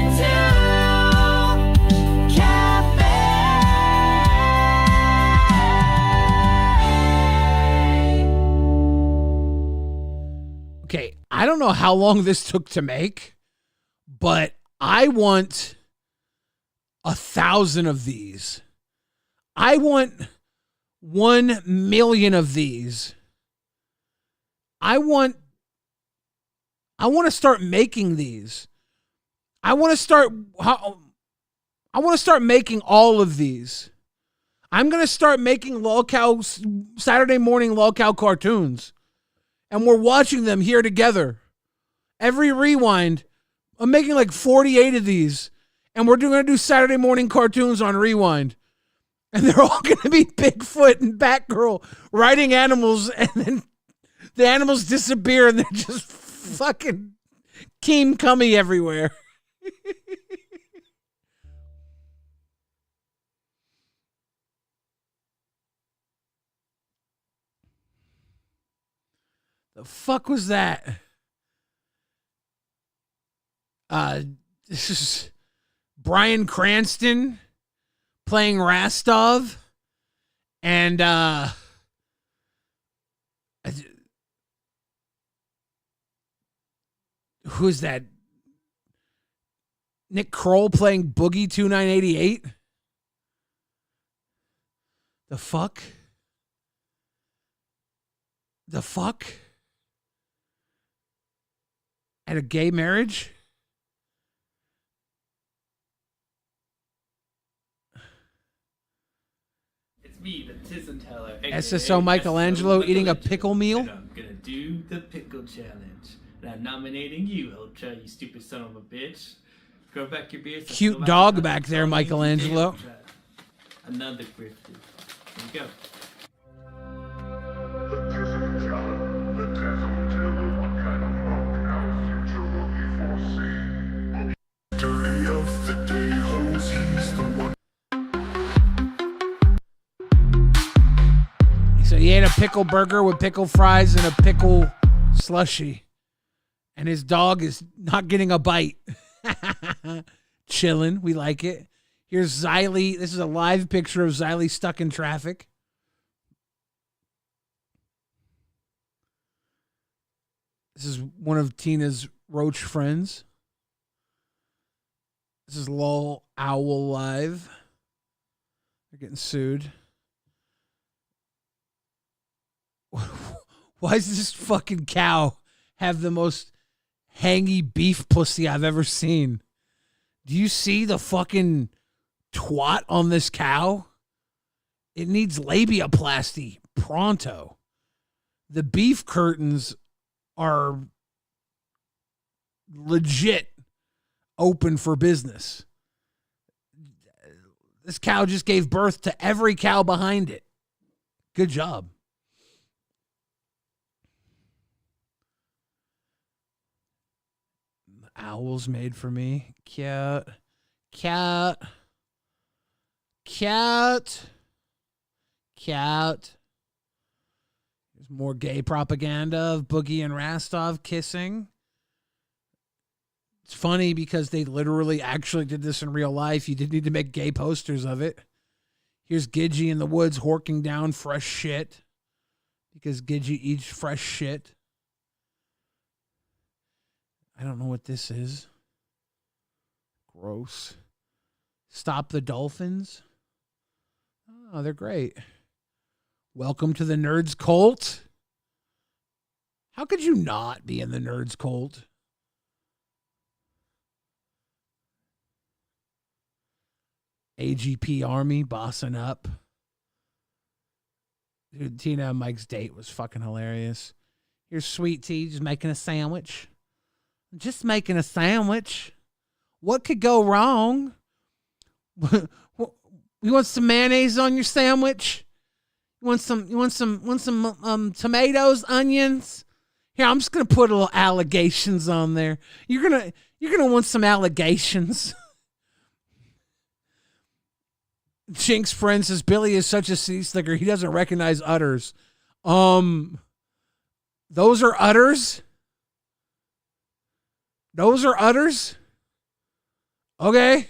into cafe. Okay, I don't know how long this took to make, but I want 1,000 of these. I want 1 million of these. I want to start making these. I want to start making all of these. I'm going to start making Saturday morning Lolcow cartoons. And we're watching them here together. Every rewind, I'm making like 48 of these. And we're going to do Saturday morning cartoons on Rewind. And they're all going to be Bigfoot and Batgirl riding animals. And then the animals disappear and they're just fucking Team Cummy everywhere. The fuck was that? This is Bryan Cranston playing Rostov, and who's that? Nick Kroll playing Boogie 2988. The fuck? The fuck? At a gay marriage? It's me, the Tism Teller. SSO Michelangelo eating a pickle meal? And I'm gonna do the pickle challenge. And I'm nominating you, Ultra, you stupid son of a bitch. Grow back your beard. Cute dog back there, Michelangelo. Another grifted. Here we go. So he ate a pickle burger with pickle fries and a pickle slushy. And his dog is not getting a bite. Chilling. We like it. Here's Xylee. This is a live picture of Xylee stuck in traffic. This is one of Tina's roach friends. This is Lol Owl Live. They're getting sued. Why does this fucking cow have the most hangy beef pussy I've ever seen? Do you see the fucking twat on this cow? It needs labiaplasty pronto. The beef curtains are legit open for business. This cow just gave birth to every cow behind it. Good job. Owls made for me. Cute. Cute. Cute. Cute. There's more gay propaganda of Boogie and Rostov kissing. It's funny because they literally actually did this in real life. You didn't need to make gay posters of it. Here's Gidgy in the woods horking down fresh shit because Gidgy eats fresh shit. I don't know what this is. Gross. Stop the Dolphins. Oh, they're great. Welcome to the Nerds Cult. How could you not be in the Nerds Cult? AGP Army bossing up. Dude, Tina and Mike's date was fucking hilarious. Here's Sweet Tea just making a sandwich. Just making a sandwich. What could go wrong? You want some mayonnaise on your sandwich? You want some tomatoes, onions? Here, I'm just gonna put a little allegations on there. You're gonna want some allegations. Chinks friend says Billy is such a sea slicker. He doesn't recognize udders. Those are udders? Those are udders? Okay.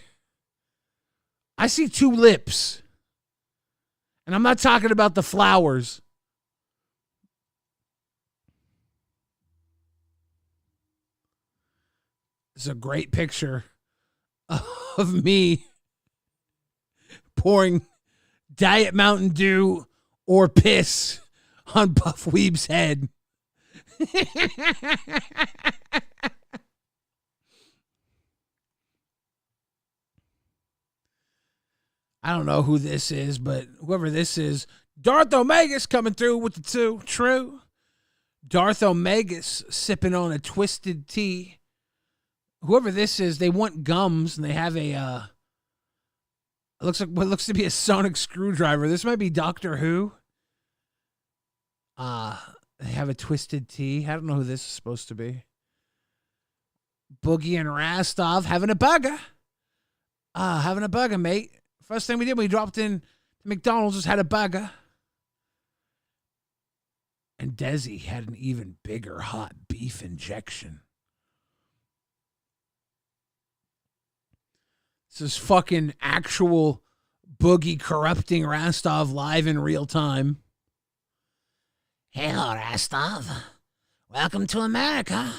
I see 2 lips. And I'm not talking about the flowers. It's a great picture of me pouring Diet Mountain Dew or piss on Buff Weeb's head. I don't know who this is, but whoever this is, Darth Omega's coming through with the 2. True. Darth Omega's sipping on a twisted tea. Whoever this is, they want gums, and they have a, it looks like what looks to be a sonic screwdriver. This might be Doctor Who. They have a twisted tea. I don't know who this is supposed to be. Boogie and Rastov having a burger. Having a burger, mate. First thing we did when we dropped in to McDonald's was had a burger. And Desi had an even bigger hot beef injection. This is fucking actual Boogie corrupting Rastov live in real time. Hello, Rastov. Welcome to America.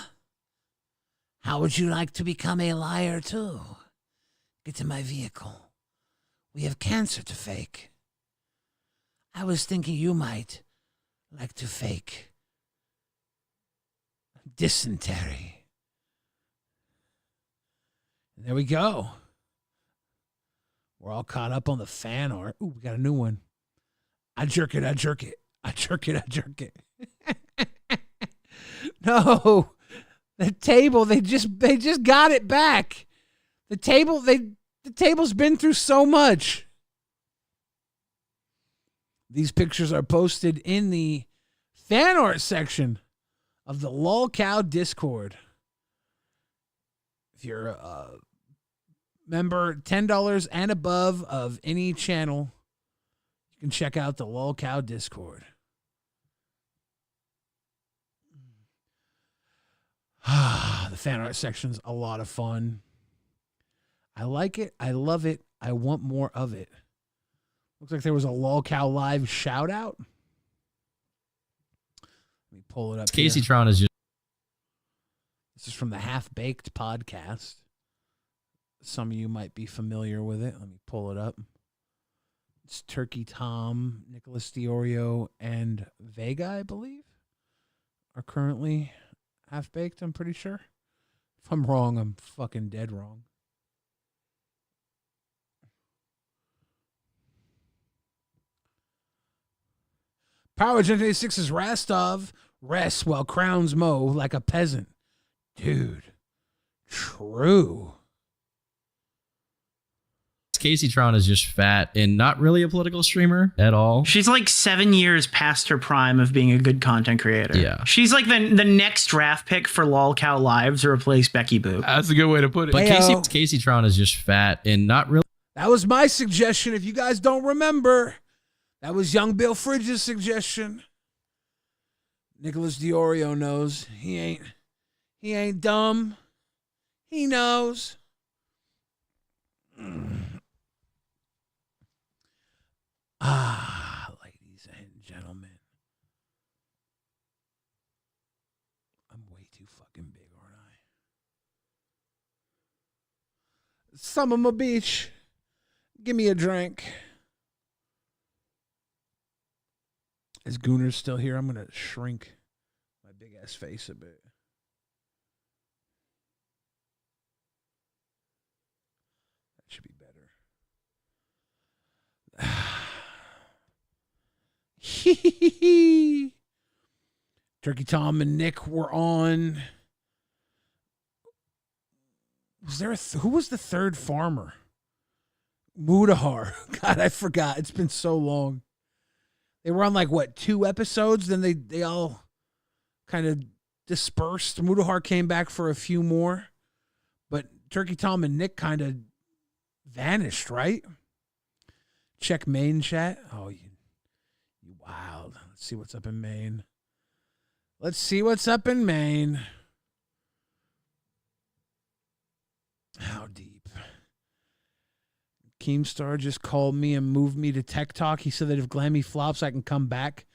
How would you like to become a liar, too? Get to my vehicle. We have cancer to fake. I was thinking you might like to fake dysentery. And there we go. We're all caught up on the fan art. Ooh, we got a new one. I jerk it, I jerk it. I jerk it, I jerk it. No. The table, they just got it back. The table's been through so much. These pictures are posted in the fan art section of the LolCow Discord. If you're a member, $10 and above of any channel, you can check out the LolCow Discord. The fan art section's a lot of fun. I like it. I love it. I want more of it. Looks like there was a LolCow Live shout out. Let me pull it up. Casey Tron is just. This is from the Halfbaked podcast. Some of you might be familiar with it. Let me pull it up. It's Turkey Tom, Nicholas Diorio, and Vega, I believe, are currently Half-Baked, I'm pretty sure. If I'm wrong, I'm fucking dead wrong. Power Gen 86's Rastov rests while crowns mow like a peasant. Dude, true. Casey Tron is just fat and not really a political streamer at all. She's like 7 years past her prime of being a good content creator. Yeah. She's like the next draft pick for LolCow Live to replace Becky Boo. That's a good way to put it. But Casey Tron is just fat and not really. That was my suggestion. If you guys don't remember, that was young Bill Fridge's suggestion. Nicholas Diorio knows. He ain't dumb. He knows. Ladies and gentlemen. I'm way too fucking big, aren't I? Summer Beach. Give me a drink. Is Gooner still here? I'm going to shrink my big ass face a bit. That should be better. Turkey Tom and Nick were on. Was there who was the third farmer? Mudahar. God, I forgot. It's been so long. They were on like what, 2 episodes? Then they all kind of dispersed. Mudahar came back for a few more, but Turkey Tom and Nick kind of vanished, right? Check Maine chat. Oh, you wild. Let's see what's up in Maine. Let's see what's up in Maine. How deep? Keemstar just called me and moved me to Tech Talk. He said that if Glammy flops, I can come back.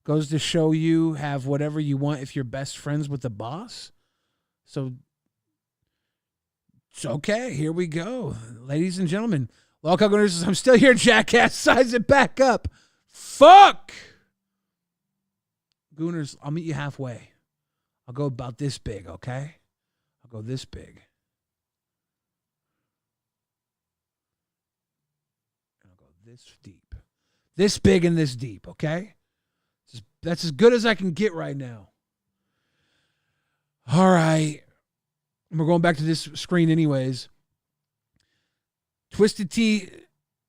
Goes to show you have whatever you want if you're best friends with the boss. So it's okay. Here we go. Ladies and gentlemen. Local Gooners, I'm still here, jackass. Size it back up. Fuck! Gooners, I'll meet you halfway. I'll go about this big, okay? I'll go this big. And I'll go this deep. This big and this deep, okay? That's as good as I can get right now. All right. We're going back to this screen anyways. Twisted Tea,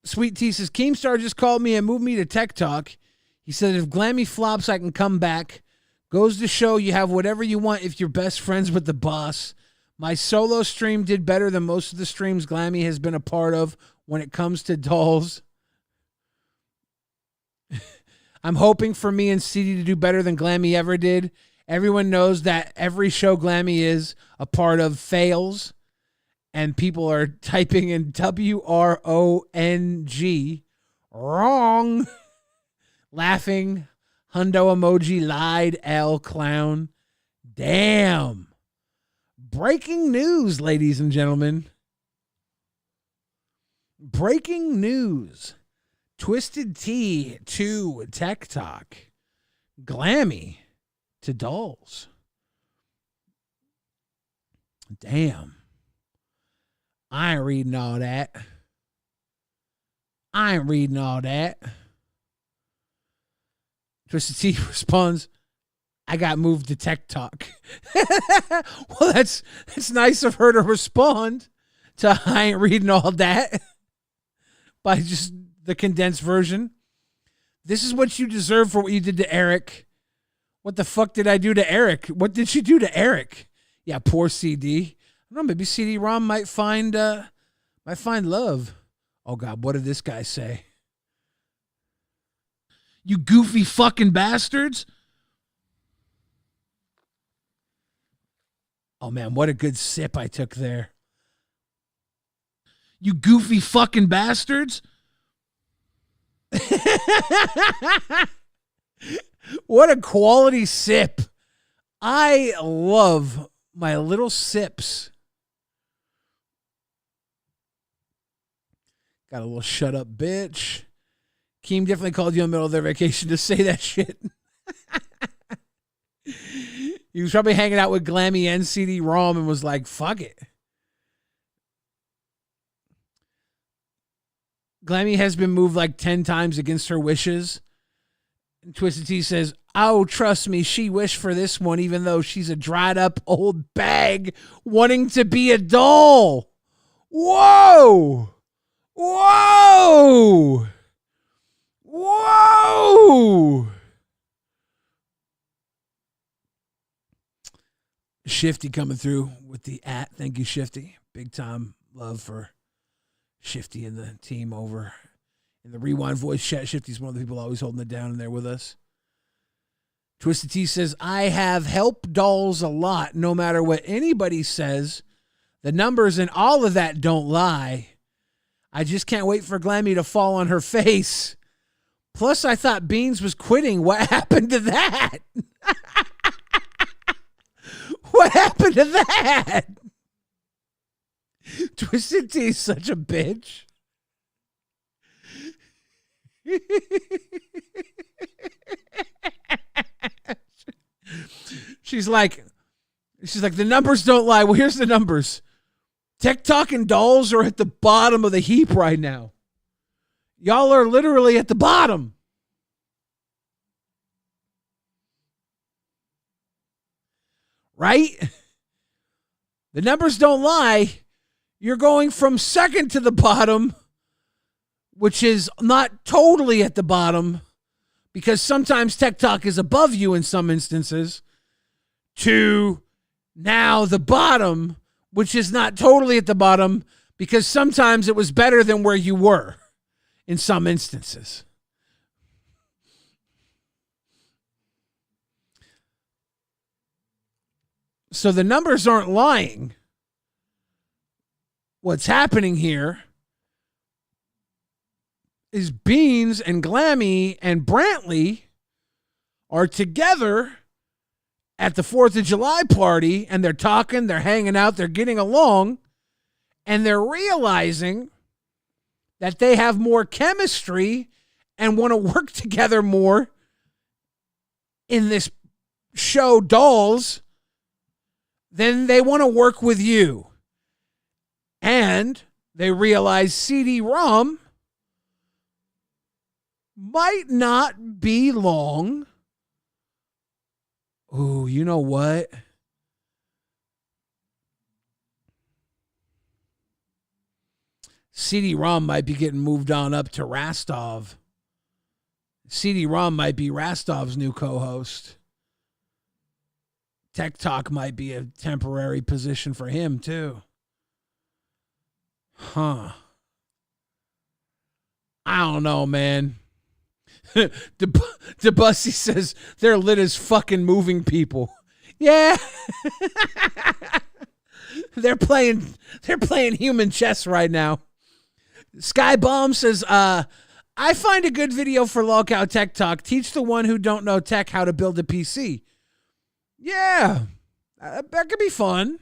Sweet Tea says, Keemstar just called me and moved me to Tech Talk. He said, if Glammy flops, I can come back. Goes to show you have whatever you want if you're best friends with the boss. My solo stream did better than most of the streams Glammy has been a part of when it comes to dolls. I'm hoping for me and CD to do better than Glammy ever did. Everyone knows that every show Glammy is a part of fails. And people are typing in WRONG. Wrong. Laughing. Hundo emoji. Lied. L. Clown. Damn. Breaking news, ladies and gentlemen. Breaking news. Twisted Tea to Tech Talk. Glammy to dolls. Damn. I ain't reading all that. Twisted Tea responds, I got moved to Tech Talk. Well, that's nice of her to respond to I ain't reading all that by just the condensed version. This is what you deserve for what you did to Eric. What the fuck did I do to Eric? What did she do to Eric? Yeah, poor CD. I don't know, maybe CD-ROM might find love. Oh, God, what did this guy say? You goofy fucking bastards. Oh, man, what a good sip I took there. You goofy fucking bastards. What a quality sip. I love my little sips. Got a little shut up, bitch. Keem definitely called you in the middle of their vacation to say that shit. He was probably hanging out with Glammy and CD-ROM and was like, fuck it. Glammy has been moved like 10 times against her wishes. And Twisted Tea says, oh, trust me, she wished for this one, even though she's a dried up old bag wanting to be a doll. Whoa! Whoa! Whoa! Shifty coming through with the @ Thank you, Shifty. Big time love for Shifty and the team over in the Rewind voice chat. Shifty's one of the people always holding it down in there with us. Twisted Tea says, I have helped dolls a lot, no matter what anybody says. The numbers and all of that don't lie. I just can't wait for Glammy to fall on her face. Plus, I thought Beans was quitting. What happened to that? What happened to that? Twisted Tea's such a bitch. She's like, the numbers don't lie. Well, here's the numbers. Tech Talk and dolls are at the bottom of the heap right now. Y'all are literally at the bottom. Right? The numbers don't lie. You're going from second to the bottom, which is not totally at the bottom, because sometimes Tech Talk is above you in some instances, to now the bottom, which is not totally at the bottom, because sometimes it was better than where you were. in some instances. So the numbers aren't lying. What's happening here is Beans and Glammy and Brantley are together at the 4th of July party, and they're talking, they're hanging out, they're getting along, and they're realizing that they have more chemistry and want to work together more in this show Dolls than they want to work with you. And they realize CD-ROM might not be long. Ooh, you know what? CD-ROM might be getting moved on up to Rastov. CD-ROM might be Rastov's new co-host. Tech Talk might be a temporary position for him, too. Huh. I don't know, man. DeBussy says they're lit as fucking moving people. Yeah. They're playing human chess right now. Sky Bomb says, I find a good video for Lolcow Tech Talk. Teach the one who don't know tech how to build a PC. Yeah. That could be fun.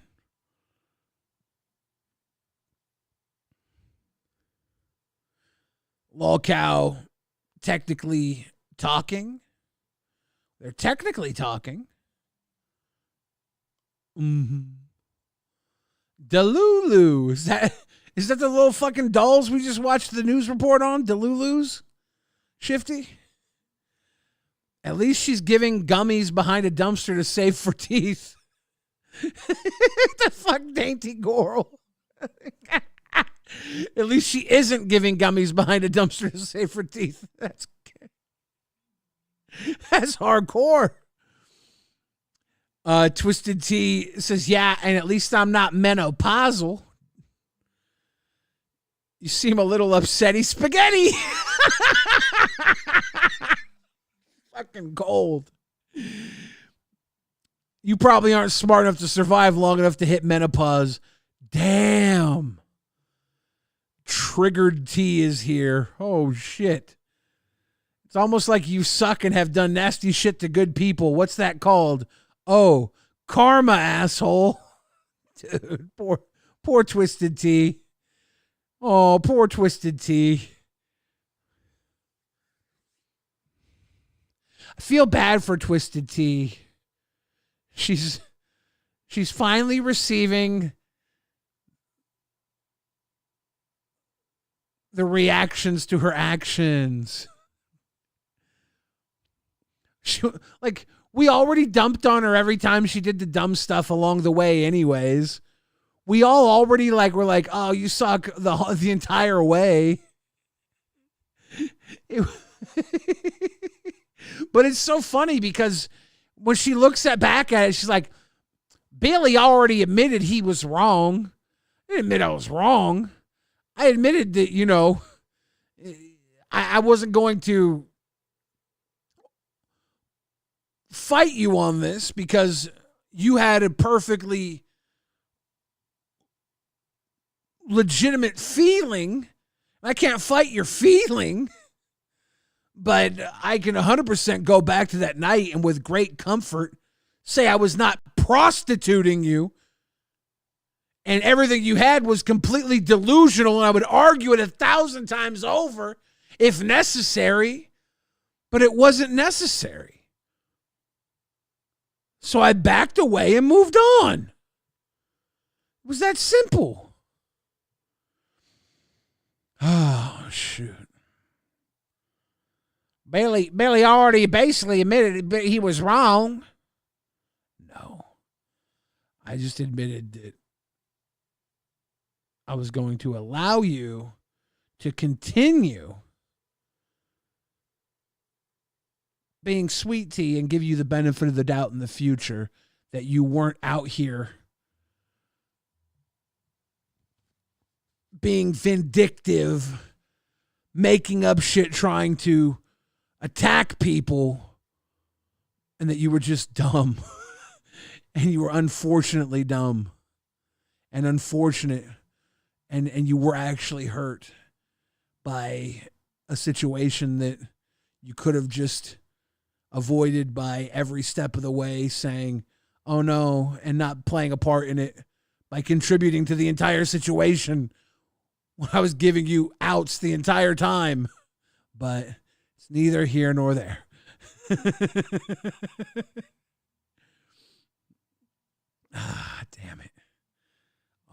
Lolcow technically talking. They're technically talking. Delulu. Is that the little fucking dolls we just watched the news report on? Delulu's? Shifty? At least she's giving gummies behind a dumpster to save for teeth. The fuck, Dainty Goral. At least she isn't giving gummies behind a dumpster to save for teeth. That's hardcore. Twisted T says, yeah, and at least I'm not menopausal. You seem a little upsetty. Spaghetti. Fucking cold. You probably aren't smart enough to survive long enough to hit menopause. Damn. Triggered T is here. Oh, shit. It's almost like you suck and have done nasty shit to good people. What's that called? Oh, karma, asshole. Dude, poor Twisted T. Oh, poor Twisted T. I feel bad for Twisted T. She's finally receiving the reactions to her actions. We already dumped on her every time she did the dumb stuff along the way anyways. We all already were like, oh, you suck the entire way. But it's so funny because when she looks back at it, she's like, Bailey already admitted he was wrong. I didn't admit I was wrong. I admitted that, I wasn't going to fight you on this because you had a perfectly legitimate feeling. I can't fight your feeling, but I can 100% go back to that night and with great comfort say I was not prostituting you and everything you had was completely delusional, and I would argue it 1,000 times over if necessary, but it wasn't necessary. So I backed away and moved on. It was that simple. Oh, shoot. Bailey already basically admitted he was wrong. No. I just admitted that I was going to allow you to continue being sweet tea and give you the benefit of the doubt in the future that you weren't out here being vindictive making up shit, trying to attack people, and that you were just dumb. And you were unfortunately dumb and unfortunate, and you were actually hurt by a situation that you could have just avoided by every step of the way, saying, oh no, and not playing a part in it by contributing to the entire situation when I was giving you outs the entire time. But it's neither here nor there. Ah, damn it.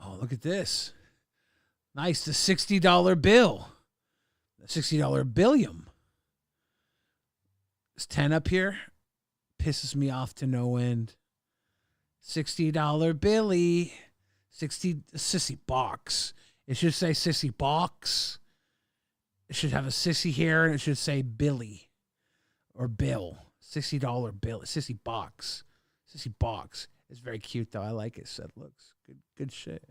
Oh, look at this. Nice, the $60 bill. The $60 billium. This 10 up here pisses me off to no end. $60 Billy. 60 sissy box. It should say sissy box. It should have a sissy here, and it should say Billy or Bill. $60 bill. Sissy box. Sissy box. It's very cute though. I like it. So it looks good shit.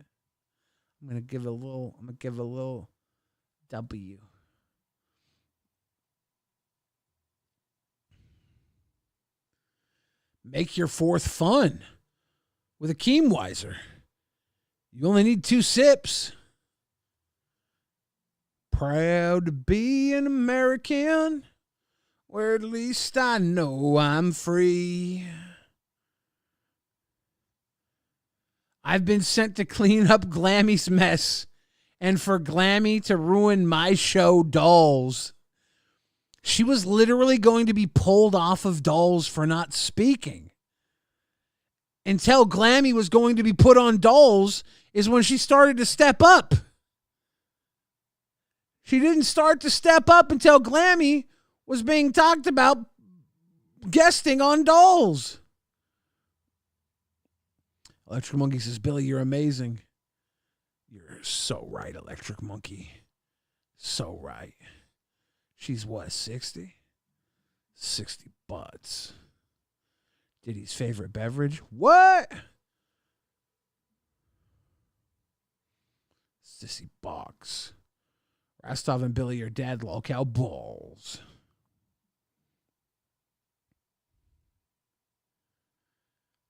I'm gonna give it a little W. Make your fourth fun with a Keemweiser. You only need 2 sips. Proud to be an American, where at least I know I'm free. I've been sent to clean up Glammy's mess, and for Glammy to ruin my show, Dolls. She was literally going to be pulled off of Dolls for not speaking. Until Glammy was going to be put on Dolls is when she started to step up. She didn't start to step up until Glammy was being talked about guesting on Dolls. Electric Monkey says, Billy, you're amazing. You're so right, Electric Monkey. So right. She's what, 60? 60 butts. Diddy's favorite beverage? What? Sissy box. Rastov and Billy, your dad, lolcow balls.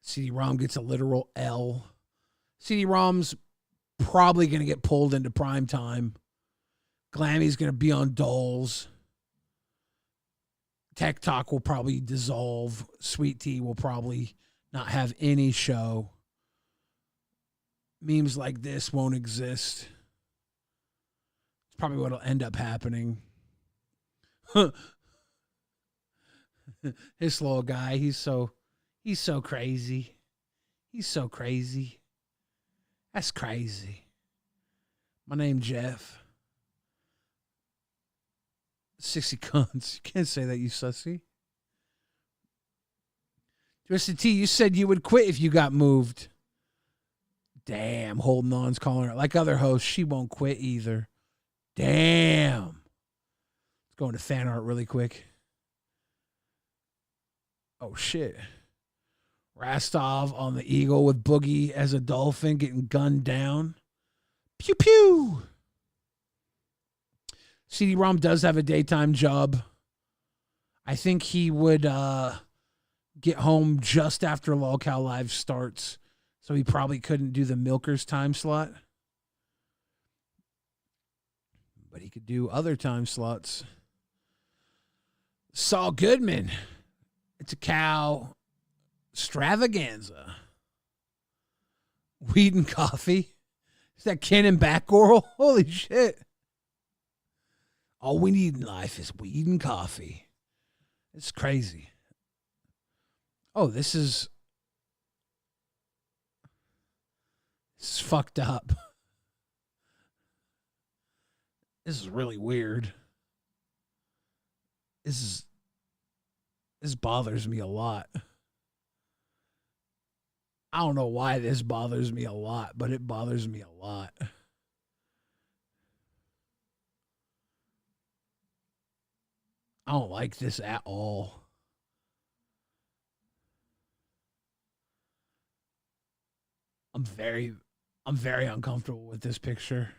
CD-ROM gets a literal L. CD-ROM's probably going to get pulled into prime time. Glammy's going to be on Dolls. Tech Talk will probably dissolve. Sweet Tea will probably not have any show. Memes like this won't exist. It's probably what'll end up happening. This little guy, he's so crazy. He's so crazy. That's crazy. My name's Jeff. 60 cunts. You can't say that, you sussy. Twisted T, you said you would quit if you got moved. Damn, holding on's calling her. Like other hosts, she won't quit either. Damn. Let's go into fan art really quick. Oh, shit. Rastov on the Eagle with Boogie as a dolphin getting gunned down. Pew, pew. CD-ROM does have a daytime job. I think he would get home just after LolCow Live starts, so he probably couldn't do the Milkers time slot. But he could do other time slots. Saul Goodman. It's a cow extravaganza. Weed and coffee. Is that Ken and Back Oral? Holy shit. All we need in life is weed and coffee. It's crazy. Oh, this is fucked up. This is really weird. This bothers me a lot. I don't know why this bothers me a lot, but it bothers me a lot. I don't like this at all. I'm very uncomfortable with this picture.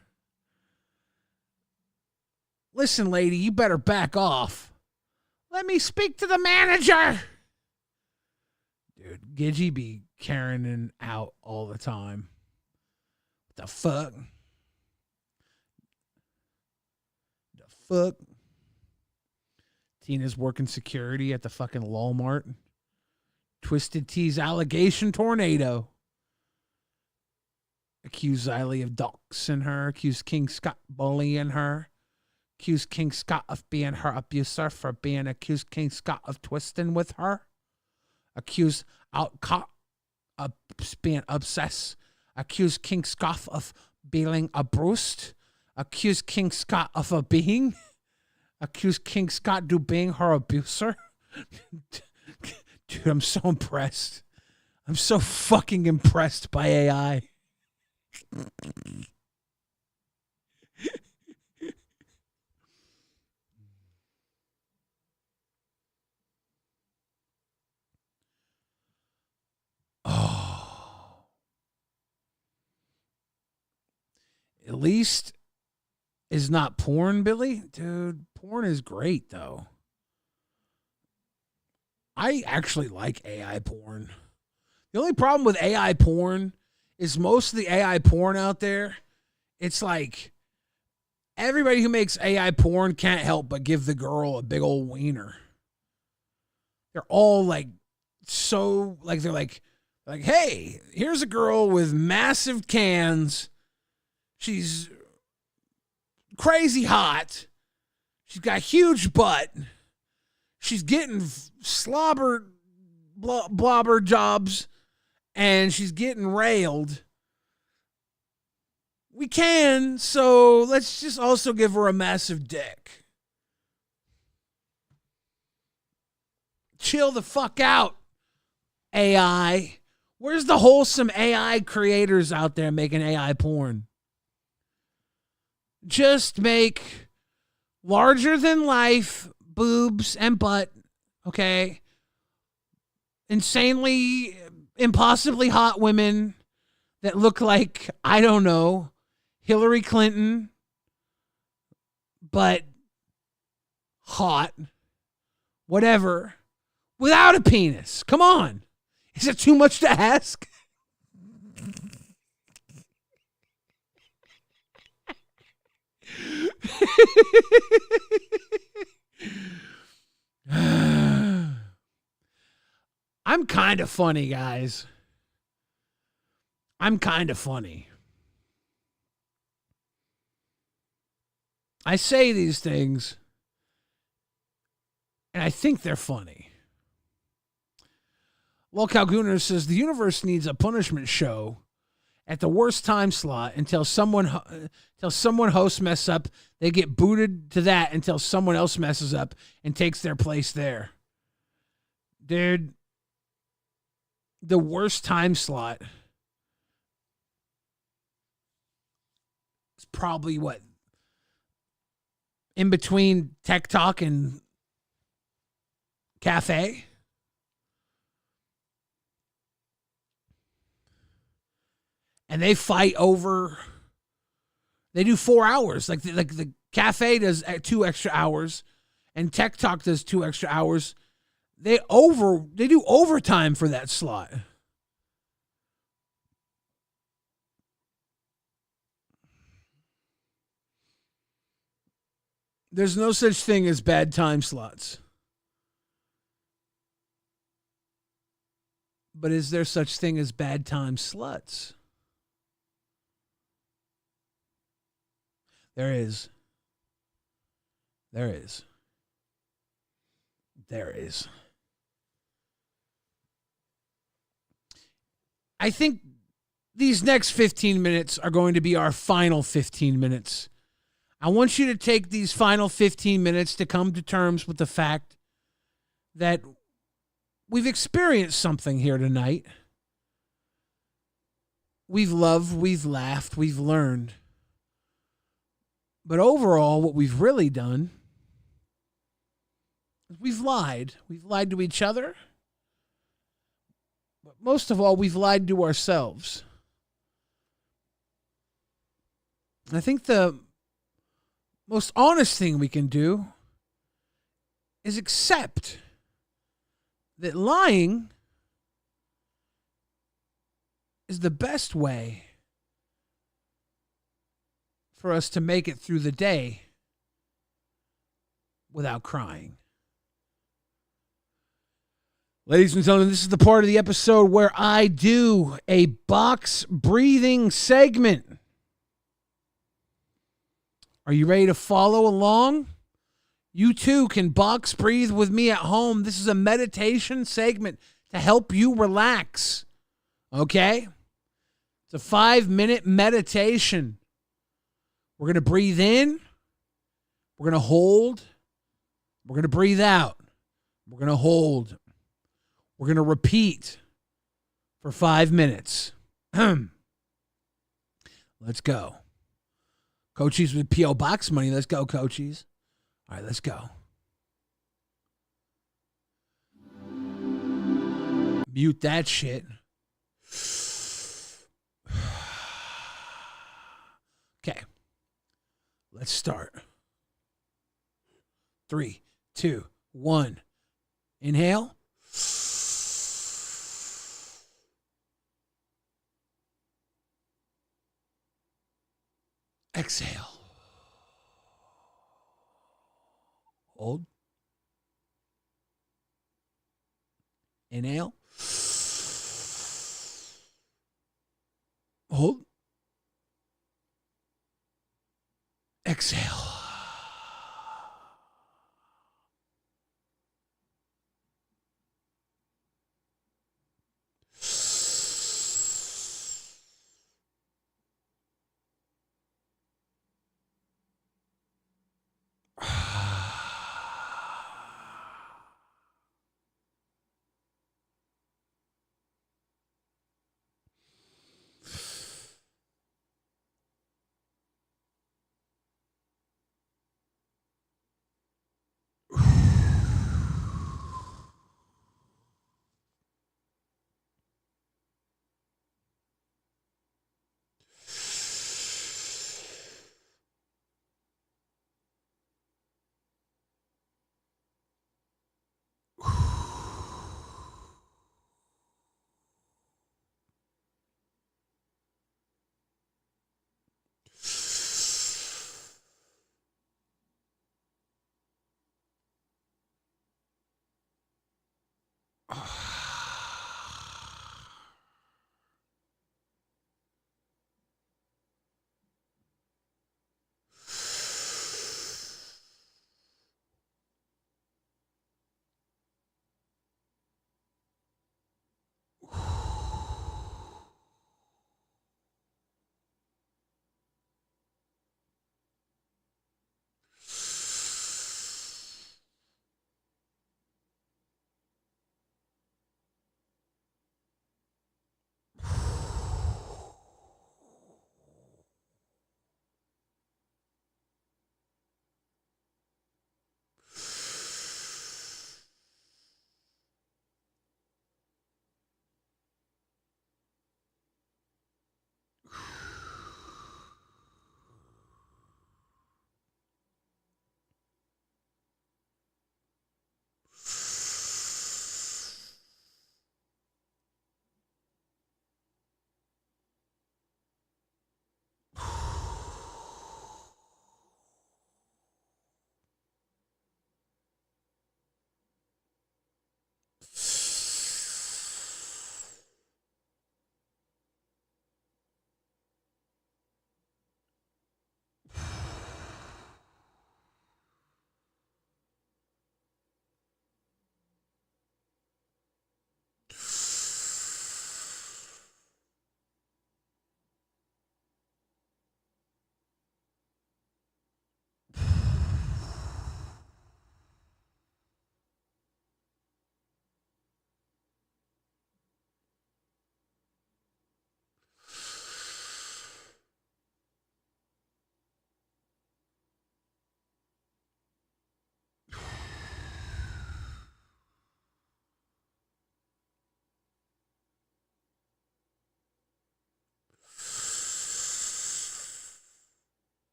Listen, lady, you better back off. Let me speak to the manager. Dude, Gibby be carrying out all the time. What the fuck? The fuck? Tina's working security at the fucking Walmart. Twisted Tea's allegation tornado. Accused Xylee of doxing her. Accused King Scott bullying her. Accused King Scott of being her abuser for being accused King Scott of twisting with her. Accused Outcott of being obsessed. Accused King Scott of being abused. Accused King Scott of a being. Accused King Scott to being her abuser. Dude, I'm so impressed. I'm so fucking impressed by AI. Oh. At least is not porn, Billy. Dude, porn is great, though. I actually like AI porn. The only problem with AI porn is most of the AI porn out there, it's like everybody who makes AI porn can't help but give the girl a big old wiener. They're all like, so, like, they're like, hey, here's a girl with massive cans. She's crazy hot. She's got a huge butt. She's getting blobber jobs, and she's getting railed. We can, so let's just also give her a massive dick. Chill the fuck out, AI. Where's the wholesome AI creators out there making AI porn? Just make larger than life boobs and butt, okay? Insanely, impossibly hot women that look like, I don't know, Hillary Clinton, but hot, whatever, without a penis. Come on. Is it too much to ask? I'm kind of funny, guys. I'm kind of funny. I say these things, and I think they're funny. LolcowRewind says the universe needs a punishment show at the worst time slot until someone hosts mess up. They get booted to that until someone else messes up and takes their place there. Dude, the worst time slot is probably what? In between Tech Talk and Cafe? And they fight over, they do 4 hours. Like the Cafe does 2 extra hours and Tech Talk does 2 extra hours. They do overtime for that slot. There's no such thing as bad time slots. But is there such thing as bad time sluts? There is. There is. There is. I think these next 15 minutes are going to be our final 15 minutes. I want you to take these final 15 minutes to come to terms with the fact that we've experienced something here tonight. We've loved, we've laughed, we've learned. But overall, what we've really done is we've lied. We've lied to each other. But most of all, we've lied to ourselves. I think the most honest thing we can do is accept that lying is the best way for us to make it through the day without crying. Ladies and gentlemen, this is the part of the episode where I do a box breathing segment. Are you ready to follow along? You too can box breathe with me at home. This is a meditation segment to help you relax. Okay? It's a 5-minute meditation. We're going to breathe in. We're going to hold. We're going to breathe out. We're going to hold. We're going to repeat for 5 minutes. Let's go. Coachies with P.O. Box money. Let's go, Coachies. All right, let's go. Mute that shit. Okay. Let's start. 3, 2, 1. Inhale. Exhale. Hold. Inhale. Hold. Exhale.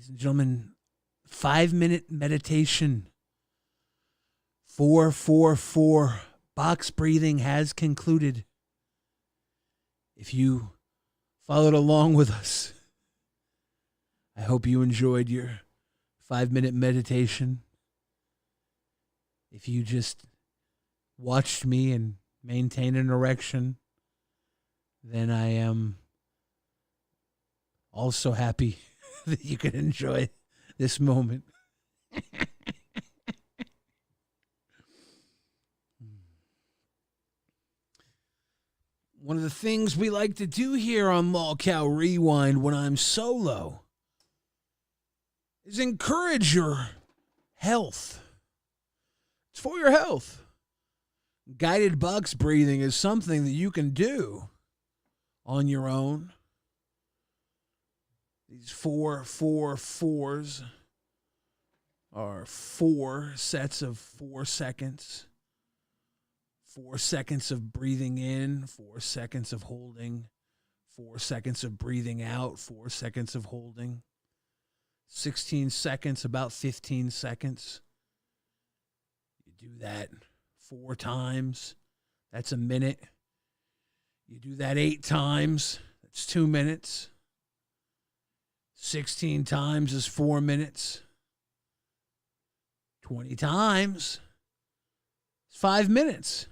Ladies and gentlemen, 5-minute meditation. 4-4-4. Box breathing has concluded. If you followed along with us, I hope you enjoyed your 5-minute meditation. If you just watched me and maintained an erection, then I am also happy that you can enjoy this moment. One of the things we like to do here on LolcowRewind when I'm solo is encourage your health. It's for your health. Guided box breathing is something that you can do on your own. These 4-4-4s are 4 sets of 4 seconds. 4 seconds of breathing in, 4 seconds of holding, 4 seconds of breathing out, 4 seconds of holding. 16 seconds, about 15 seconds. You do that 4 times, that's a minute. You do that 8 times, that's 2 minutes. 16 times is 4 minutes. 20 times is 5 minutes.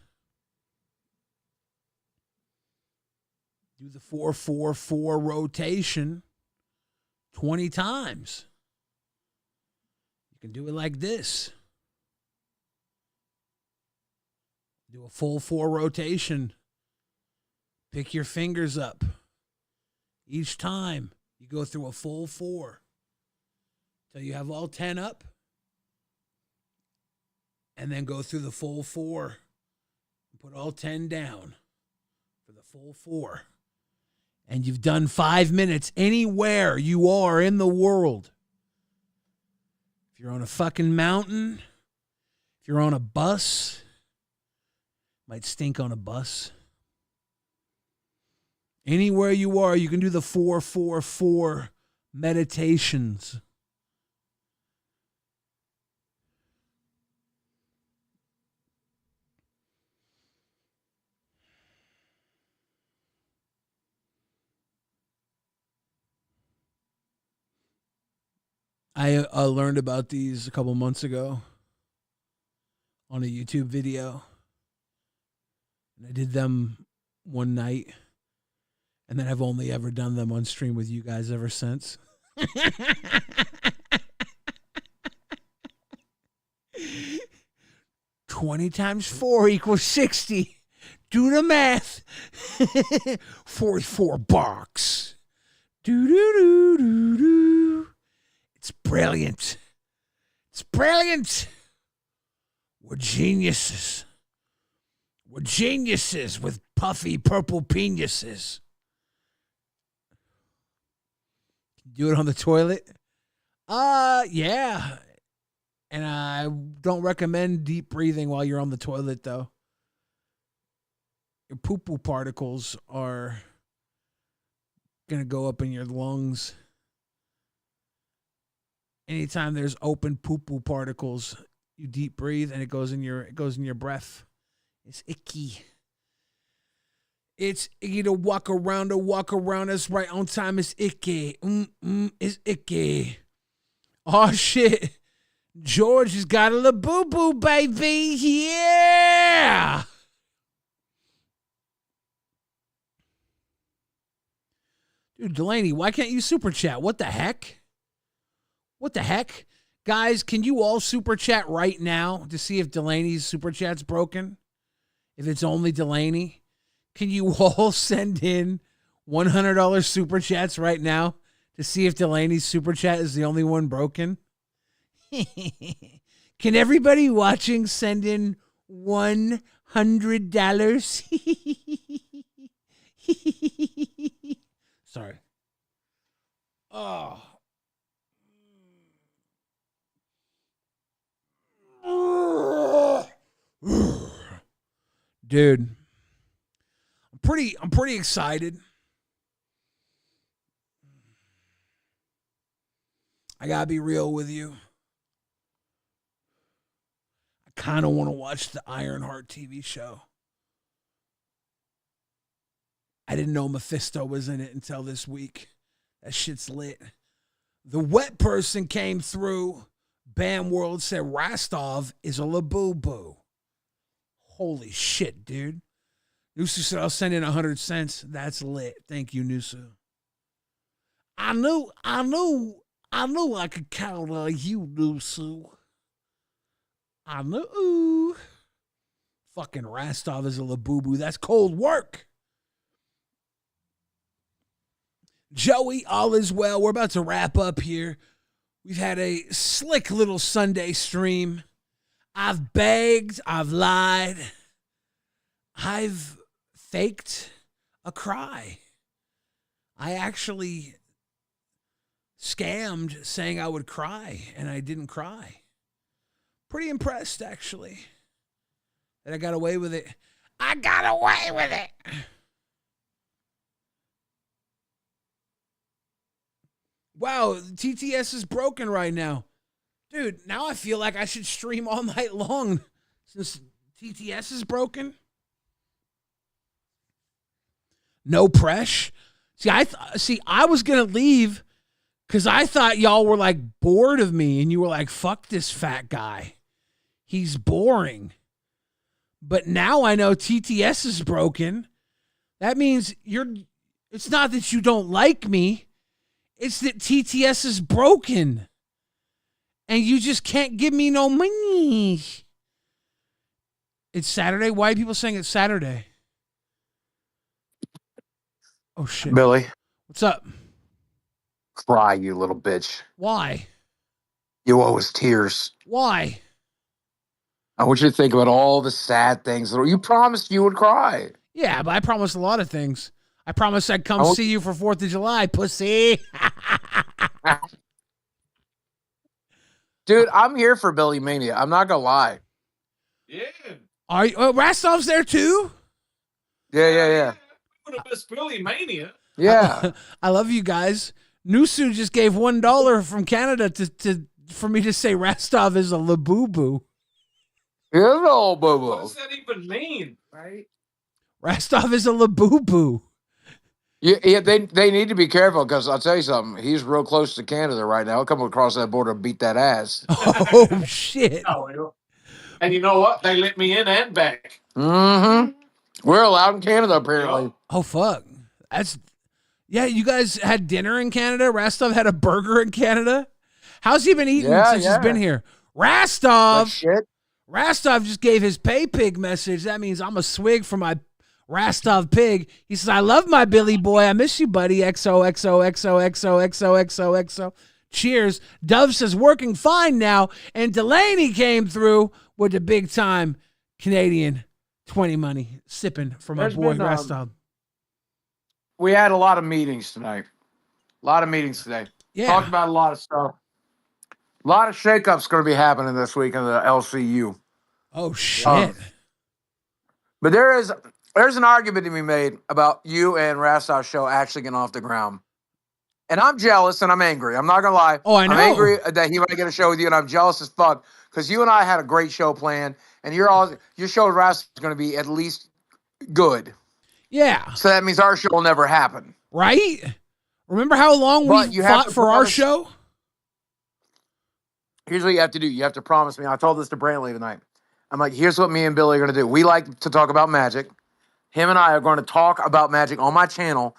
Do the 4-4-4 rotation 20 times. You can do it like this. Do a full 4 rotation. Pick your fingers up. Each time you go through a full 4 till you have all 10 up. And then go through the full 4 and put all 10 down for the full 4. And you've done 5 minutes anywhere you are in the world. If you're on a fucking mountain, if you're on a bus, might stink on a bus. Anywhere you are, you can do the 4-4-4 meditations. I learned about these a couple months ago on a YouTube video. And I did them one night. And then I've only ever done them on stream with you guys ever since. 20 times 4 equals 60. Do the math. 44 bucks. Do-do-do-do-do. It's brilliant. It's brilliant. We're geniuses. We're geniuses with puffy purple penises. Do it on the toilet? Yeah. And I don't recommend deep breathing while you're on the toilet, though. Your poo-poo particles are going to go up in your lungs. Anytime there's open poo-poo particles, you deep breathe and it goes in your breath. It's icky. It's icky to walk around. That's right on time. It's icky. It's icky. Oh, shit. George has got a Laboo, baby. Yeah. Dude, Delaney, why can't you super chat? What the heck? What the heck? Guys, can you all super chat right now to see if Delaney's super chat's broken? If it's only Delaney? Can you all send in $100 super chats right now to see if Delaney's super chat is the only one broken? Can everybody watching send in $100? Sorry. Oh. Dude, I'm pretty excited. I gotta be real with you. I kind of want to watch the Ironheart TV show. I didn't know Mephisto was in it until this week. That shit's lit. The wet person came through. Bam World said Rostov is a Laboo. Holy shit, dude. Nusu said, I'll send in 100 cents. That's lit. Thank you, Nusu. I knew I could count on you, Nusu. I knew. Fucking Rostov is a Laboo. That's cold work. Joey, all is well. We're about to wrap up here. We've had a slick little Sunday stream. I've begged. I've lied. I've faked a cry. I actually scammed saying I would cry, and I didn't cry. Pretty impressed, actually, that I got away with it. I got away with it. Wow, TTS is broken right now. Dude, now I feel like I should stream all night long since TTS is broken. No press. See, I was going to leave because I thought y'all were like bored of me and you were like, fuck this fat guy. He's boring. But now I know TTS is broken. That means it's not that you don't like me. It's that TTS is broken. And you just can't give me no money. It's Saturday? Why are people saying it's Saturday? Oh, shit. Billy. What's up? Cry, you little bitch. Why? You owe us tears. Why? I want you to think about all the sad things. You promised you would cry. Yeah, but I promised a lot of things. I promised I'd come see you for 4th of July, pussy. Dude, I'm here for Billy Mania. I'm not going to lie. Yeah. Are you, Rastov's there too? Yeah. Would have missed Billy Mania. Yeah. I love you guys. Nusu just gave $1 from Canada for me to say Rostov is a Laboo. Here's a little boo-boo. What does that even mean, right? Rostov is a Laboo. Yeah, they need to be careful because I'll tell you something. He's real close to Canada right now. He'll come across that border and beat that ass. Oh, shit. And you know what? They let me in and back. Mm-hmm. We're allowed in Canada, apparently. Oh, fuck. Yeah, you guys had dinner in Canada? Rostov had a burger in Canada? How's he been eating since he's been here? Rostov just gave his pay pig message. That means I'm a swig for my Rostov pig. He says, I love my Billy boy. I miss you, buddy. XOXOXOXOXOXOXO. Cheers. Dove says, working fine now. And Delaney came through with the big time Canadian 20 money sipping for my boy Rostov. We had a lot of meetings tonight. Yeah. Talked about a lot of stuff. A lot of shakeups going to be happening this week in the LCU. Oh, shit. But there's an argument to be made about you and Rastov's show actually getting off the ground. And I'm jealous and I'm angry. I'm not going to lie. Oh, I know. I'm angry that he might get a show with you, and I'm jealous as fuck because you and I had a great show planned, and your show with Rastos is going to be at least good. Yeah. So that means our show will never happen. Right? Remember how long we fought for our show? Here's what you have to do. You have to promise me. I told this to Brantley tonight. I'm like, here's what me and Billy are going to do. We like to talk about magic. Him and I are going to talk about magic on my channel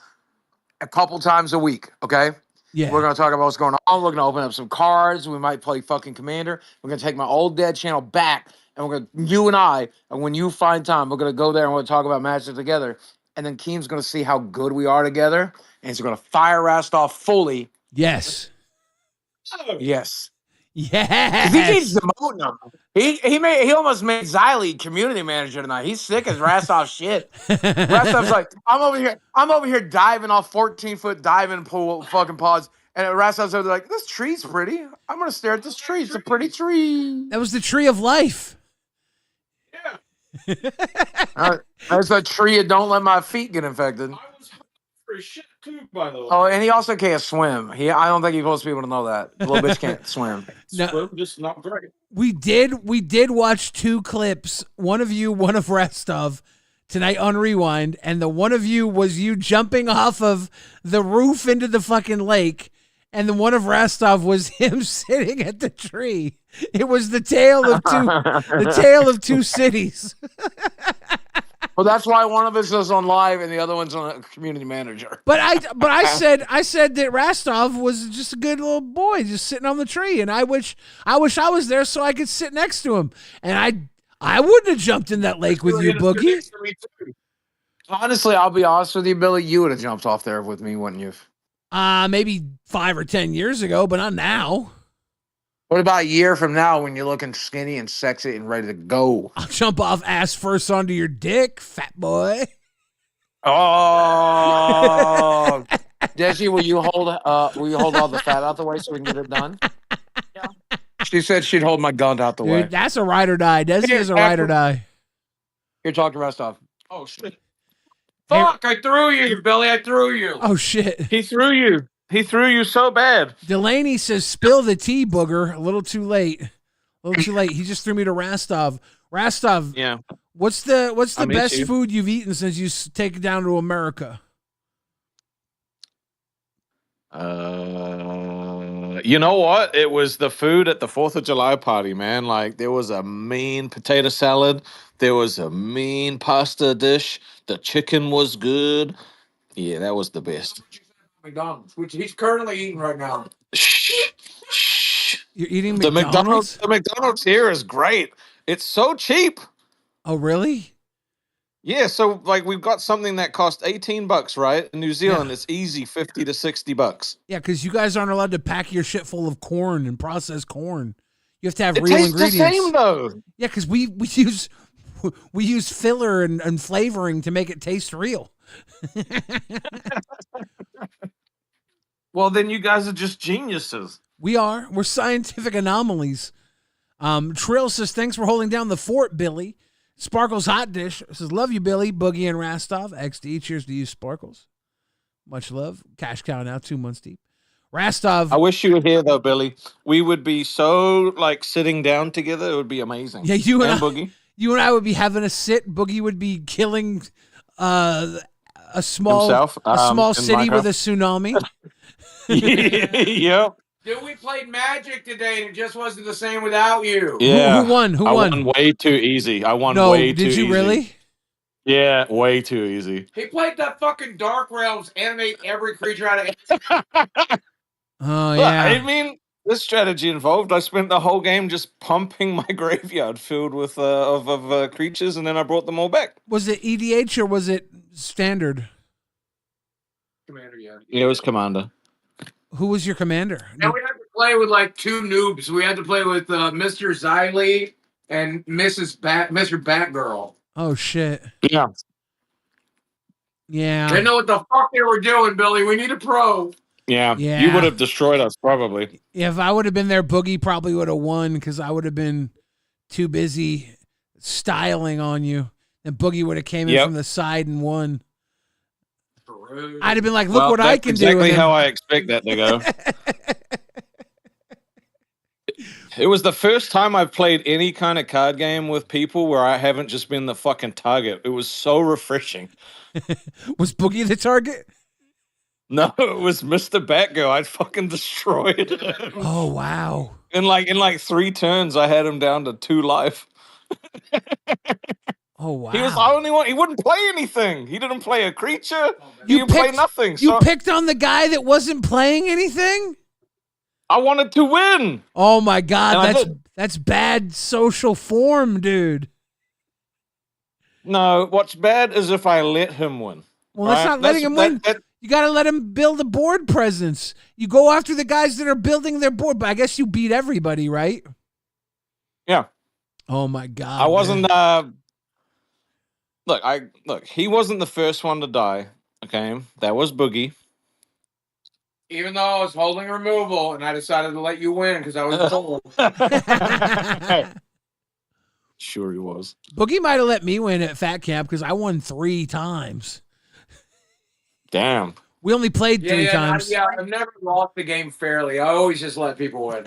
a couple times a week, okay? Yeah. We're going to talk about what's going on. We're going to open up some cards. We might play fucking Commander. We're going to take my old dead channel back, and we're going to, you and I, and when you find time, we're going to go there and we're going to talk about magic together. And then Keem's going to see how good we are together, and he's going to fire Rostov fully. Yes. Yes. Yes. He keeps demoting him. He almost made Xylee community manager tonight. He's sick as Rastov's shit. Rastov's like, I'm over here diving off 14-foot diving pool fucking pods. And Rastov's over there like, this tree's pretty. I'm gonna stare at this tree. It's a pretty tree. That was the tree of life. That's a tree that don't let my feet get infected. I was hungry for shit. By the way. Oh, and he also can't swim. I don't think he wants people to know that. The little bitch can't swim. No. Just not great. We did watch 2 clips. One of you, one of Restov, tonight on Rewind, and the one of you was you jumping off of the roof into the fucking lake, and the one of Restov was him sitting at the tree. It was the tale of two cities. Well, that's why one of us is on live and the other one's on a community manager. But I said that Rostov was just a good little boy, just sitting on the tree, and I wish I was there so I could sit next to him. And I wouldn't have jumped in that lake with you, Boogie. Honestly, I'll be honest with you, Billy. You would have jumped off there with me, wouldn't you? Maybe 5 or 10 years ago, but not now. What about a year from now when you're looking skinny and sexy and ready to go? I'll jump off ass first onto your dick, fat boy. Oh, Desi, will you hold all the fat out the way so we can get it done? Yeah. She said she'd hold my gun out the way. Dude, that's a ride or die. Desi is a ride or die. You're talking Rostov. Oh shit! Fuck! I threw you, Billy. I threw you. Oh shit! He threw you. He threw you so bad. Delaney says, "Spill the tea, booger." A little too late. He just threw me to Rostov. Rostov. Yeah. What's the best food you've eaten since you take it down to America? You know what? It was the food at the 4th of July party, man. Like, there was a mean potato salad. There was a mean pasta dish. The chicken was good. Yeah, that was the best. McDonald's, which he's currently eating right now. You're eating McDonald's? The McDonald's here is great. It's so cheap. Oh, really? Yeah, so like we've got something that cost $18, right? In New Zealand, it's easy $50 to $60. Yeah, because you guys aren't allowed to pack your shit full of corn and processed corn. You have to have It real tastes ingredients. the same though. Yeah, because we use filler and flavoring to make it taste real. Well, then you guys are just geniuses. We are. We're scientific anomalies. Trill says, "Thanks for holding down the fort, Billy." Sparkles Hot Dish says, "Love you, Billy." Boogie and Rastov. XD. Cheers to you, Sparkles. Much love. Cash cow now, 2 months deep. Rastov. I wish you were here though, Billy. We would be so like sitting down together. It would be amazing. Yeah, you and Boogie. You and I would be having a sit. Boogie would be killing a small city with a tsunami. Yep. Dude, we played Magic today and it just wasn't the same without you. Yeah. Who won? I won way too easy. I won No, way too easy. did you really? Yeah, way too easy. He played that fucking Dark Realms, animate every creature out of Oh, Look, yeah. I mean, this strategy involved. I spent the whole game just pumping my graveyard filled with of creatures, and then I brought them all back. Was it EDH or was it standard? Commander, yeah. Yeah, it was Commander. Who was your commander? And we had to play with like 2 noobs. We had to play with Mr. Xylee and Mr. Batgirl. Oh, shit. Yeah. Yeah. They know what the fuck they were doing, Billy. We need a pro. Yeah. Yeah. You would have destroyed us, probably. Yeah, if I would have been there, Boogie probably would have won because I would have been too busy styling on you. And Boogie would have came in from the side and won. I'd have been like, look what I can do. Exactly how I expect that to go. It was the first time I've played any kind of card game with people where I haven't just been the fucking target. It was so refreshing. Was Boogie the target? No, it was Mr. Batgirl. I fucking destroyed him. Oh, wow. In like 3 turns, I had him down to 2 life. Oh, wow. He was the only one. He wouldn't play anything. He didn't play a creature. He didn't play nothing. You picked on the guy that wasn't playing anything? I wanted to win. Oh, my God. And That's bad social form, dude. No, what's bad is if I let him win. Well, that's not letting him win. You got to let him build a board presence. You go after the guys that are building their board, but I guess you beat everybody, right? Yeah. Oh, my God. I wasn't... Look, he wasn't the first one to die, okay? That was Boogie. Even though I was holding removal and I decided to let you win because I was told. Sure he was. Boogie might have let me win at Fat Camp because I won 3 times. Damn. We only played three times. I've never lost the game fairly. I always just let people win.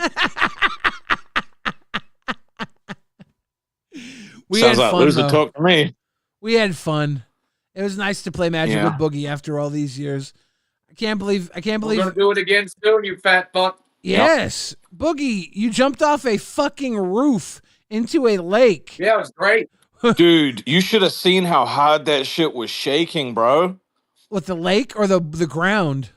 We Sounds had like fun, loser though. talk to me. We had fun. It was nice to play Magic Yeah. with Boogie after all these years. I can't believe. We're gonna do it again soon, you fat fuck. Yes, Boogie, you jumped off a fucking roof into a lake. Yeah, it was great. Dude, you should have seen how hard that shit was shaking, bro. With the lake or the ground?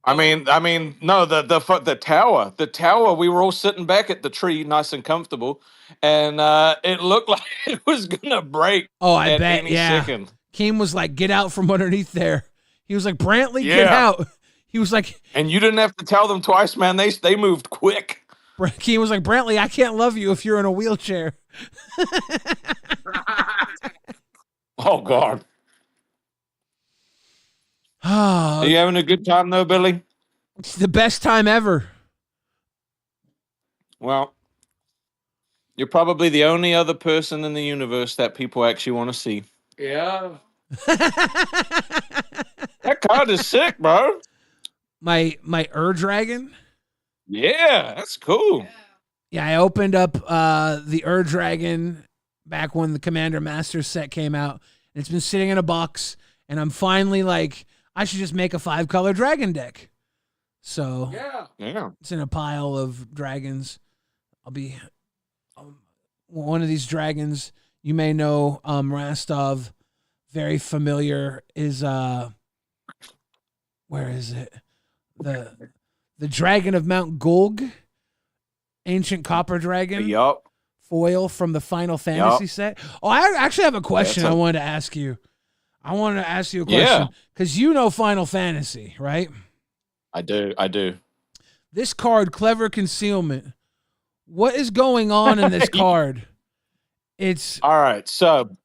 I mean, no, the tower. The tower, we were all sitting back at the tree, nice and comfortable, and it looked like it was gonna break. Oh, I at bet. any Yeah. second. Keem was like, "Get out from underneath there." He was like, "Brantley, get Yeah. out." He was like, And you didn't have to tell them twice, man. They moved quick. Keem was like, "Brantley, I can't love you if you're in a wheelchair." Oh God. Are you having a good time though, Billy? It's the best time ever. Well, you're probably the only other person in the universe that people actually want to see. Yeah. That card is sick, bro. My Dragon. Yeah, that's cool. Yeah, I opened up the Dragon back when the Commander Master set came out. And it's been sitting in a box, and I'm finally like, I should just make a 5-color dragon deck. So yeah, it's in a pile of dragons. I'll be one of these dragons. You may know Rastov, very familiar, is where is it? The Dragon of Mount Gulg, ancient copper dragon. Yup. Foil from the Final Fantasy set. Oh, I actually have a question I wanted to ask you. I wanted to ask you a question because you know Final Fantasy, right? I do. This card, Clever Concealment. What is going on in this card? It's all right. So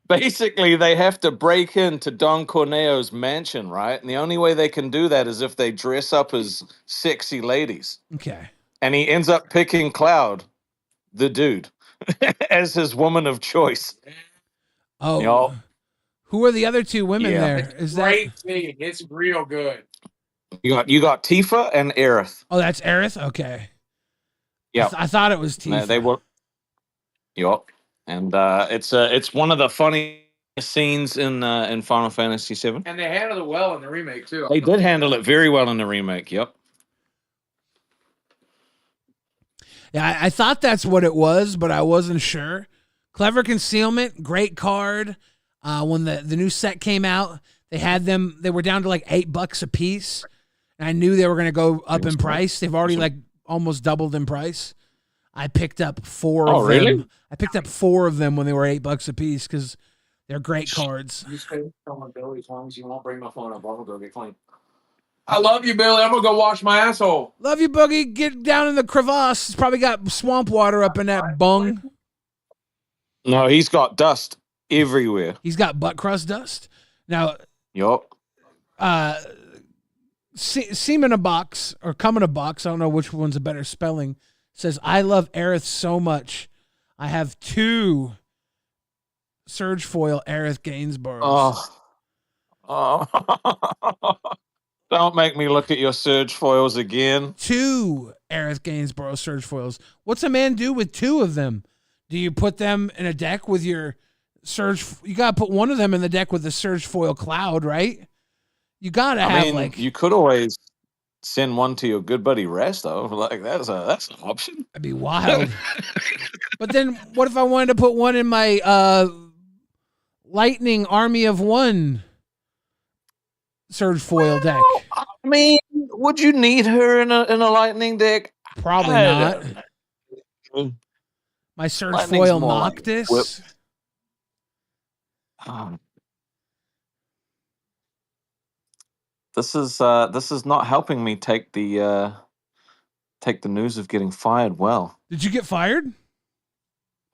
basically, they have to break into Don Corneo's mansion, right? And the only way they can do that is if they dress up as sexy ladies. Okay. And he ends up picking Cloud, the dude, as his woman of choice. Oh, Yup. Who are the other two women there? It's great scene. It's real good. You got Tifa and Aerith. Oh, that's Aerith? Okay. Yeah, I thought it was Tifa. They were. Yup. And it's one of the funniest scenes in Final Fantasy VII. And they handled it well in the remake too. They did handle it very well in the remake. Yep. Yeah, I thought that's what it was, but I wasn't sure. Clever Concealment, great card. When the new set came out, they were down to like $8 a piece. And I knew they were going to go up in price. They've already like almost doubled in price. I picked up 4 of them. Really? I picked up 4 of them when they were $8 a piece because they're great cards. You stay on Billy as long as you won't bring my phone up. I'll go get clean. I love you, Billy. I'm gonna go wash my asshole. Love you, Boogie. Get down in the crevasse. It's probably got swamp water up in that bung. No, he's got dust everywhere. He's got butt crust dust. Now, Yup. Seem in a box or come in a box. I don't know which one's a better spelling. Says, I love Aerith so much. I have 2 Surge Foil Aerith Gainsboroughs. Oh. Don't make me look at your Surge Foils again. 2 Aerith Gainsborough Surge Foils. What's a man do with 2 of them? Do you put them in a deck with your Surge? You got to put one of them in the deck with the Surge Foil Cloud, right? You got to have you could always send one to your good buddy Resto. Like that's an option. That'd be wild. But then what if I wanted to put one in my Lightning Army of One Surge Foil deck? I mean, would you need her in a Lightning deck? Probably not. My Surge Lightning's Foil more like Noctis. whip. This is not helping me take the news of getting fired well. Did you get fired?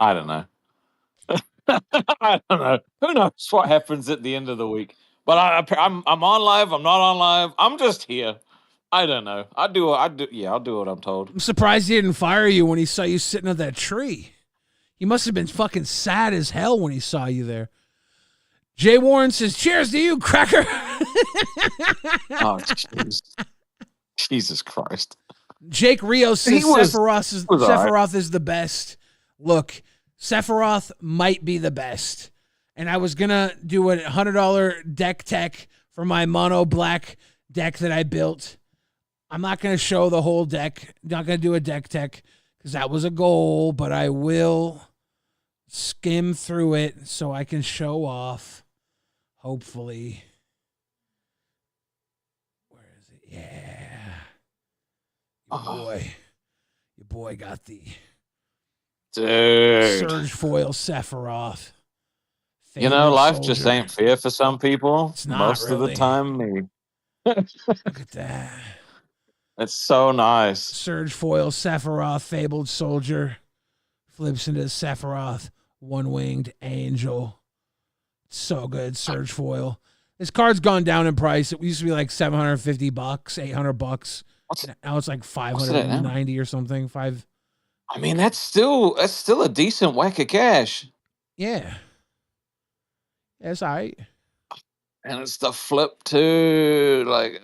I don't know. I don't know. Who knows what happens at the end of the week? But I'm on live. I'm not on live. I'm just here. I don't know. I'll do what I'm told. I'm surprised he didn't fire you when he saw you sitting at that tree. He must have been fucking sad as hell when he saw you there. Jay Warren says, cheers to you, cracker. Oh, Jesus Christ. Jake Rios says Sephiroth was all right. Sephiroth is the best. Look, Sephiroth might be the best. And I was going to do a $100 deck tech for my mono black deck that I built. I'm not going to show the whole deck. Not going to do a deck tech because that was a goal, but I will skim through it so I can show off, hopefully. Where is it? Yeah. Your boy got the dude Surge Foil Sephiroth. You know, life Soldier. just ain't fair for some people. It's not Most of really. the time, me. Look at that. It's so nice. Surge Foil Sephiroth, Fabled Soldier. Flips into Sephiroth, One-Winged Angel. So good, Surge Foil. This card's gone down in price. It used to be like $750, $800. Now it's like $590 or something. I mean, that's still a decent whack of cash. Yeah. That's all right. And it's the flip too. Like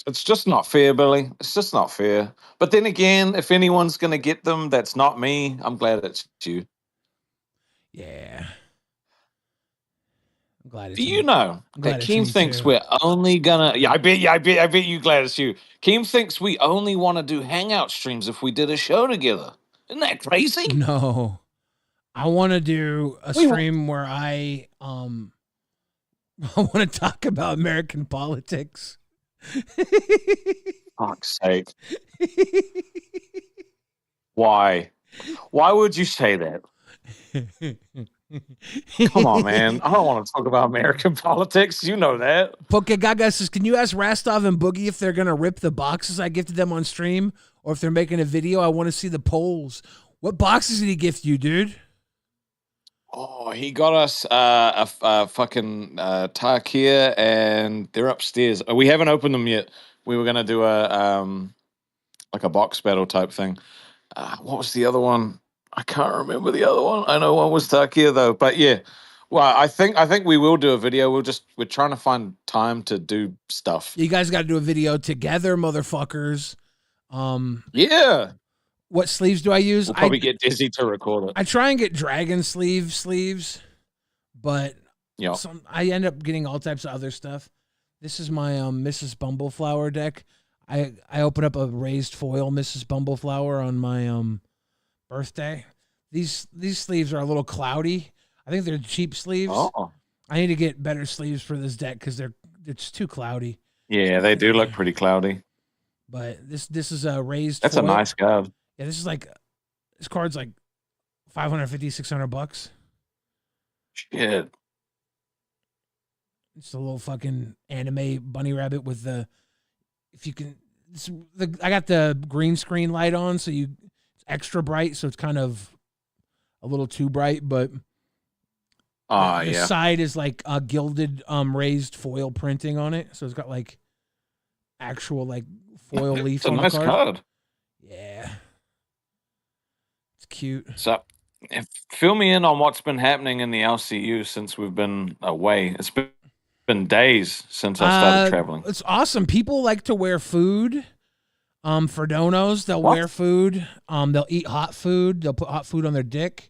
it's just not fair, Billy. It's just not fair. But then again, if anyone's gonna get them, that's not me. I'm glad it's you. Yeah. I'm glad it's Do you know that Keem thinks we're only gonna? Yeah, I bet you glad it's you. Keem thinks we only want to do hangout streams if we did a show together. Isn't that crazy? No. I want to do a stream where I want to talk about American politics. Fuck's sake. Why? Why would you say that? Come on, man. I don't want to talk about American politics. You know that. Poke Gaga says, can you ask Rastov and Boogie if they're going to rip the boxes I gifted them on stream or if they're making a video? I want to see the polls. What boxes did he gift you, dude? Oh, he got us a fucking Tarkia, and they're upstairs. We haven't opened them yet. We were gonna do a like a box battle type thing. What was the other one? I can't remember the other one. I know one was Tarkia though. But yeah, well, I think we will do a video. We're trying to find time to do stuff. You guys got to do a video together, motherfuckers. Yeah. What sleeves do I use? We'll probably get Dizzy to record it. I try and get dragon sleeves, but Yep. I end up getting all types of other stuff. This is my Mrs. Bumbleflower deck. I open up a raised foil Mrs. Bumbleflower on my birthday. These sleeves are a little cloudy. I think they're cheap sleeves. Oh. I need to get better sleeves for this deck because it's too cloudy. Yeah, they do look pretty cloudy. But this is a raised. That's foil. a nice card. Yeah, this card's like $550, $600. Shit. It's a little fucking anime bunny rabbit with the. If you can, I got the green screen light on, so it's extra bright, so it's kind of a little too bright, but. The side is like a gilded raised foil printing on it, so it's got like actual like foil leaf It's a on nice the card. card. Yeah. It's cute. So, fill me in on what's been happening in the LCU since we've been away. It's been days since I started traveling. It's awesome. People like to wear food. For donos, they'll wear food. They'll eat hot food. They'll put hot food on their dick.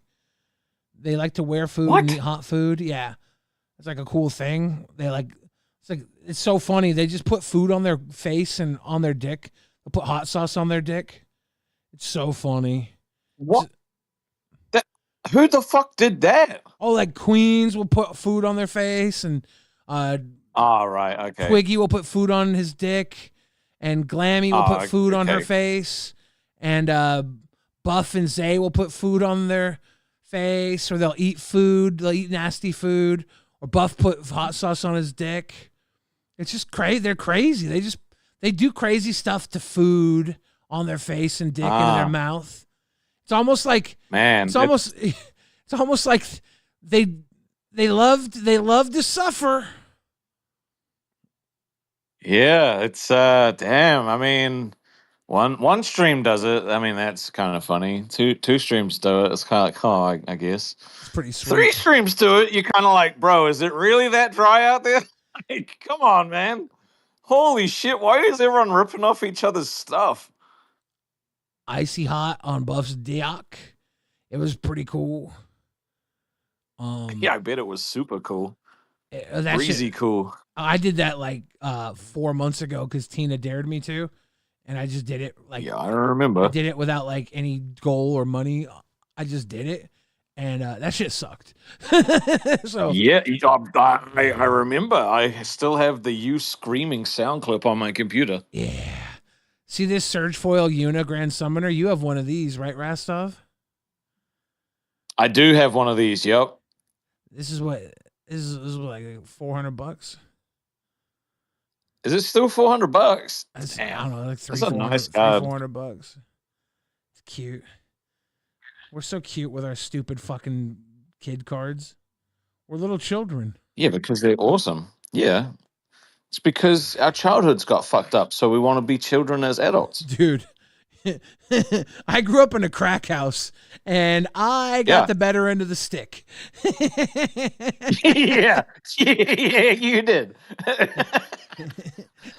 They like to wear food and eat hot food. Yeah, it's like a cool thing. It's so funny. They just put food on their face and on their dick. They'll put hot sauce on their dick. It's so funny. What? Who the fuck did that? Oh, like Queens will put food on their face, and right, okay. Quiggy will put food on his dick, and Glammy will put food on her face, and Buff and Zay will put food on their face, or they'll eat food. They'll eat nasty food, or Buff put hot sauce on his dick. It's just crazy. They're crazy. They do crazy stuff to food on their face and dick and in their mouth. It's almost like It's almost like they love to suffer. Yeah, it's damn. I mean, one stream does it. I mean, that's kind of funny. Two streams do it. It's kind of like, oh, I guess. It's pretty sweet. 3 streams do it. You're kind of like, bro, is it really that dry out there? Like, come on, man. Holy shit! Why is everyone ripping off each other's stuff? Icy Hot on Buff's Diak. It was pretty cool. Yeah, I bet it was super cool. That Breezy shit- cool. I did that like 4 months ago because Tina dared me to, and I just did it like Yeah, I remember. I did it without like any goal or money. I just did it, and that shit sucked. So Yeah, I remember. I still have the you screaming sound clip on my computer. yeah. See this Surge Foil Una Grand Summoner? You have one of these, right, Rastov? I do have one of these. Yep. This is what like $400. Is it still $400? That's, I don't know, like That's a nice $300, card. $400. It's cute. We're so cute with our stupid fucking kid cards. We're little children. Yeah, because they're awesome. Yeah. It's because our childhoods got fucked up, so we want to be children as adults. Dude, I grew up in a crack house, and I got Yeah. the better end of the stick. Yeah, you did.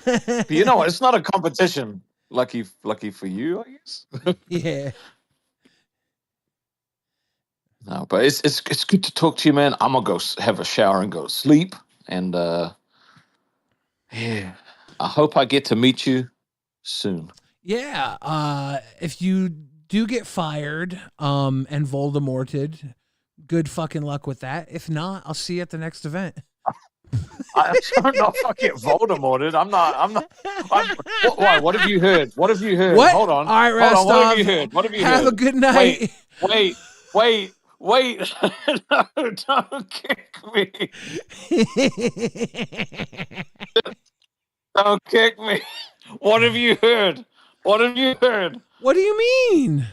But you know what? It's not a competition. Lucky for you, I guess. Yeah. No, but it's good to talk to you, man. I'm gonna go have a shower and go to sleep, and yeah, I hope I get to meet you soon. Yeah. If you do get fired and Voldemorted, good fucking luck with that. If not, I'll see you at the next event. I'm not fucking Voldemorted. I'm not. Why? What have you heard? What have you heard? What? Hold on. All right, Hold on. What have you Rastov. heard? What have you Have heard? a good night. Wait. No, don't kick me. Don't kick me. What have you heard? What have you heard? What do you mean?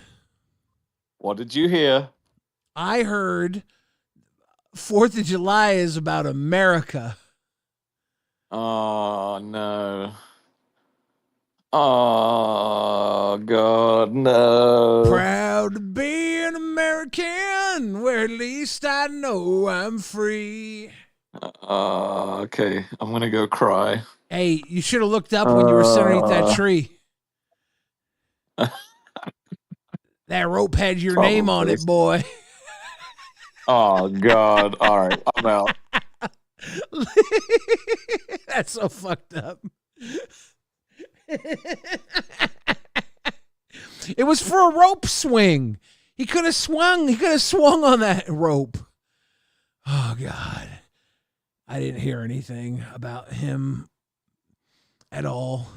What did you hear? I heard 4th of July is about America. Oh no. Oh God, no. Proud to be an American, where at least I know I'm free. Okay. I'm gonna go cry. Hey, you should have looked up when you were underneath that tree. That rope had your name on it, boy. Oh God. All right. I'm out. That's so fucked up. It was for a rope swing. He could have swung. He could have swung on that rope. Oh God. I didn't hear anything about him at all.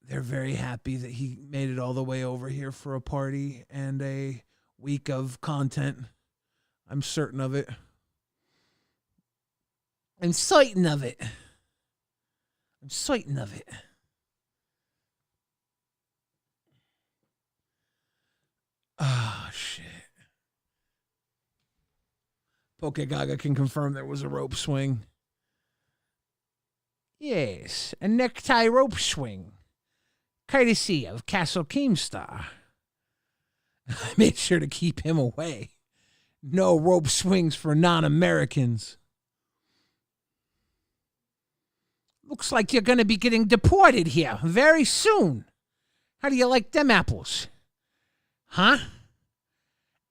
They're very happy that he made it all the way over here for a party and a week of content. I'm certain of it. I'm certain of it. I'm certain of it. Oh, shit. Pokegaga can confirm there was a rope swing. Yes, a necktie rope swing. Courtesy of Castle Keemstar. I made sure to keep him away. No rope swings for non-Americans. Looks like you're going to be getting deported here very soon. How do you like them apples? Huh?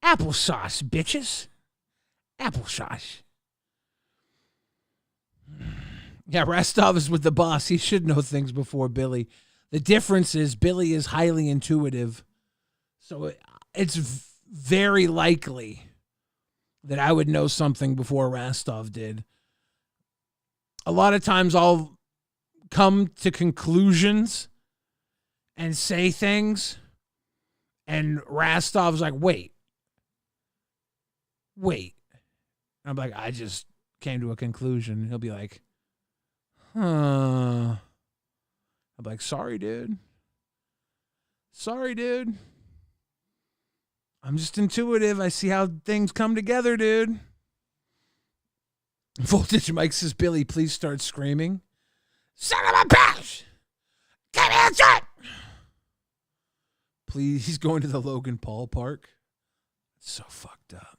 Applesauce, bitches. Applesauce. Yeah, Rastov is with the boss. He should know things before Billy. The difference is Billy is highly intuitive. So it's very likely that I would know something before Rastov did. A lot of times I'll come to conclusions and say things, and Rastov's like, wait. And I'm like, I just came to a conclusion. He'll be like, huh. I'm like, sorry, dude. I'm just intuitive. I see how things come together, dude. Voltage Mike says, Billy, please start screaming. Son of a bitch! Give me a shot! Please, he's going to the Logan Paul Park. It's so fucked up.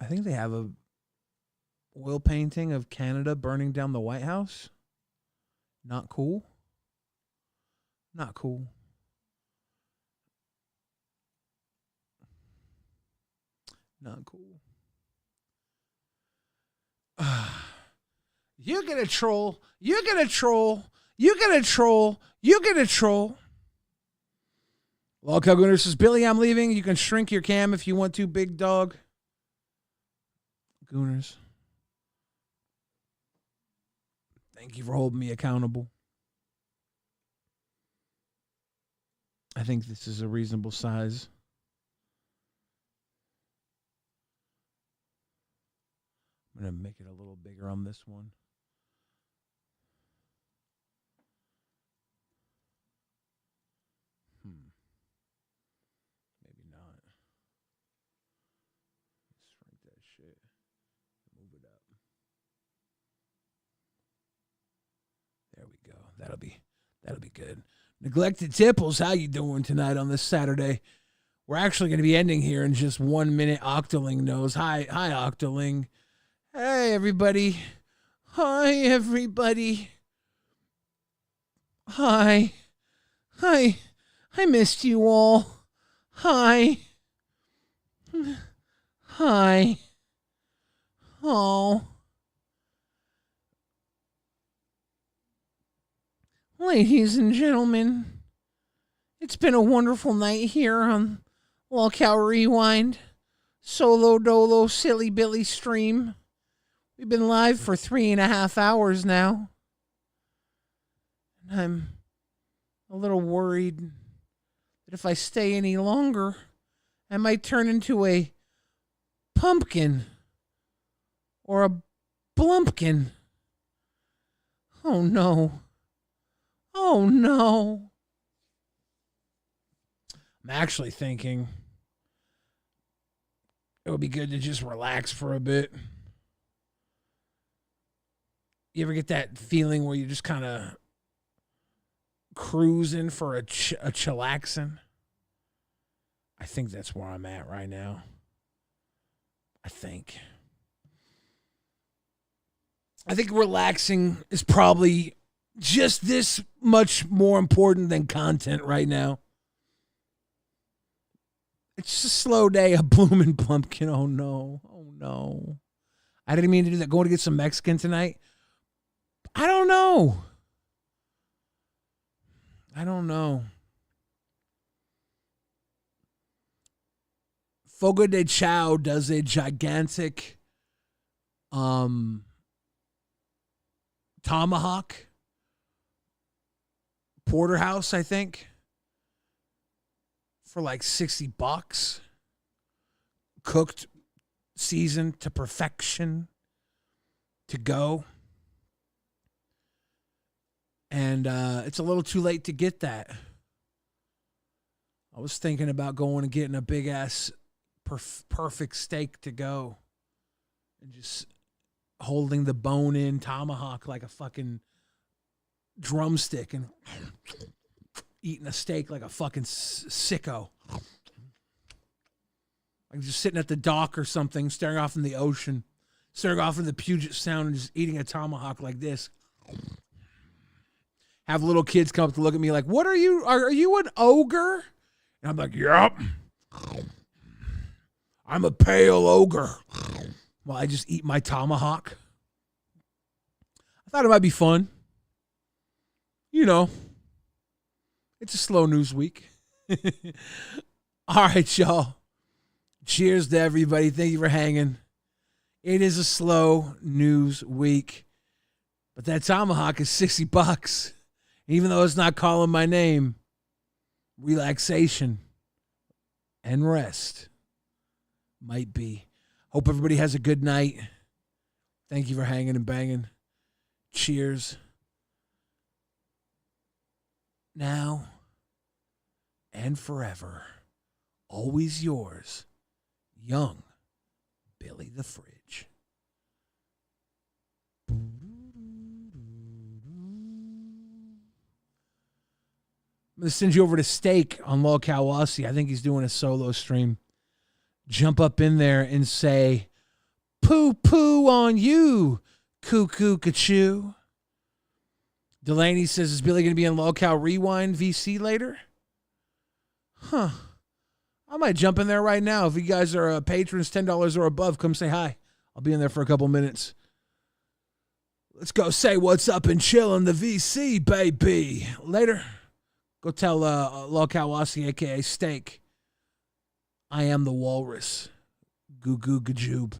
I think they have a oil painting of Canada burning down the White House. Not cool. Not cool. Not cool. You're gonna troll. You're gonna troll. You're gonna troll. You're gonna troll. Lolcow Gooners says, Billy, I'm leaving. You can shrink your cam if you want to, big dog. Gooners. Thank you for holding me accountable. I think this is a reasonable size. I'm going to make it a little bigger on this one. Maybe not. Shrink that shit. Move it up. There we go. That'll be good. Neglected Tipples, how you doing tonight on this Saturday? We're actually going to be ending here in just 1 minute. Octoling knows. Hi, Octoling. Hey, everybody. Hi, everybody. Hi. I missed you all. Hi. Hi. Oh. Ladies and gentlemen, it's been a wonderful night here on LolcowRewind, Solo Dolo Silly Billy stream. We've been live for 3.5 hours now. And I'm a little worried that if I stay any longer, I might turn into a pumpkin or a blumpkin. Oh no. Oh no. I'm actually thinking it would be good to just relax for a bit. You ever get that feeling where you're just kind of cruising for a chillaxing? I think that's where I'm at right now. I think relaxing is probably just this much more important than content right now. It's just a slow day, a blooming pumpkin. Oh no. Oh no. I didn't mean to do that. Going to get some Mexican tonight? I don't know. Fogo de Chao does a gigantic tomahawk porterhouse, I think, for like $60. Cooked, seasoned to perfection, to go. And it's a little too late to get that. I was thinking about going and getting a big-ass perfect steak to go. And just holding the bone-in tomahawk like a fucking drumstick and eating a steak like a fucking sicko. Like just sitting at the dock or something, staring off in the ocean, staring off in the Puget Sound and just eating a tomahawk like this. Have little kids come up to look at me like, what are you? Are you an ogre? And I'm like, yep. I'm a pale ogre. Well, I just eat my tomahawk. I thought it might be fun. You know, it's a slow news week. All right, y'all. Cheers to everybody. Thank you for hanging. It is a slow news week, but that tomahawk is $60. Even though it's not calling my name, relaxation and rest might be. Hope everybody has a good night. Thank you for hanging and banging. Cheers. Now and forever, always yours, young Billy the Fridge. I'm going to send you over to Steak on LolcowAussie. I think he's doing a solo stream. Jump up in there and say, Poo poo on you, cuckoo cachoo. Delaney says, is Billy going to be in LolcowRewind VC later? Huh. I might jump in there right now. If you guys are patrons, $10 or above, come say hi. I'll be in there for a couple minutes. Let's go say what's up and chill in the VC, baby. Later. Go tell Lolcow Aussie, a.k.a. Steak, I am the walrus. Goo goo gajoob.